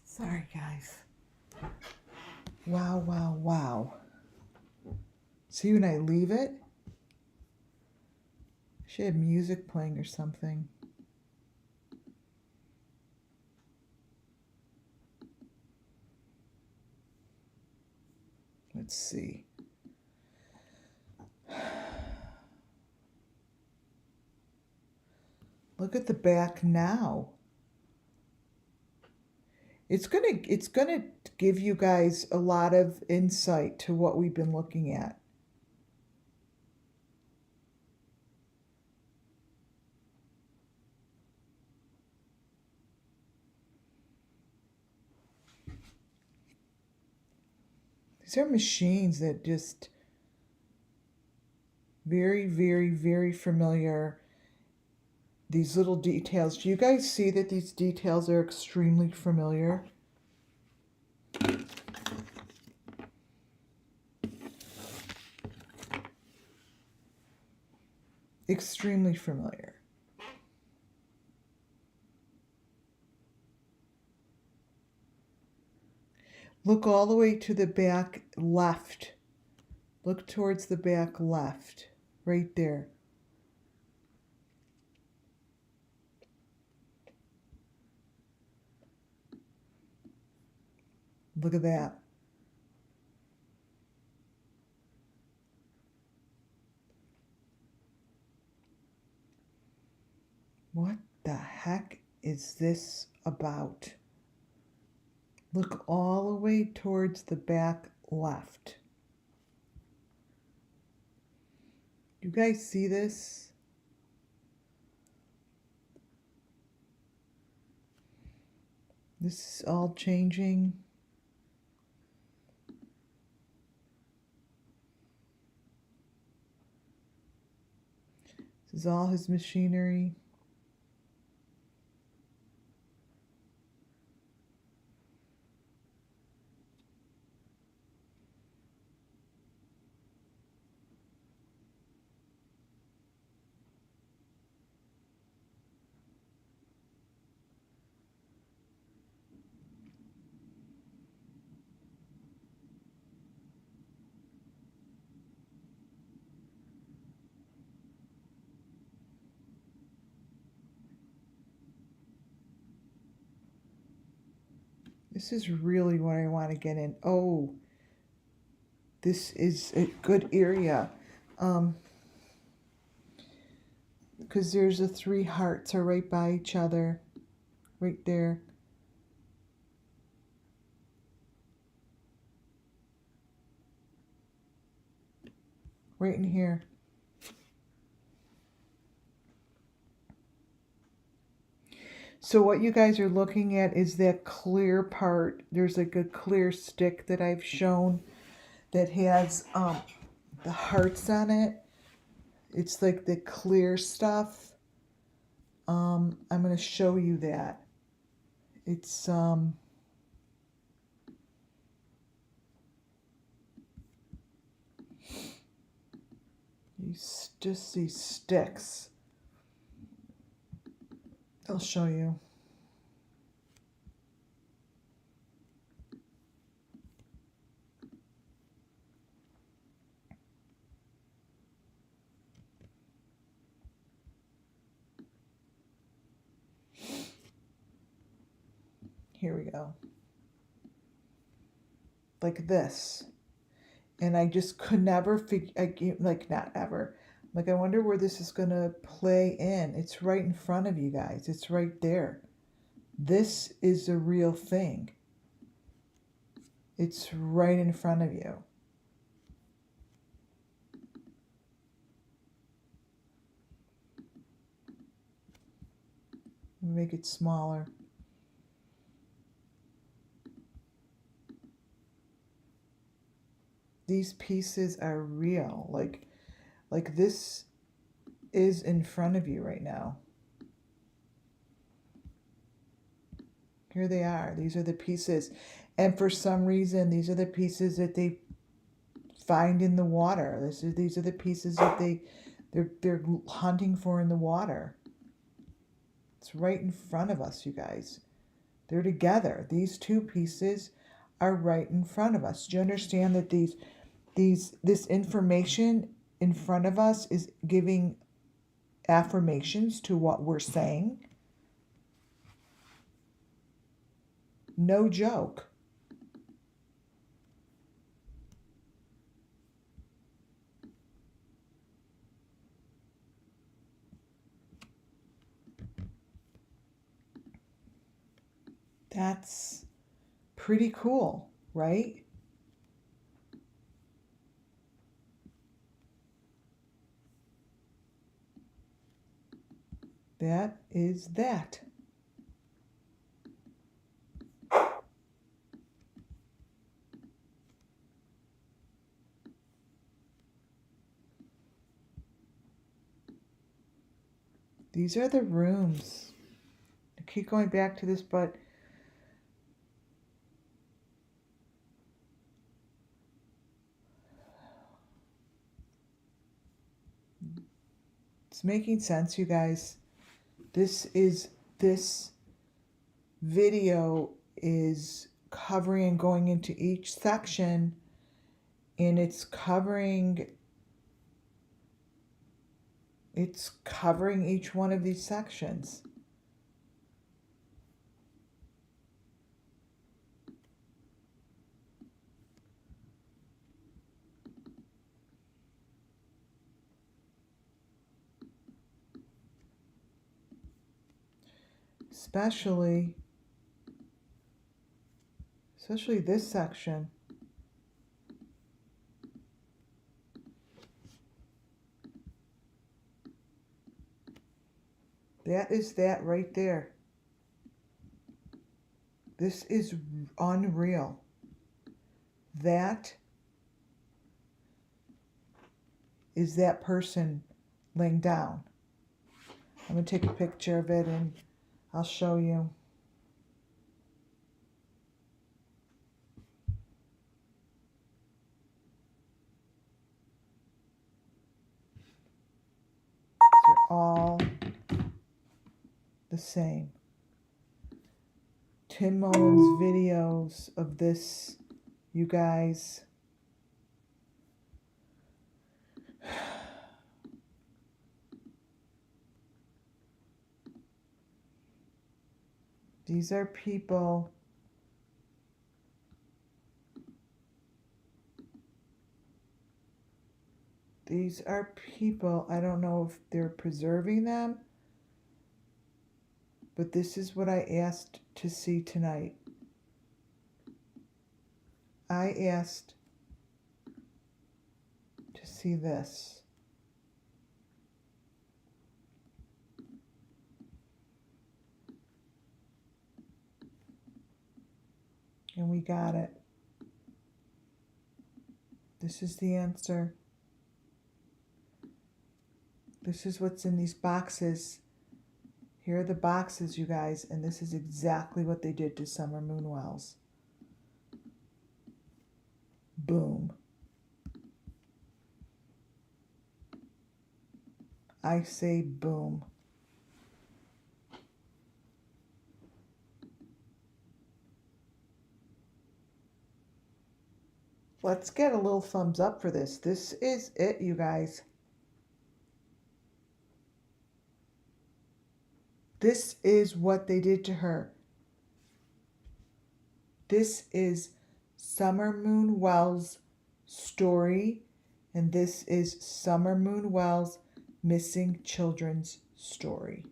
Sorry, guys. Wow, wow, wow. See when I leave it? Should have music playing or something. Let's see. Look at the back now. It's gonna give you guys a lot of insight to what we've been looking at. These are machines that just very, very, very familiar. These little details. Do you guys see that these details are extremely familiar? Extremely familiar. Look all the way to the back left. Look towards the back left. Right there. Look at that. What the heck is this about? Look all the way towards the back left. You guys see this? This is all changing. This is all his machinery. This is really what I want to get in. Oh, this is a good area. Because there's the three hearts are right by each other. Right there. Right in here. So what you guys are looking at is that clear part. There's like a clear stick that I've shown that has the hearts on it. It's like the clear stuff. I'm going to show you that. It's you just see sticks. I'll show you. Here we go. Like this. And I just could never figure, like not ever. Like I wonder where this is going to play in. It's right in front of you guys. It's right there. This is a real thing. It's right in front of you. Make it smaller. These pieces are real. Like this is in front of you right now. Here they are. These are the pieces. And for some reason, these are the pieces that they find in the water. These are the pieces that they're hunting for in the water. It's right in front of us, you guys. They're together. These two pieces are right in front of us. Do you understand that this information in front of us is giving affirmations to what we're saying? No joke. That's pretty cool, right? That is that. These are the rooms. I keep going back to this, but it's making sense, you guys. This video is covering and going into each section, and it's covering each one of these sections. Especially this section. That is that right there. This is unreal. That is that person laying down. I'm going to take a picture of it and I'll show you. They're all the same. Tim Mullen's videos of this, you guys. These are people. These are people. I don't know if they're preserving them, but this is what I asked to see tonight. I asked to see this. we got it. This is the answer. This is what's in these boxes. Here are the boxes, you guys, and this is exactly what they did to Summer Moon Wells. Boom. I say boom. Let's get a little thumbs up for this. This is it, you guys. This is what they did to her. This is Summer Moon Wells' story, and this is Summer Moon Wells' missing children's story.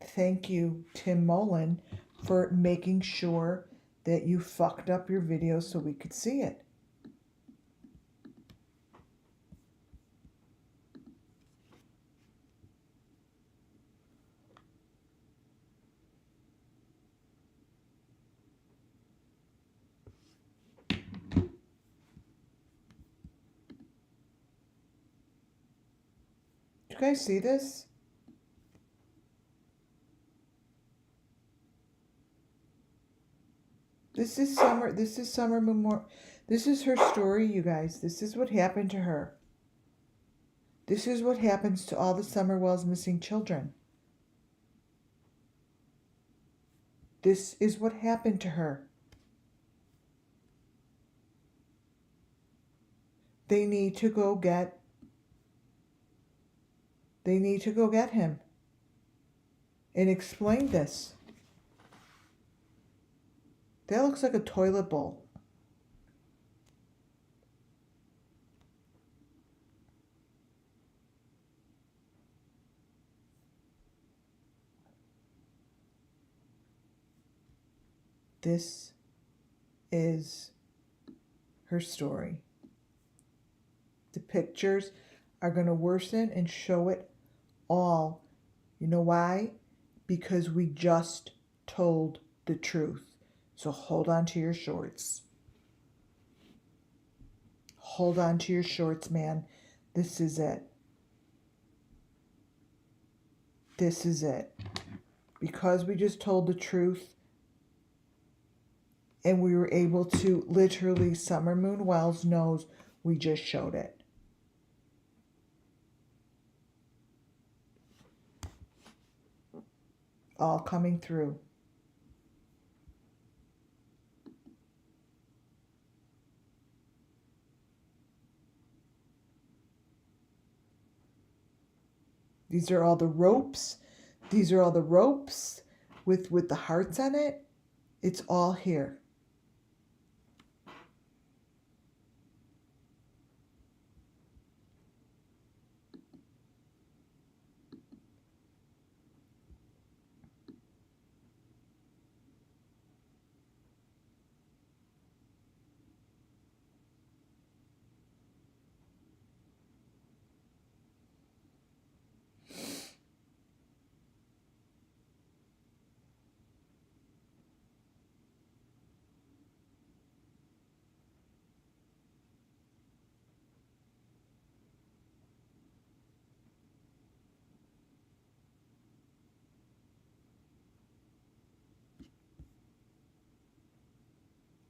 Thank you, Tim Mullen, for making sure that you fucked up your video so we could see it. Do you guys see this? This is Summer Memorial. This is her story, you guys. This is what happened to her. This is what happens to all the Summer Wells missing children. This is what happened to her. They need to go get him and explain this. That looks like a toilet bowl. This is her story. The pictures are going to worsen and show it all. You know why? Because we just told the truth. So hold on to your shorts. Hold on to your shorts, man. This is it. This is it. Because we just told the truth and we were able to literally, Summer Moon Wells knows we just showed it. All coming through. These are all the ropes. These are all the ropes with the hearts on it. It's all here.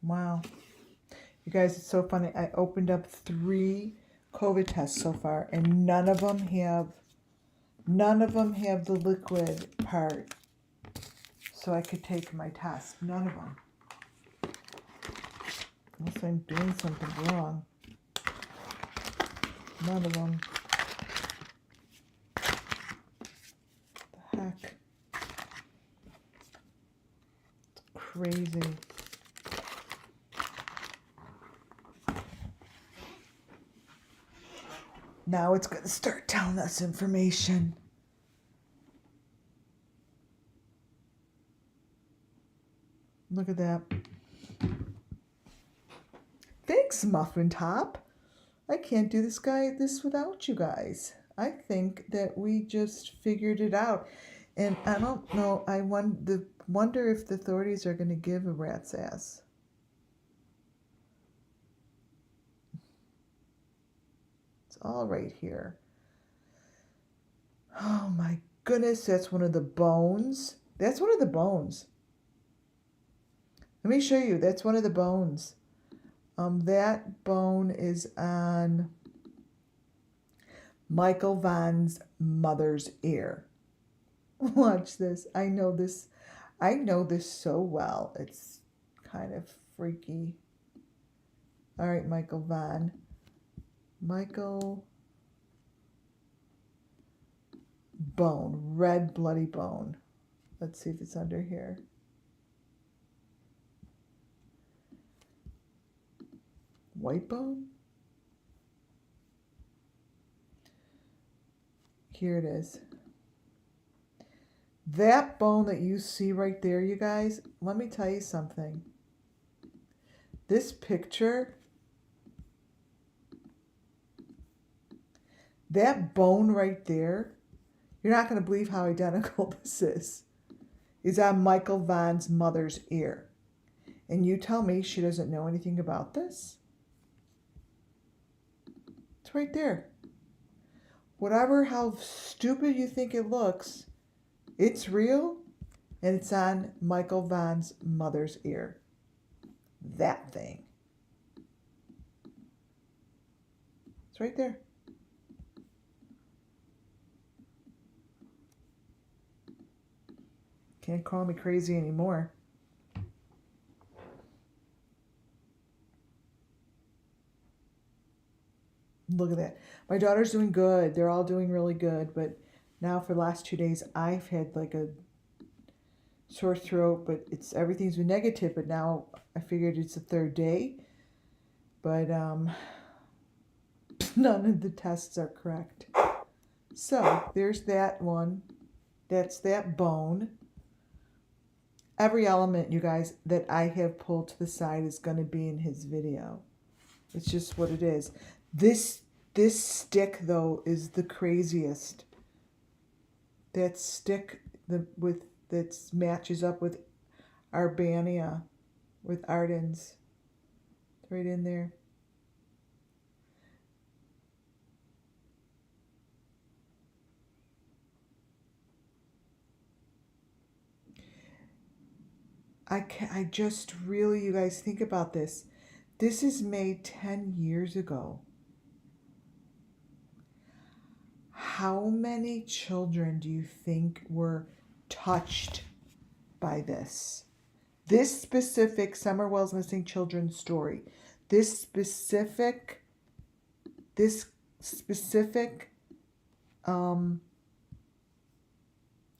Wow. You guys, it's so funny. I opened up 3 COVID tests so far, and none of them have the liquid part. So I could take my test. None of them. Unless I'm doing something wrong. None of them. The heck? It's crazy. Now it's going to start telling us information. Look at that. Thanks, Muffin Top. I can't do this without you guys. I think that we just figured it out. And I don't know, wonder if the authorities are going to give a rat's ass. It's all right here. Oh my goodness, that's one of the bones. That's one of the bones. Let me show you. That's one of the bones. That bone is on Michael Vaughn's mother's ear. Watch this. I know this. I know this so well. It's kind of freaky. All right, Michael Vaughn. Michael bone, red bloody bone. Let's see if it's under here. White bone? Here it is. That bone that you see right there, you guys, let me tell you something. This picture, that bone right there, you're not going to believe how identical this is on Michael Vaughn's mother's ear. And you tell me she doesn't know anything about this? It's right there. Whatever, how stupid you think it looks, it's real, and it's on Michael Vaughn's mother's ear. That thing. It's right there. Can't call me crazy anymore. Look at that. My daughter's doing good. They're all doing really good. But now for the last 2 days, I've had like a sore throat, but everything's been negative. But now I figured it's the third day. But none of the tests are correct. So there's that one. That's that bone. Every element, you guys, that I have pulled to the side is going to be in his video. It's just what it is. This stick, though, is the craziest. That stick that matches up with Arbania, with Arden's. It's right in there. I just really, you guys, think about this. This is made 10 years ago. How many children do you think were touched by this? This specific Summerwell's Missing Children story. This specific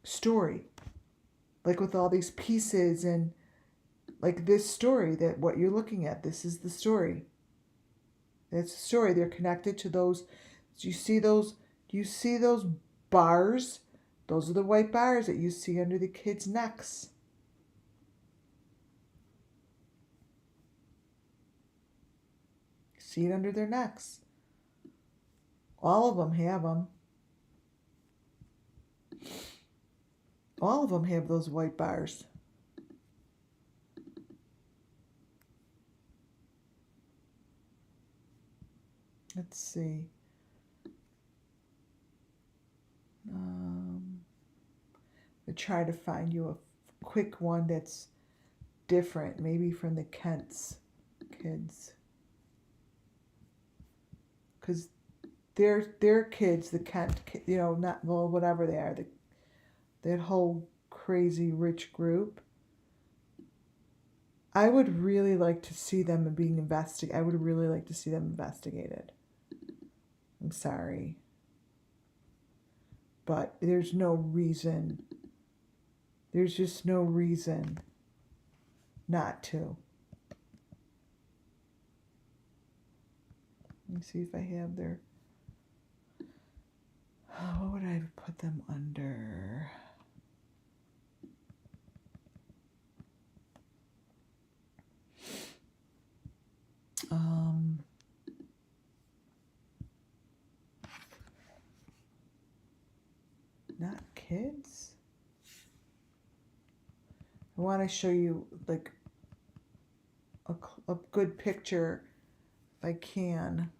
story. Like with all these pieces and like this story, that what you're looking at, this is the story. That's the story. They're connected to those. Do you see those? Do you see those bars? Those are the white bars that you see under the kids' necks. See it under their necks. All of them have them. All of them have those white bars. Let's see. I try to find you a quick one that's different, maybe from the Kent's kids, because they're kids, the Kent, not, well, whatever they are, that whole crazy rich group. I would really like to see them being investigated. I would really like to see them investigated. I'm sorry. But there's no reason. There's just no reason not to. Let me see if I have their... what would I put them under? Not kids? I want to show you like a good picture if I can.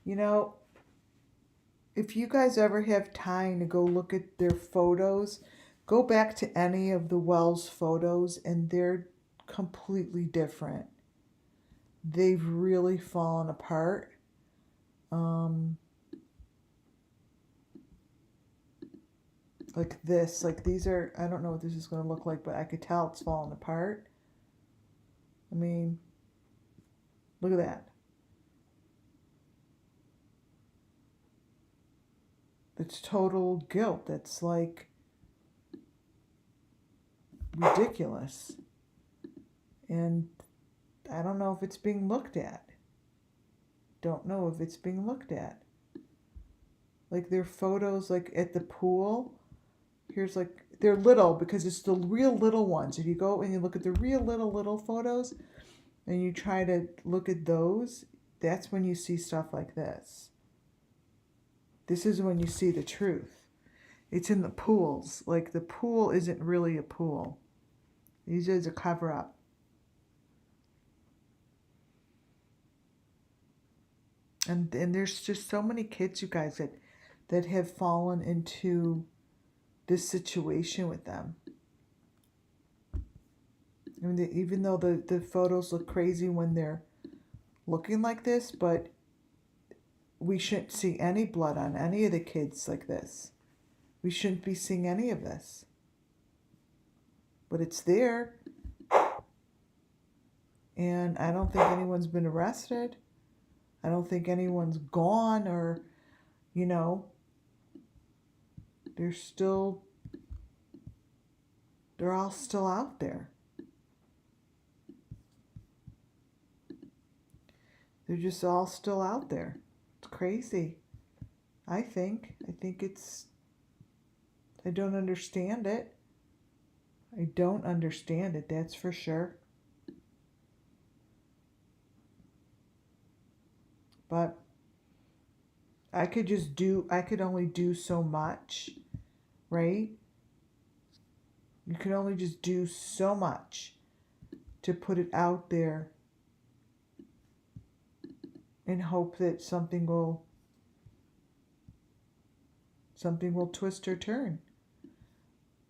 You know, if you guys ever have time to go look at their photos, go back to any of the Wells photos and they're completely different. They've really fallen apart. Um, like this, like these are, I don't know what this is going to look like, but I could tell it's falling apart. I mean, look at that. It's total guilt. That's like ridiculous. And I don't know if it's being looked at. Don't know if it's being looked at. Like their photos like at the pool. Here's like they're little because it's the real little ones. If you go and you look at the real little photos and you try to look at those, that's when you see stuff like this. This is when you see the truth. It's in the pools. Like the pool isn't really a pool. These is a cover up. And there's just so many kids, you guys, that have fallen into this situation with them. I mean, even though the photos look crazy when they're looking like this, but we shouldn't see any blood on any of the kids like this. We shouldn't be seeing any of this. But it's there. And I don't think anyone's been arrested. I don't think anyone's gone or, you know, they're all still out there. They're just all still out there. It's crazy. I think I don't understand it. I don't understand it, that's for sure. But I could only do so much, right? You can only just do so much to put it out there and hope that something will twist or turn.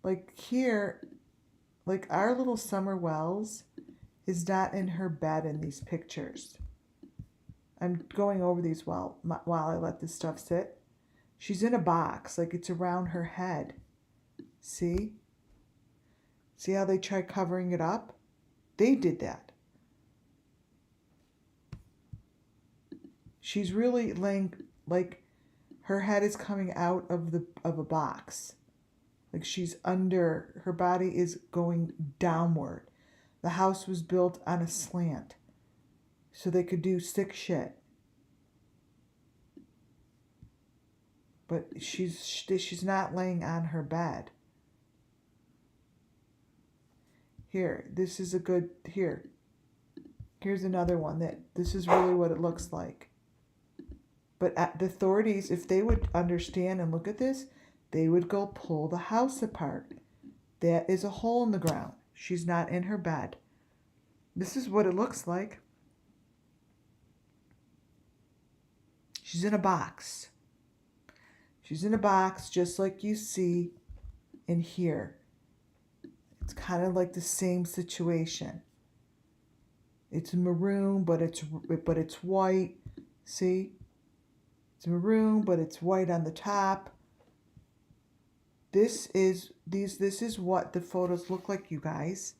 Like here, like our little Summer Wells is not in her bed in these pictures. I'm going over these while I let this stuff sit. She's in a box, like it's around her head. See? See how they try covering it up? They did that. She's really laying, like her head is coming out of a box. Like she's under, her body is going downward. The house was built on a slant so they could do sick shit. But she's not laying on her bed. Here, this is a good, here's another one that this is really what it looks like. But the authorities, if they would understand and look at this, they would go pull the house apart. That is a hole in the ground. She's not in her bed. This is what it looks like. She's in a box. She's in a box just like you see in here. It's kind of like the same situation. It's maroon, but it's white. See? It's maroon, but it's white on the top. This is what the photos look like, you guys.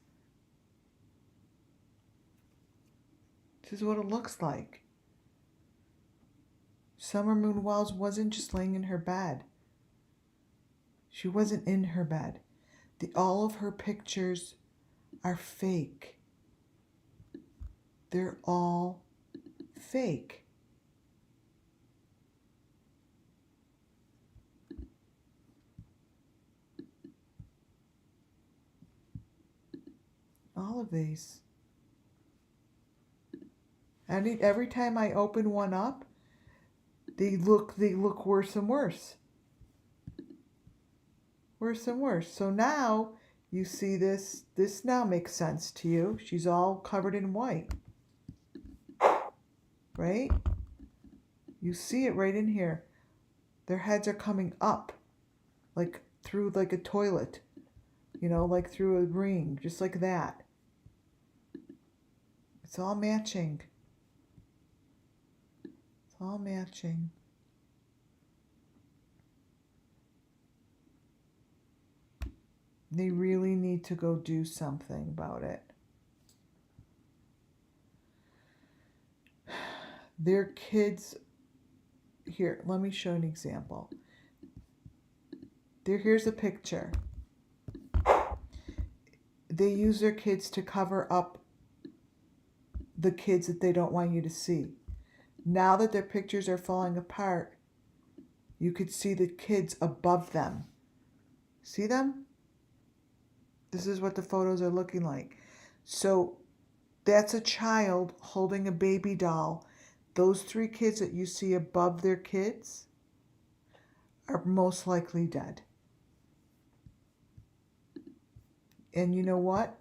This is what it looks like. Summer Moon Wells wasn't just laying in her bed. She wasn't in her bed. All of her pictures are fake. They're all fake. All of these. And every time I open one up, they look worse and worse. Worse and worse. So now you see this. This now makes sense to you. She's all covered in white, right? You see it right in here. Their heads are coming up, like through like a toilet, like through a ring, just like that. It's all matching. It's all matching. They really need to go do something about it. Their kids, here, let me show an example. Here's a picture. They use their kids to cover up the kids that they don't want you to see. Now that their pictures are falling apart, you could see the kids above them. See them? This is what the photos are looking like. So that's a child holding a baby doll. Those 3 kids that you see above their kids are most likely dead. And you know what?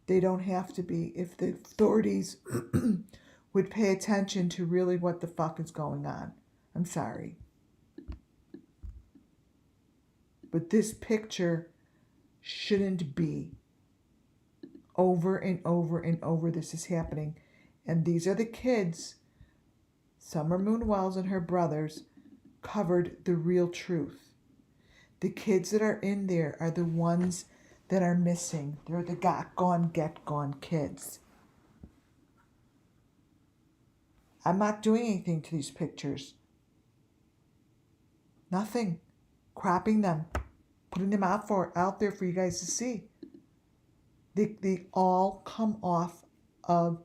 They don't have to be if the authorities would pay attention to really what the fuck is going on. I'm sorry. But this picture shouldn't be. Over and over and over this is happening. And these are the kids, Summer Moon Wells and her brothers, covered the real truth. The kids that are in there are the ones that are missing. They're the got gone, get gone kids. I'm not doing anything to these pictures. Nothing. Cropping them. Putting them out there for you guys to see. They all come off of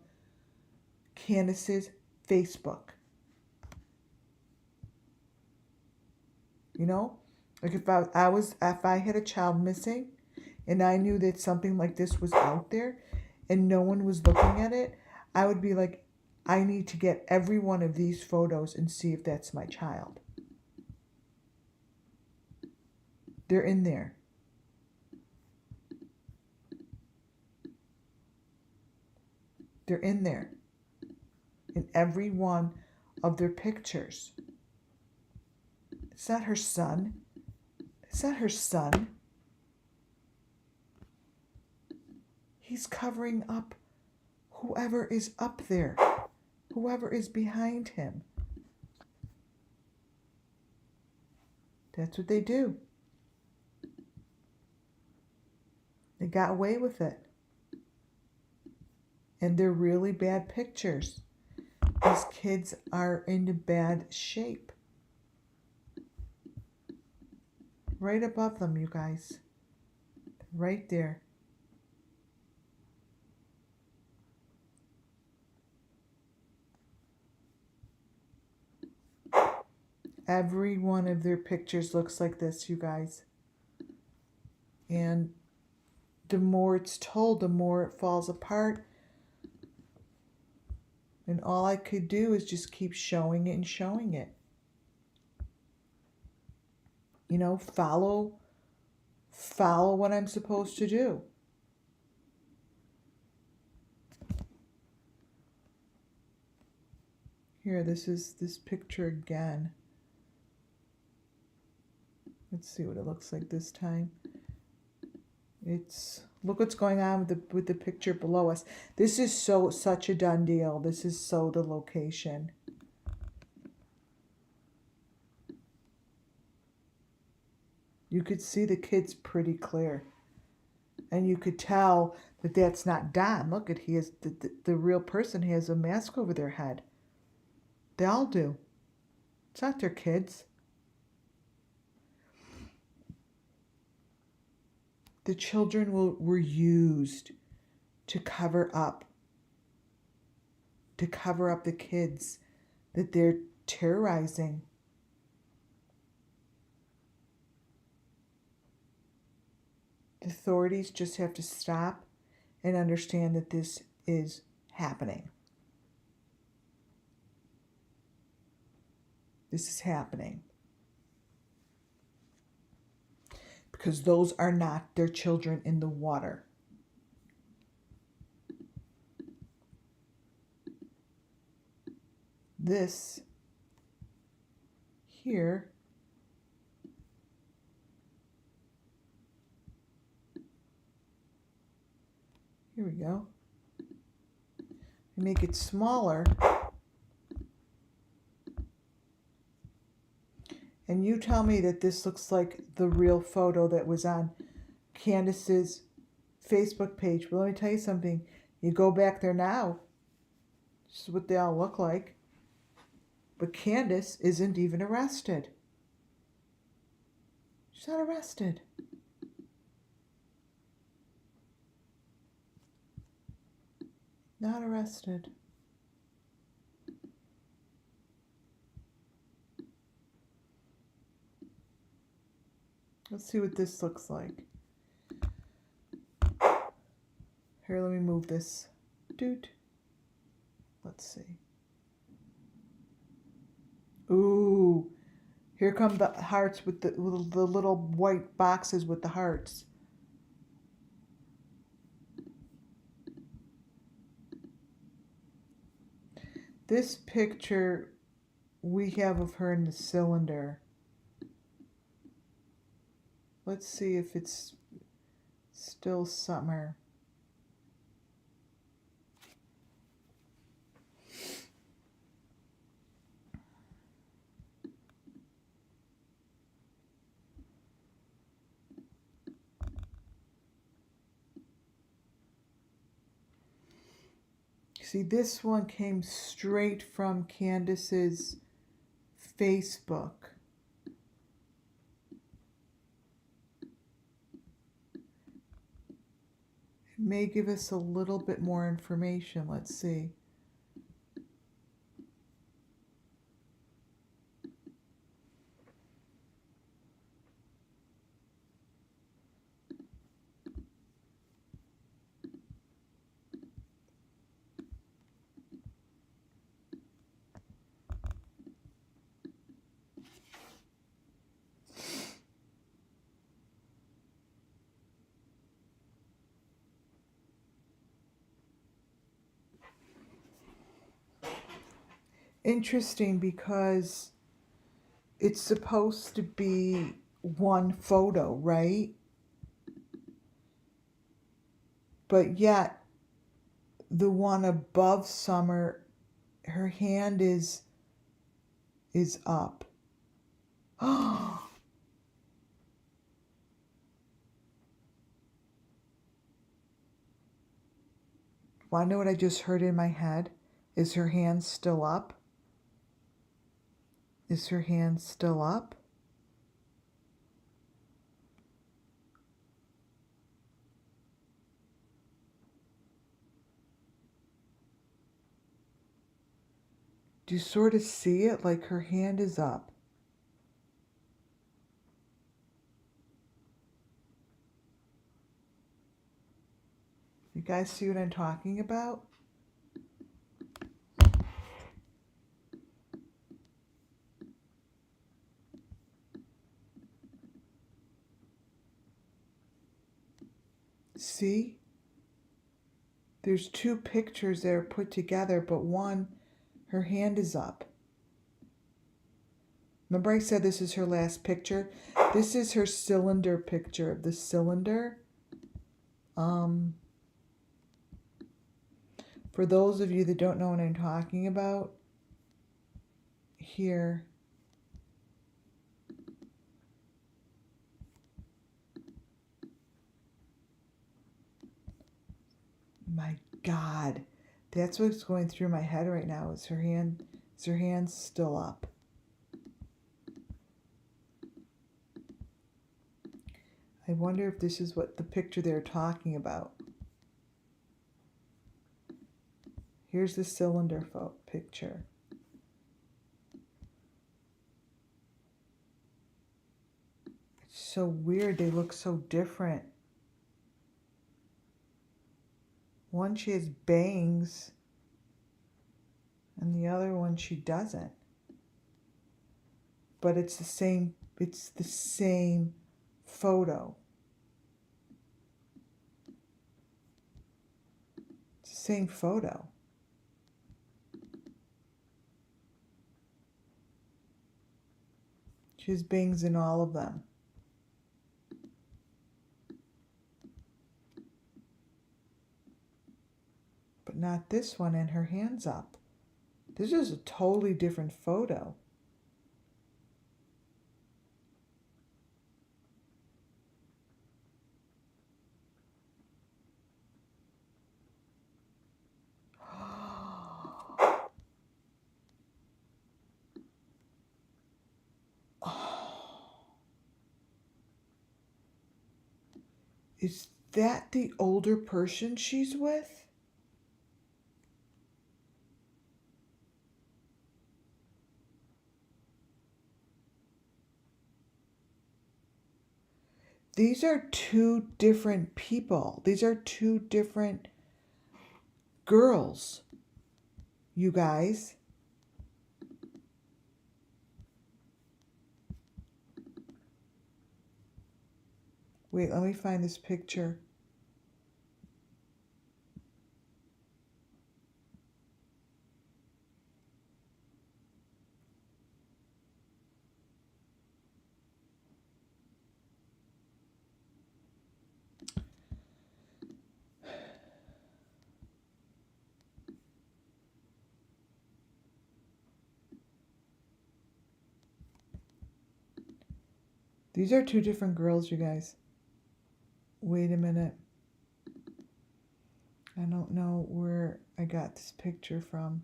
Candace's Facebook. Like if I had a child missing and I knew that something like this was out there and no one was looking at it, I would be like, I need to get every one of these photos and see if that's my child. They're in there. They're in there. In every one of their pictures. It's not her son. It's not her son. He's covering up whoever is up there. Whoever is behind him. That's what they do. They got away with it. And they're really bad pictures. These kids are in bad shape. Right above them, you guys. Right there. Every one of their pictures looks like this, you guys. And the more it's told, the more it falls apart. And all I could do is just keep showing it and showing it. Follow what I'm supposed to do. Here, this is this picture again. Let's see what it looks like this time. Look what's going on with the picture below us. This is such a done deal. This is so the location. You could see the kids pretty clear. And you could tell that that's not Don. Look at he has the real person has a mask over their head. They all do. It's not their kids. The children were used to cover up the kids that they're terrorizing. The authorities just have to stop and understand that this is happening. This is happening. because those are not their children in the water. This here we go. Make it smaller. And you tell me that this looks like the real photo that was on Candace's Facebook page. But let me tell you something. You go back there now, this is what they all look like. But Candace isn't even arrested. She's not arrested. Not arrested. Let's see what this looks like. Here, let me move this. Doot. Let's see. Ooh. Here come the hearts with the little white boxes with the hearts. This picture we have of her in the cylinder. Let's see if it's still summer. See, this one came straight from Candace's Facebook. It may give us a little bit more information. Let's see. Interesting, because it's supposed to be one photo, right? But yet the one above Summer, her hand is up. Oh, want to know what I just heard in my head? Is her hand still up? Is her hand still up? Do you sort of see it? Like her hand is up. You guys see what I'm talking about? See? There's two pictures that are put together, but one, her hand is up. Remember I said this is her last picture? This is her cylinder picture of the cylinder. For those of you that don't know what I'm talking about, here. My God, that's what's going through my head right now. Is her hand still up? I wonder if this is what the picture they're talking about. Here's the cylinder picture. It's so weird. They look so different. One, she has bangs, and the other one she doesn't. But it's the same photo. It's the same photo. She has bangs in all of them. But not this one, and her hands up. This is a totally different photo. Is that the older person she's with? These are two different people. These are two different girls, you guys. Wait, let me find this picture. These are two different girls, you guys. Wait a minute. I don't know where I got this picture from.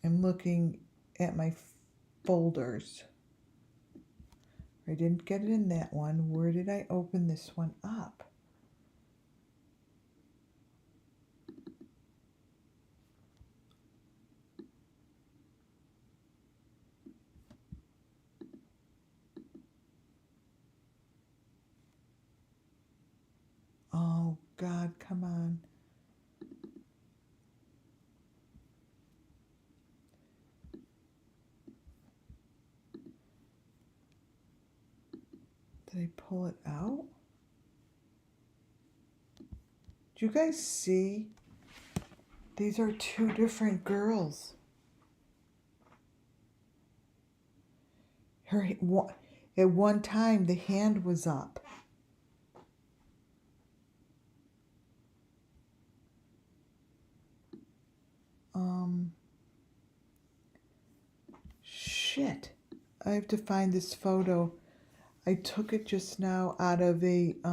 I'm looking at my folders. I didn't get it in that one. Where did I open this one up? Oh, God, come on. Did I pull it out? Do you guys see? These are two different girls. At one time, the hand was up. Shit. I have to find this photo. I took it just now out of a, did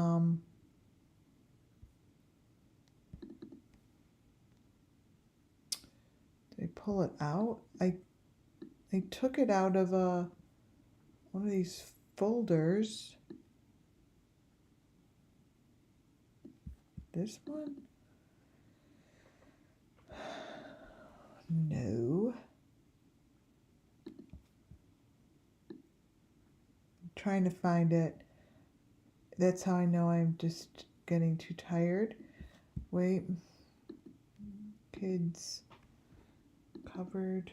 I pull it out? I took it out of one of these folders. This one? No. I'm trying to find it. That's how I know I'm just getting too tired. Wait. Kids. Covered.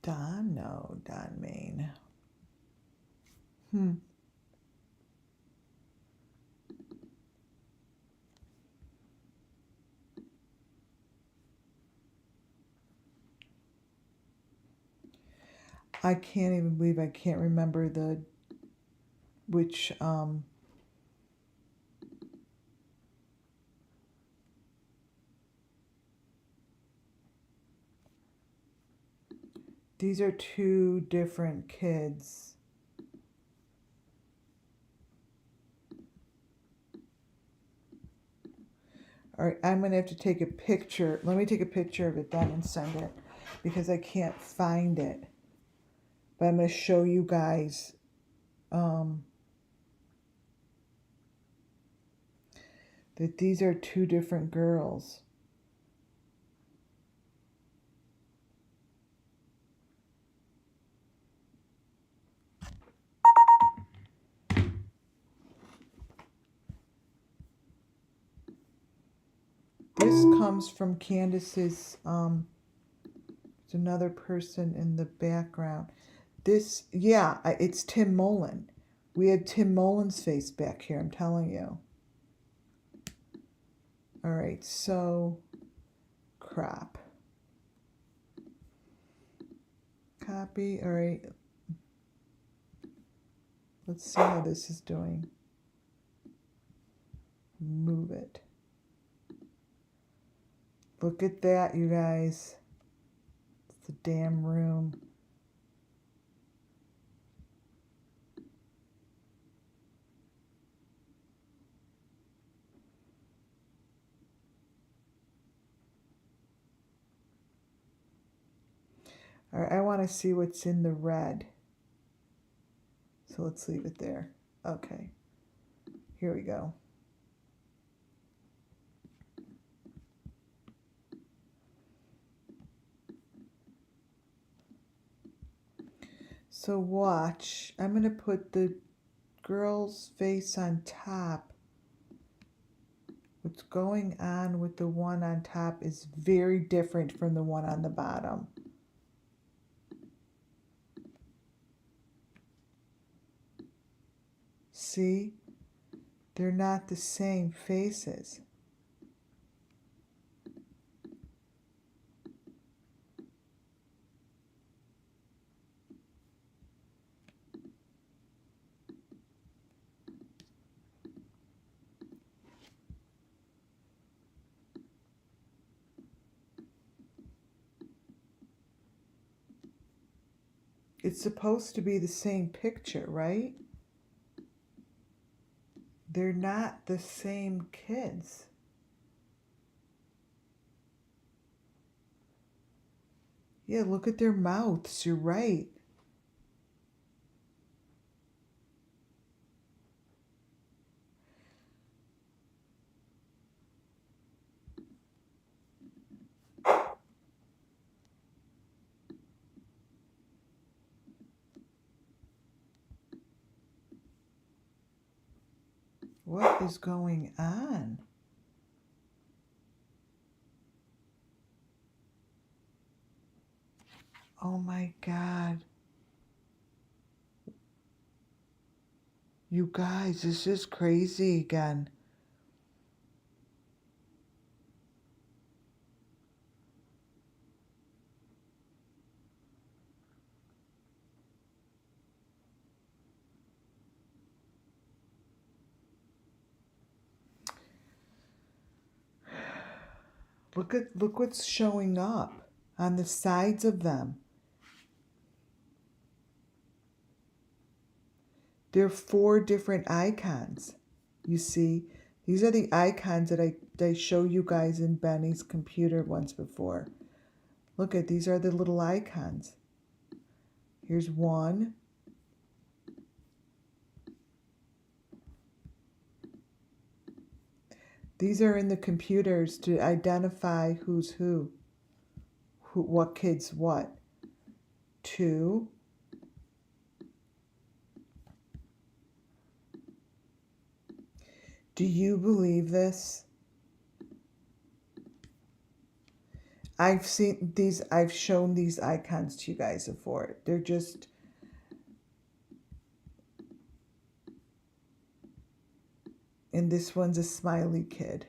Don? No, Don Main. I can't even believe I can't remember which these are two different kids. All right, I'm gonna have to take a picture. Let me take a picture of it then and send it because I can't find it. But I'm gonna show you guys that these are two different girls. This comes from Candace's, there's another person in the background. This, yeah, it's Tim Mullen. We had Tim Mullen's face back here, I'm telling you. All right, so crop. Copy, all right. Let's see how this is doing. Move it. Look at that, you guys. It's the damn room. All right, I want to see what's in the red. So let's leave it there. Okay, here we go. So watch, I'm going to put the girl's face on top. What's going on with the one on top is very different from the one on the bottom. See? They're not the same faces. It's supposed to be the same picture, right? They're not the same kids. Yeah, look at their mouths. You're right. What is going on? Oh my God. You guys, this is crazy again. Look what's showing up on the sides of them. There are 4 different icons. You see, these are the icons that I show you guys in Benny's computer once before. Look at, these are the little icons. Here's one. These are in the computers to identify who's who what kid's what. 2. Do you believe this? I've shown these icons to you guys before. They're just, and this one's a smiley kid.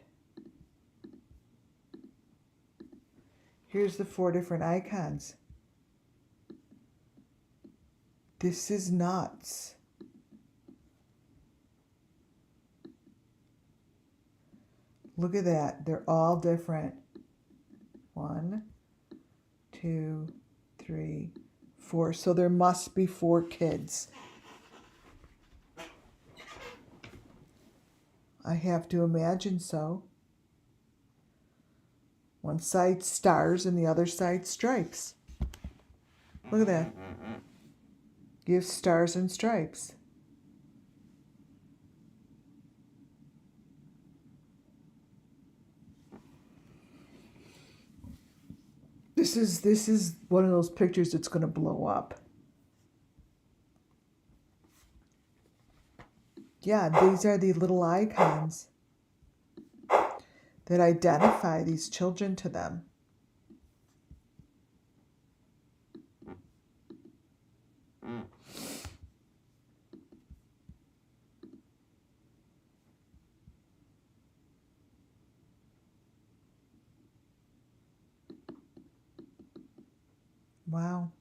Here's the 4 different icons. This is nuts. Look at that. They're all different. 1, 2, 3, 4. So there must be 4 kids. I have to imagine so. One side stars and the other side stripes. Look at that. You have stars and stripes. This is one of those pictures that's going to blow up. Yeah, these are the little icons. that identify these children to them. Wow.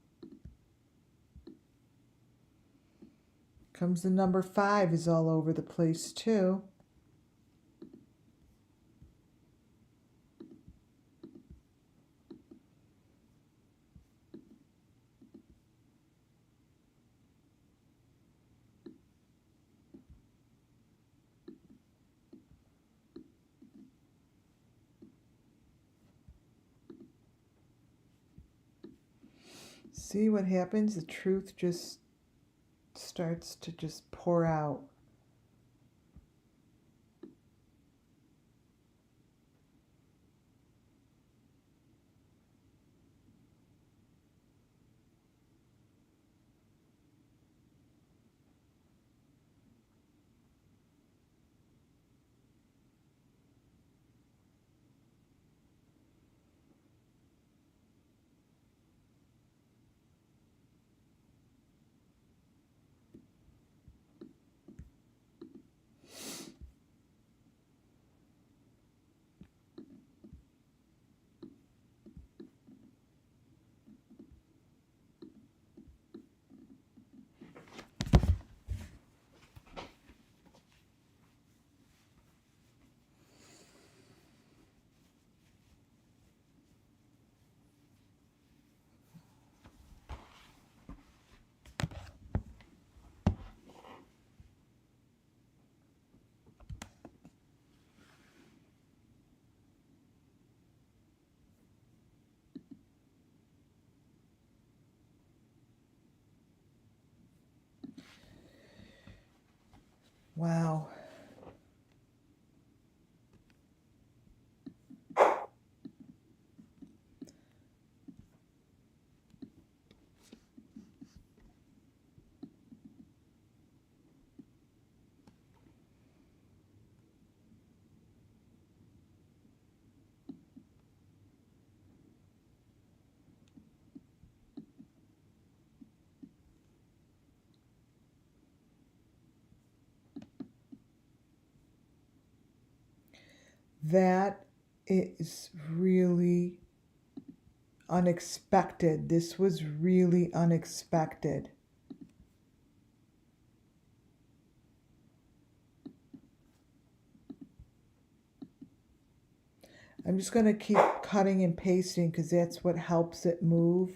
Comes the number 5 is all over the place too. See what happens? The truth just starts to just pour out. Wow. That is really unexpected. This was really unexpected. I'm just going to keep cutting and pasting because that's what helps it move.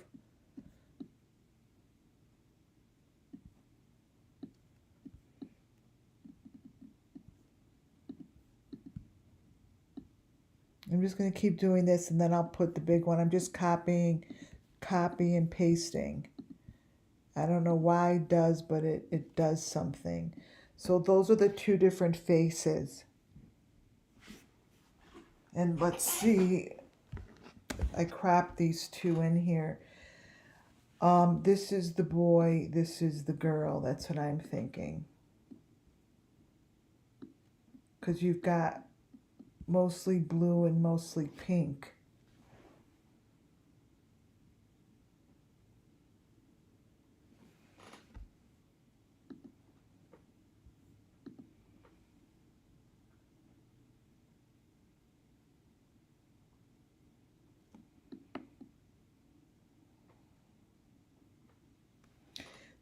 I'm just going to keep doing this and then I'll put the big one. I'm just copy and pasting. I don't know why it does, but it does something. So those are the 2 different faces. And let's see, I cropped these 2 in here. This is the boy, this is the girl. That's what I'm thinking. Because you've got mostly blue and mostly pink.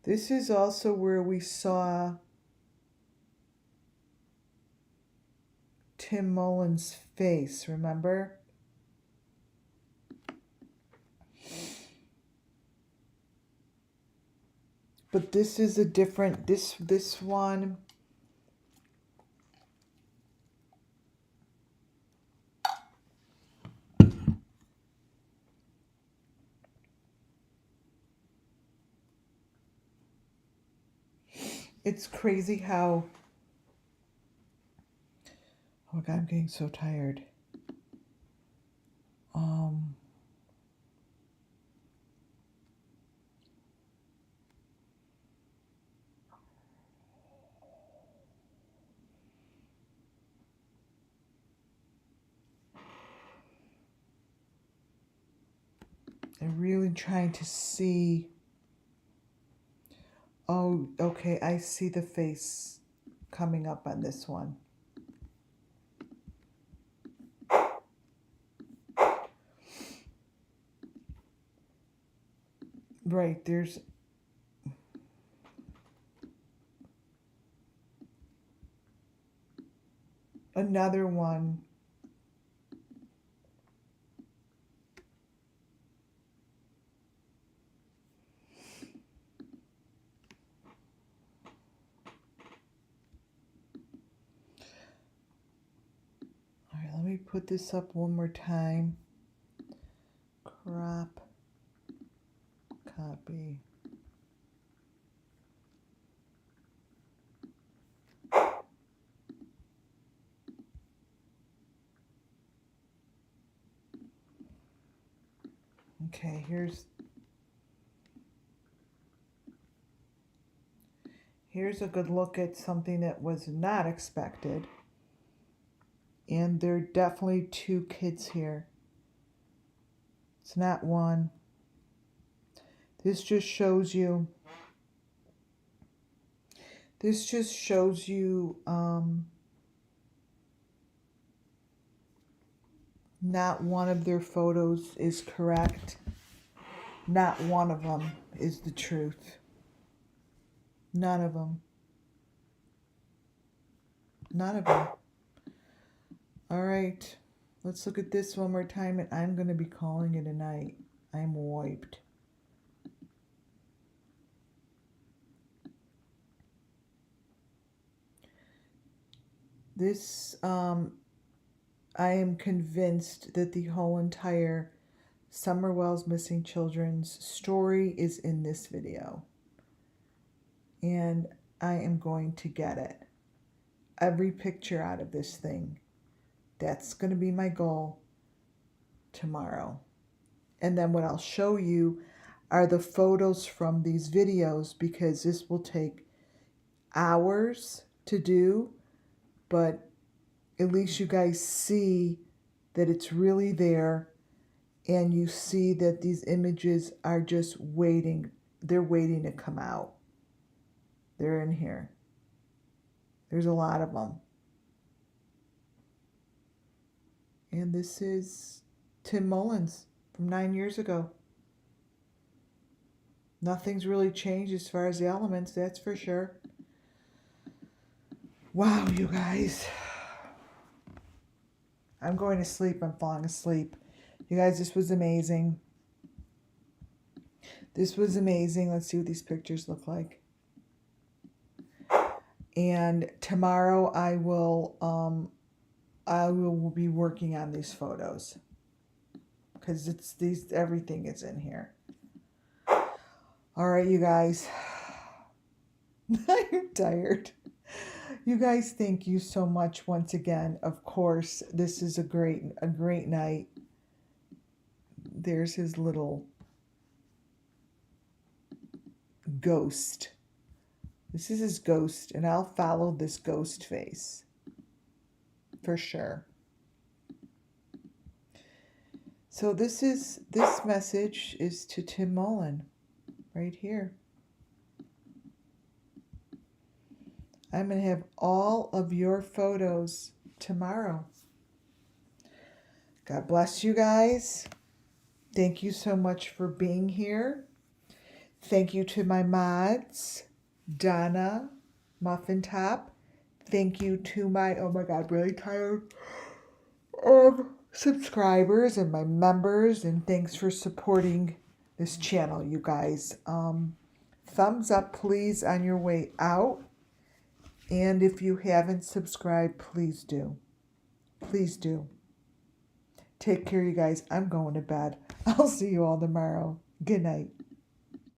This is also where we saw Tim Mullen's face, remember? But this is a different, this one, it's crazy how, oh God, I'm getting so tired. I'm really trying to see. Oh, okay, I see the face coming up on this one. Right, there's another one. All right, let me put this up one more time. Crop, copy. Okay, here's a good look at something that was not expected. And there are definitely two kids here. It's not one. This just shows you not one of their photos is correct. Not one of them is the truth. None of them. None of them. All right. Let's look at this one more time, and I'm going to be calling it a night. I'm wiped. This, I am convinced that the whole entire Summer Wells Missing Children's story is in this video. And I am going to get it. Every picture out of this thing. That's going to be my goal tomorrow. And then what I'll show you are the photos from these videos, because this will take hours to do, but at least you guys see that it's really there, and you see that these images are just waiting. They're waiting to come out. They're in here. There's a lot of them. And this is Tim Mullen's from 9 years ago. Nothing's really changed as far as the elements, that's for sure. Wow, you guys. I'm going to sleep. I'm falling asleep. You guys, this was amazing. This was amazing. Let's see what these pictures look like. And tomorrow I will be working on these photos, because everything is in here. All right, you guys. I'm tired. You guys, thank you so much once again. Of course, this is a great night. There's his little ghost. This is his ghost, and I'll follow this ghost face for sure. So this message is to Tim Mullen right here. I'm going to have all of your photos tomorrow. God bless you guys. Thank you so much for being here. Thank you to my mods, Donna, Muffin Top. Thank you to my, oh my God, really tired, subscribers and my members. And thanks for supporting this channel, you guys. Thumbs up, please, on your way out. And if you haven't subscribed, please do. Please do. Take care, you guys. I'm going to bed. I'll see you all tomorrow. Good night.